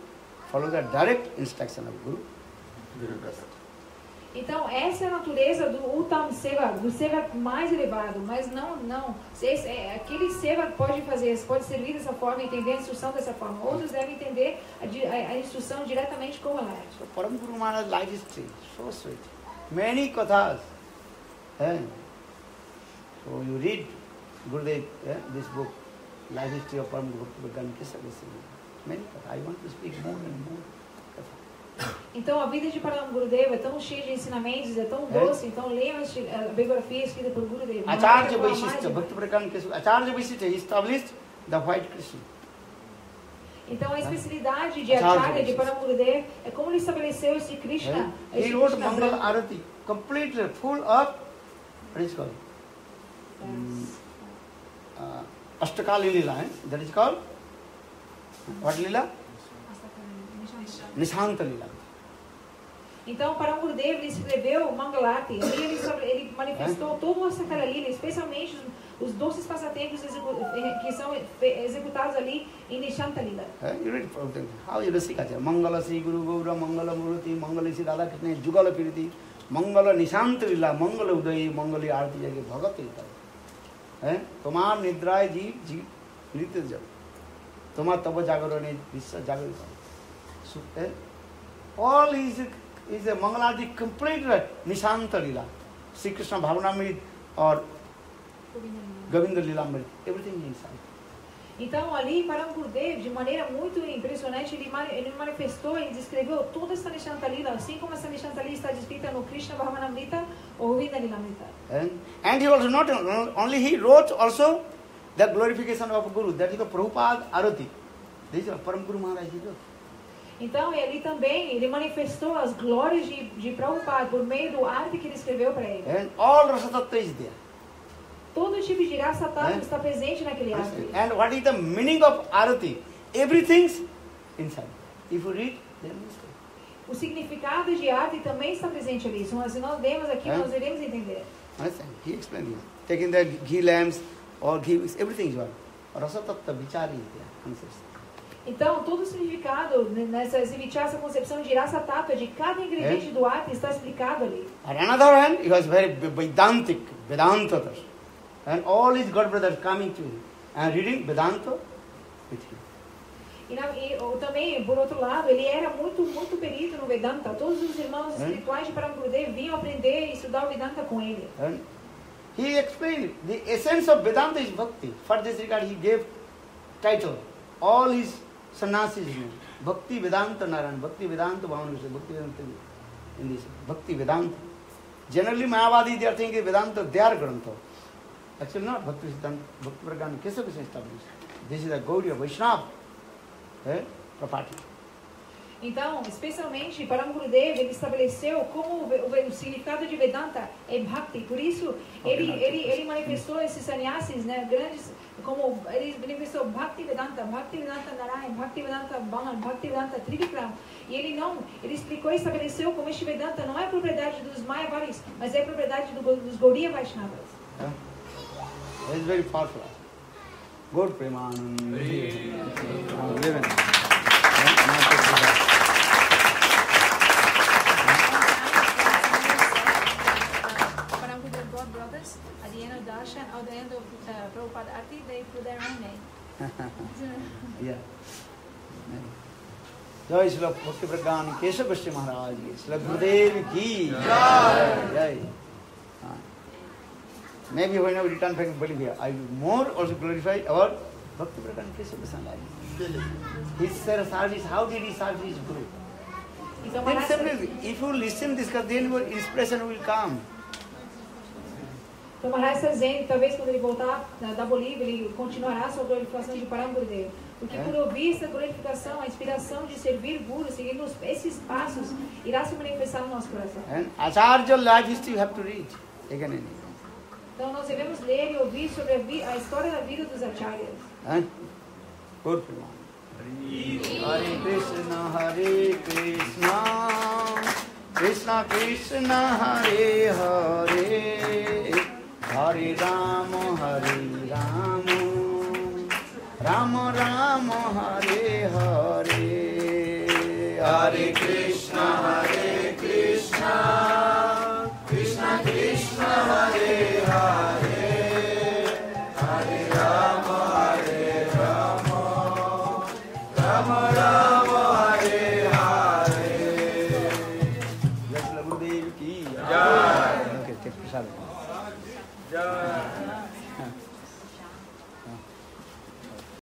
follow the direct instruction of Guru. Então, essa é a natureza do Uttam Sevak, do Sevak mais elevado, mas aquele Sevak pode servir dessa forma, entender a instrução dessa forma. Outros devem entender a instrução diretamente como ela é. So Param Guru Maharaj's life history, so sweet. Many kathas. So you read Gurudev, this book, Life History of Param Guru Bhakti Krishna Goswami. Many kathas. I want to speak more and more. Então a vida de Param Gurudeva é tão cheia de ensinamentos, é tão doce, então leiam a biografia escrita por Gurudeva. Acharya Vaishishta, Bhakti Prakan Krishna, Acharya Vaishishta, he established the white Krishna. Então a especialidade de Acharya, de Param Gurudeva, é como ele estabeleceu esse Krishna. He wrote Mangal Arati, completely full of, what is called? Ashtakali Lila, that is called? What Lila? Nishanta Lila. Então, Param Gurudeva, ele escreveu Mangalati, ele manifestou todo o Astakara Lila, especialmente os doces passatempos que são executados ali em Nishanta Lila. You read how you see Mangala Sri Guru Gaura, Mangala Murati, Mangala Sri Radha Krishna, Jugala Piriti, Mangala Nishanta Lila, Mangala Udayi, Mangali Arati Jagi, Bhagat Lila. Tomar Nidraya Jeev Nitya Jab. Tomar Taba Jagarane, Vishwa Jagarane. All is a Mangaladi complete Nishanta Lila. Sri Krishna Bhavanamrit or Govinda Lilamrit, everything inside. Então ali Param Gurudeva, de maneira muito impressionante, ele manifestou, ele descreveu toda essa Nishanta Lila, assim como essa Nishanta Lila está descrita no Krishna Bhavanamrita ou Govinda Lilamrita. And he also not only he wrote also the glorification of Guru, that is the Prabhupada Arati. This is Param Guru Maharaj wrote. Então, ele também, ele manifestou as glórias de Prabhupada por meio do arte que ele escreveu para ele. And all Rasa Tattva is there. Todo tipo de Rasa Tattva está presente naquele arte. And what is the meaning of Arati? Everything's inside. If you read, then you see. O significado de arte também está presente ali. Se nós lemos aqui, nós iremos entender. Understand? He explained here. Taking the ghee lamps or ghee, everything is one. Rasa Tattva vichari is there. Concepts. Então, todo o significado nessa concepção de Rasa Tattva, de cada ingrediente do arte, está explicado ali. On another hand, he was very Vedantic, Vedanta. And all his God brothers coming to him and reading Vedanta with him. E também, por outro lado, ele era muito perito no Vedanta. Todos os irmãos espirituais de Param Gurudeva vinham aprender e estudar o Vedanta com ele. And He explained the essence of Vedanta is bhakti. For this regard, he gave title. All his sannyasis name. Bhakti Vedanta Narayan, Bhakti Vedanta Bhavan Vishnu, Bhakti Vedanta in this. Bhakti Vedanta. Generally, Mayavadi, they are thinking Vedanta, their Grantha. Actually not. Bhakti Siddhanta, Bhakti Pragana, Kesava is established. This is a Gaudiya Vaishnava property. Então, especialmente Param Gurudev, ele estabeleceu como o significado de Vedanta é Bhakti. Por isso, ele manifestou esses sannyasis, né, grandes, como ele manifestou Bhakti Vedanta Narayan, Bhakti Vedanta Bhavan, Bhakti Vedanta Trivikram. E ele explicou e estabeleceu como este Vedanta não é propriedade dos Mayavaris, mas é propriedade dos Gaudiya Vaishnavas. It is very powerful. Good Premanand. Brothers, at the end of Darshan, at the end of Prabhupada Arti, they put their own name. Yeah. Jai Srila Bhakti Pragyan Keshav Goswami Maharaj ki, Srila Gurudev ki Jai. Maybe when I return from Bolivia, I will more also glorify our Bhakti Pragyan Keshav Goswami Maharaj. His service, how did he serve his Guru? Then simply, if you listen this, then your inspiration will come. Então, Maharaj está dizendo que talvez quando ele voltar da Bolívia, ele continuará sua glorificação de Param Gurudev. Porque por ouvir essa glorificação, a inspiração de servir Guru, seguindo esses passos, irá se manifestar no nosso coração. And Acharya life history you have to read again and again. Então, nós devemos ler e ouvir sobre a história da vida dos acharyas. Good Hare Krishna, Hare Krishna, Krishna Krishna, Hare Hare, Hare Rama, Hare Rama, Rama Rama, Hare Hare, Hare Krishna, Hare Krishna, Krishna Krishna, Hare Hare, Hare Rama, Hare Rama, Rama Rama, Hare Hare. Jai Shri Gurudev ki Jai. Okay, take prasad. Jai.